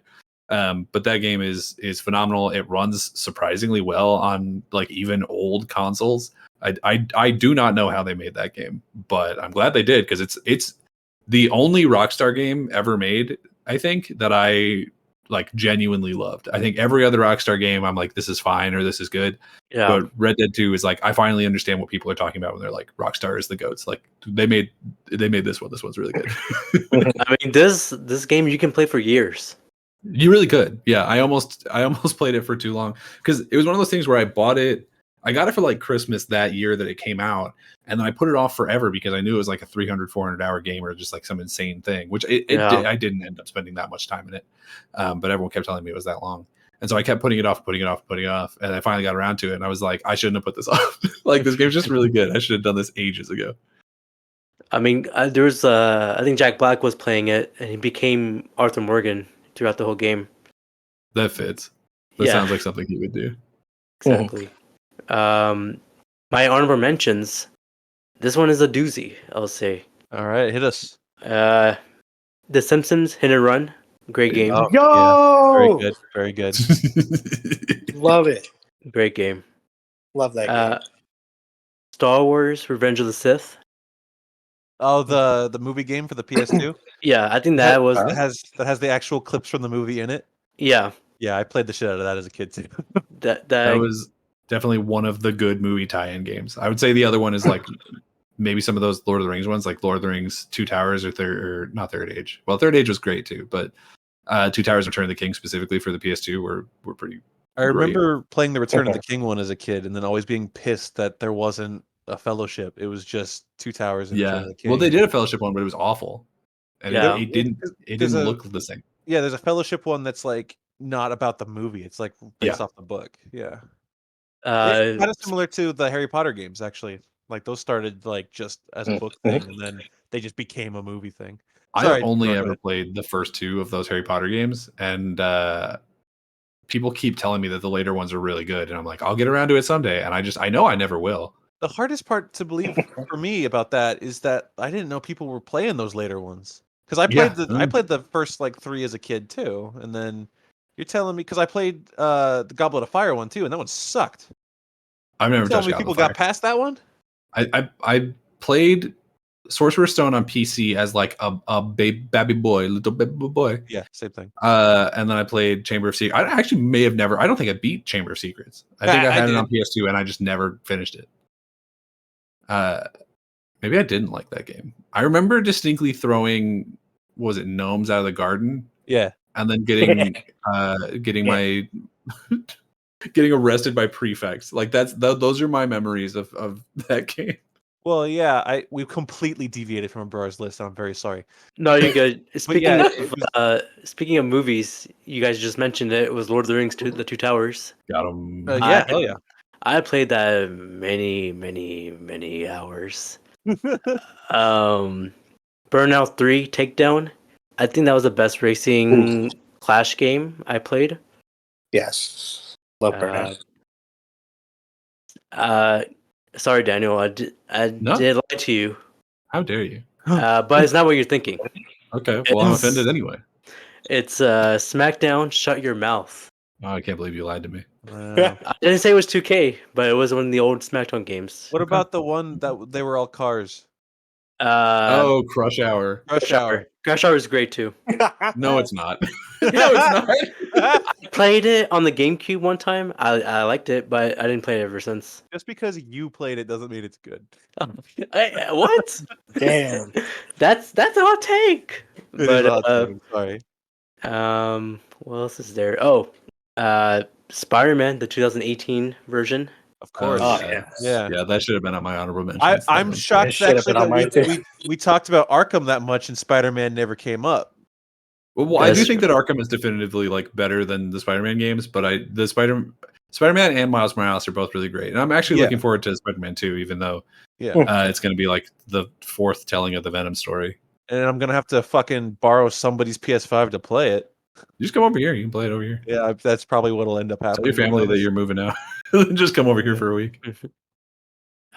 But that game is phenomenal. It runs surprisingly well on like even old consoles. I do not know how they made that game, but I'm glad they did because it's the only Rockstar game ever made, I think, that I like genuinely loved. I think every other Rockstar game I'm like, this is fine or this is good. yeah. But Red Dead 2 is like, I finally understand what people are talking about when they're like, Rockstar is the GOATs. Like they made this one. This one's really good. I mean, this game you can play for years. You really could. Yeah, I almost played it for too long because it was one of those things where I bought it. I got it for like Christmas that year that it came out, and then I put it off forever because I knew it was like a 300, 400 hour game or just like some insane thing, which I didn't end up spending that much time in it. But everyone kept telling me it was that long. And so I kept putting it off, and I finally got around to it. And I was like, I shouldn't have put this off. Like, this game's just really good. I should have done this ages ago. I mean, there was I think Jack Black was playing it, and he became Arthur Morgan throughout the whole game. That fits. That Yeah. sounds like something he would do. Exactly. My honorable mentions. This one is a doozy, I'll say. All right, hit us. The Simpsons Hit and Run, great game. Oh, Yo, very good, very good. love it. Great game. Love that game. Star Wars Revenge of the Sith. Oh, the movie game for the PS2 Yeah, I think that was. that has the actual clips from the movie in it. Yeah, Yeah, I played the shit out of that as a kid too. That was definitely one of the good movie tie-in games. I would say the other one is like maybe some of those Lord of the Rings ones, like Lord of the Rings, Two Towers, or not Third Age. Well, Third Age was great too, but Two Towers, Return of the King specifically for the PS2 were pretty. I remember playing the Return of the King one as a kid, and then always being pissed that there wasn't a Fellowship. It was just Two Towers and Return of the King. Well, they did a Fellowship one, but it was awful, and Yeah. it didn't look the same. Yeah, there's a Fellowship one that's like not about the movie. It's like based off the book. Yeah. Kind of similar to the Harry Potter games, actually. Like those started like just as a book thing, and then they just became a movie thing. I only ever played the first two of those Harry Potter games, and people keep telling me that the later ones are really good, and I'm like, I'll get around to it someday, and I know I never will. The hardest part to believe for me about that is that I didn't know people were playing those later ones, because I played the first like 3 as a kid too, and then you're telling me, because I played the Goblet of Fire one too, and that one sucked. I've never touched Goblet of Fire. People got past that one. I played Sorcerer's Stone on PC as like a little baby boy. Yeah, same thing. And then I played Chamber of Secrets. I actually may have never. I don't think I beat Chamber of Secrets. I think I had it on PS2, and I just never finished it. Maybe I didn't like that game. I remember distinctly throwing, was it gnomes out of the garden? Yeah, and then getting my getting arrested by prefects. Like those are my memories of that game. Well, yeah, we completely deviated from Abrar's list, and I'm very sorry. No, you're good. Speaking of movies, you guys just mentioned it. It was Lord of the Rings, The Two Towers. Got him. Yeah, hell yeah. I played that many hours. Burnout 3 Takedown. I think that was the best racing Clash game I played. Yes, love Burnout. Sorry, Daniel. I did lie to you. How dare you? But it's not what you're thinking. Okay, well, I'm offended anyway. It's SmackDown Shut Your Mouth. Oh, I can't believe you lied to me. I didn't say it was 2K, but it was one of the old SmackDown games. What about the one that they were all cars? Crush Hour. Crush Hour. Crush Hour is great too. No, it's not. No, it's not. I played it on the GameCube one time. I liked it, but I didn't play it ever since. Just because you played it doesn't mean it's good. What? Damn. That's a hot take. Sorry. What else is there? Oh, Spider-Man, the 2018 version. Of course. Yeah, that should have been on my honorable mentions. I'm shocked actually that we talked about Arkham that much and Spider-Man never came up. Well, I do think that Arkham is definitively like better than the Spider-Man games, but the Spider-Man and Miles Morales are both really great, and I'm actually looking forward to Spider-Man 2, even though it's going to be like the 4th telling of the Venom story. And I'm gonna have to fucking borrow somebody's PS5 to play it. You just come over here. You can play it over here. Yeah, that's probably what'll end up happening. Tell your family that you're moving out. Just come over here for a week.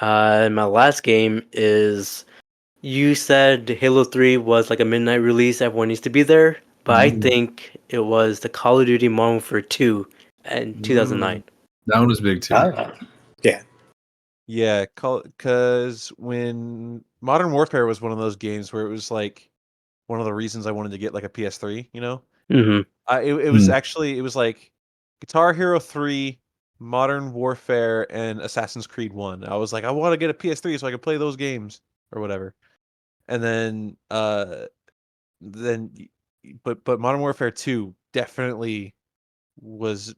My last game is, you said Halo 3 was like a midnight release. Everyone needs to be there. But I think it was the Call of Duty Modern Warfare 2 in 2009. That one was big too. Yeah, because when Modern Warfare was one of those games where it was like one of the reasons I wanted to get like a PS3, you know? Mm-hmm. It was actually, it was like Guitar Hero 3, Modern Warfare, and Assassin's Creed 1. I was like, I want to get a PS3 so I can play those games or whatever. And then but Modern Warfare 2 definitely was,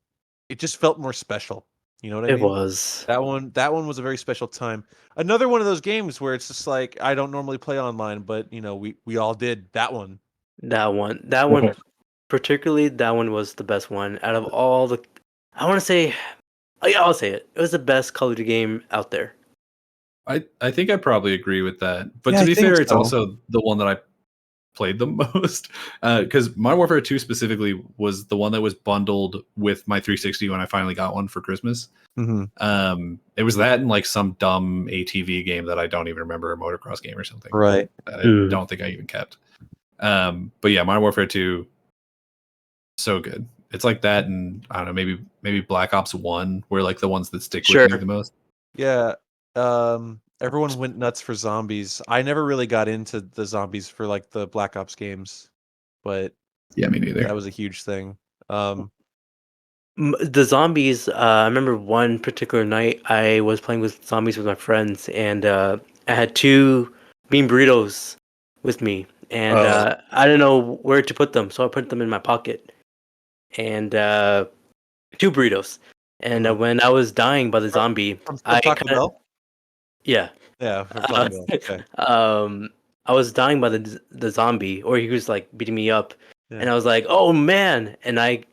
it just felt more special. You know what I mean? It was. That one was a very special time. Another one of those games where it's just like, I don't normally play online, but you know, we all did that one. That one particularly that one was the best one out of all the. I want to say, oh, yeah, I'll say it. It was the best Call of Duty game out there. I think I probably agree with that. But Yeah, to I be think fair, it's so. also the one that I played the most. Because Modern Warfare 2 specifically was the one that was bundled with my 360 when I finally got one for Christmas. It was that and like some dumb ATV game that I don't even remember, a motocross game or something. Right. That I don't think I even kept. But yeah, Modern Warfare 2, so good. It's like that, and I don't know, maybe Black Ops 1 were like the ones that stick with me the most. Yeah. Everyone went nuts for zombies. I never really got into the zombies for like the Black Ops games, but Yeah, me neither. that was a huge thing. The zombies. I remember one particular night I was playing with zombies with my friends, and I had 2 bean burritos with me, and I didn't know where to put them, so I put them in my pocket, and 2 burritos. And when I was dying by the zombie, From I Taco kind of Bell? yeah. Yeah, from Taco Bell. Okay. I was dying by the zombie, or he was like beating me up, Yeah. and I was like, "Oh man!" And I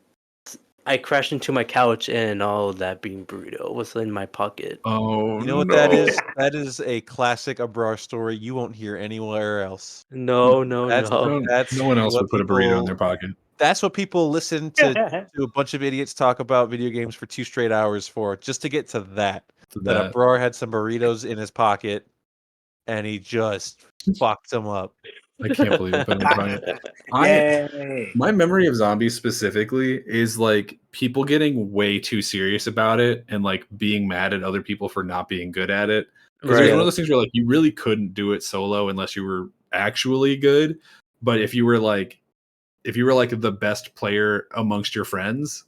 crashed into my couch, and all of that bean burrito was in my pocket. Oh, You know what that is? That is a classic Abrar story you won't hear anywhere else. No, no, That's no. No one else what would put a burrito in people- their pocket. That's what people listen to a bunch of idiots talk about video games for 2 straight hours for, just to get to that. That Abrar had some burritos in his pocket, and he just fucked them up. I can't believe it. Put in my pocket. Yay! My memory of zombies specifically is like people getting way too serious about it and like being mad at other people for not being good at it. Because it was one of those things where like you really couldn't do it solo unless you were actually good. But if you were like the best player amongst your friends,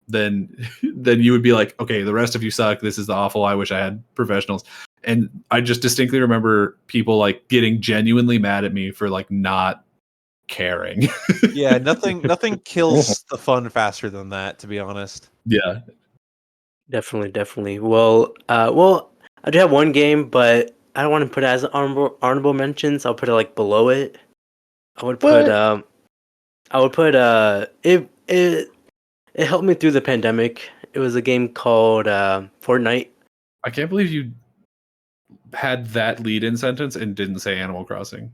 then you would be like, okay, the rest of you suck. This is awful. I wish I had professionals. And I just distinctly remember people like getting genuinely mad at me for like not caring. Yeah, nothing kills the fun faster than that, to be honest. Yeah. Definitely. Well, I do have one game, but I don't want to put it as honorable mentions. I'll put it like below it. I would put it helped me through the pandemic. It was a game called Fortnite. I can't believe you had that lead-in sentence and didn't say Animal Crossing.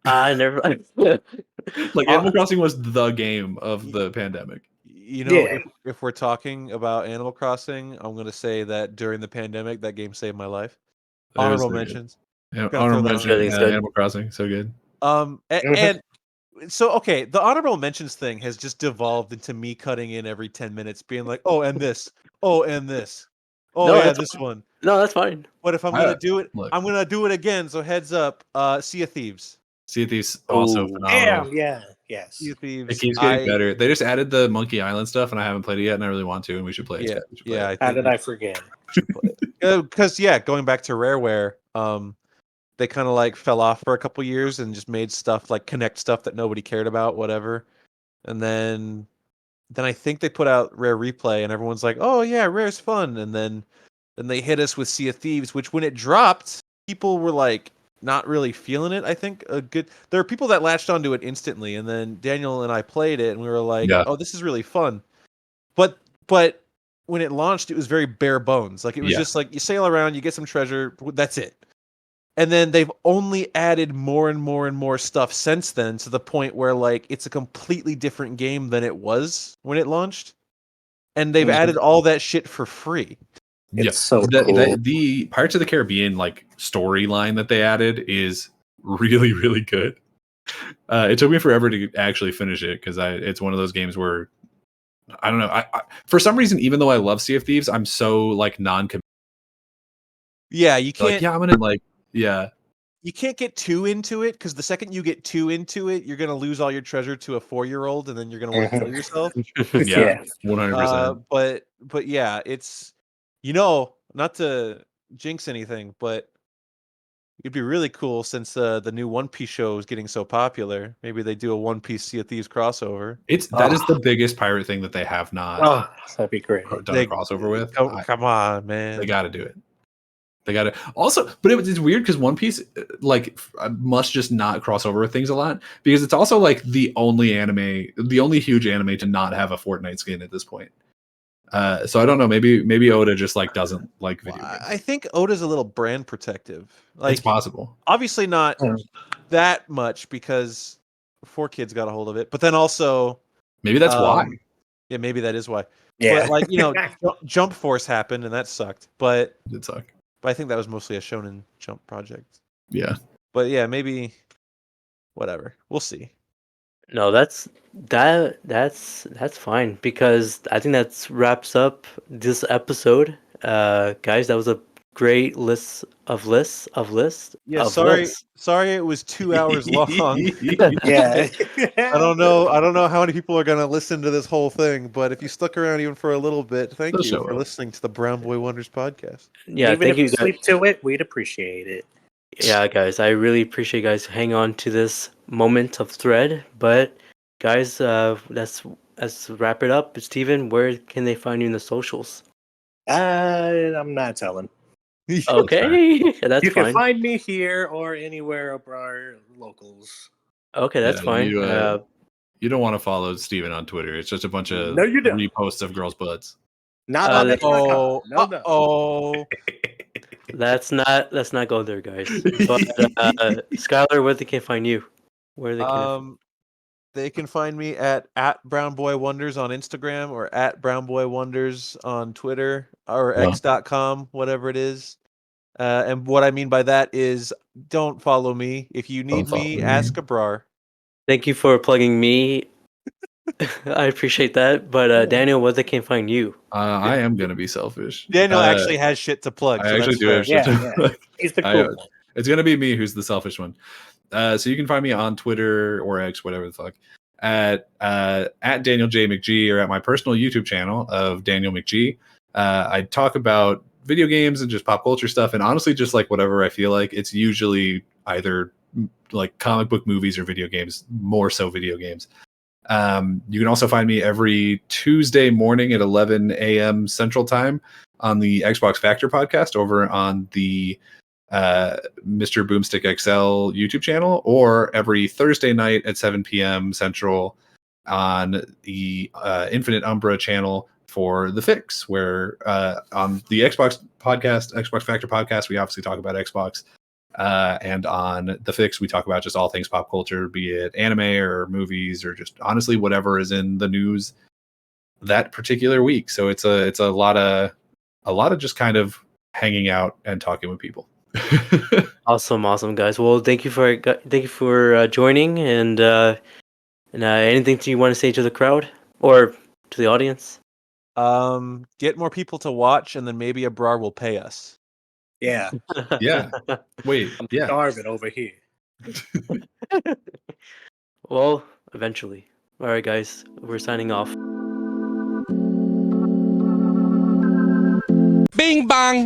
I never. Like Animal Crossing was the game of the pandemic. You know, Yeah. if we're talking about Animal Crossing, I'm going to say that during the pandemic, that game saved my life. Honorable mentions. Yeah, Gotta honorable throw that mention. on there. Animal Crossing, so good. And so okay, the honorable mentions thing has just devolved into me cutting in every 10 minutes, being like, "Oh, and this. Oh, and this. Oh, No, yeah, that's this one." No, that's fine. But if I'm gonna do it, look. I'm gonna do it again. So heads up, Sea of Thieves. Sea of Thieves also phenomenal. Damn, yeah, yes. Sea of Thieves. It keeps getting better. They just added the Monkey Island stuff, and I haven't played it yet, and I really want to, and we should play it. Yeah, We should play yeah. it. I How think did I forget? because going back to Rareware, they kind of like fell off for a couple years and just made stuff like Connect stuff that nobody cared about, whatever. And then I think they put out Rare Replay, and everyone's like, "Oh yeah, Rare's fun." And then they hit us with Sea of Thieves, which when it dropped, people were like not really feeling it. I think there are people that latched onto it instantly, and then Daniel and I played it, and we were like, Yeah. "Oh, this is really fun." But when it launched, it was very bare bones. Like it was just like you sail around, you get some treasure, that's it. And then they've only added more and more and more stuff since then, to the point where like it's a completely different game than it was when it launched. And they've added all that shit for free. It's so cool. The Pirates of the Caribbean like storyline that they added is really, really good. It took me forever to actually finish it because it's one of those games where I don't know. I for some reason, even though I love Sea of Thieves, I'm so like non-committed. Yeah, you can't. Like, yeah, I'm gonna like, yeah. You can't get too into it, because the second you get too into it, you're gonna lose all your treasure to a 4-year-old, and then you're gonna want to kill yourself. Yeah, 100%. But yeah, it's not to jinx anything, but it'd be really cool since the new One Piece show is getting so popular. Maybe they do a One Piece Sea of Thieves crossover. That is the biggest pirate thing that they have not Oh, that'd be great. done a crossover with. Come on, man. They got to do it. They got it. Also, but it's weird because One Piece like must just not cross over with things a lot because it's also like the only huge anime to not have a Fortnite skin at this point. So I don't know. Maybe Oda just like doesn't like video games. I think Oda's a little brand protective. Like It's possible. obviously not that much because 4Kids got a hold of it, but then also Maybe that's why. Yeah, maybe that is why. Yeah. But like Jump Force happened and that sucked. But It suck. I think that was mostly a Shonen Jump project. Yeah. But yeah, maybe whatever. We'll see. No, that's fine because I think that wraps up this episode. Guys, that was a great list. Yeah, sorry it was 2 hours long. Yeah. I don't know how many people are gonna listen to this whole thing, but if you stuck around even for a little bit, thank They'll you show for up. listening to the Brown Boy Wonders podcast. Yeah, Even thank if you you guys. sleep to it, we'd appreciate it. Yeah, guys, I really appreciate you guys hang on to this moment of thread. But guys, let's wrap it up. Steven, where can they find you in the socials? I'm not telling. Okay, that's You can fine. find me here or anywhere Abrar locals. Okay, that's Yeah, fine. You don't want to follow Steven on Twitter. It's just a bunch of No, you don't. reposts of girls' butts. Not Uh, on that. Oh, No, no. oh. let's not go there, guys. But Skyler, where they can find you? Where they can? They can find me at Brown Boy Wonders on Instagram or at Brown Boy Wonders on Twitter or Yeah. x.com, whatever it is. And what I mean by that is don't follow me. If you need follow me, me. ask Abrar. Thank you for plugging me. I appreciate that. But Daniel, where they can find you? I am gonna be selfish. Daniel actually has shit to plug. I so actually that's do fair. have shit. Yeah. He's the cool one. It's gonna be me who's the selfish one. So you can find me on Twitter or X, whatever the fuck, at Daniel J McG or at my personal YouTube channel of Daniel McG. I talk about video games and just pop culture stuff, and honestly, just like whatever I feel like. It's usually either like comic book movies or video games, more so video games. You can also find me every Tuesday morning at 11 a.m. Central Time on the Xbox Factor podcast over on the Mr. Boomstick XL YouTube channel, or every Thursday night at 7 p.m. Central on the Infinite Umbra channel for The Fix, where on the Xbox Factor podcast, we obviously talk about Xbox. And on The Fix, we talk about just all things pop culture, be it anime or movies or just honestly whatever is in the news that particular week. So it's a lot of just kind of hanging out and talking with people. Awesome, guys. Well, thank you for joining, and anything you want to say to the crowd or to the audience? Get more people to watch, and then maybe Abrar will pay us. Yeah. Yeah. Wait. I'm Yeah. starving over here. Well, eventually. All right, guys, we're signing off. Bing bang.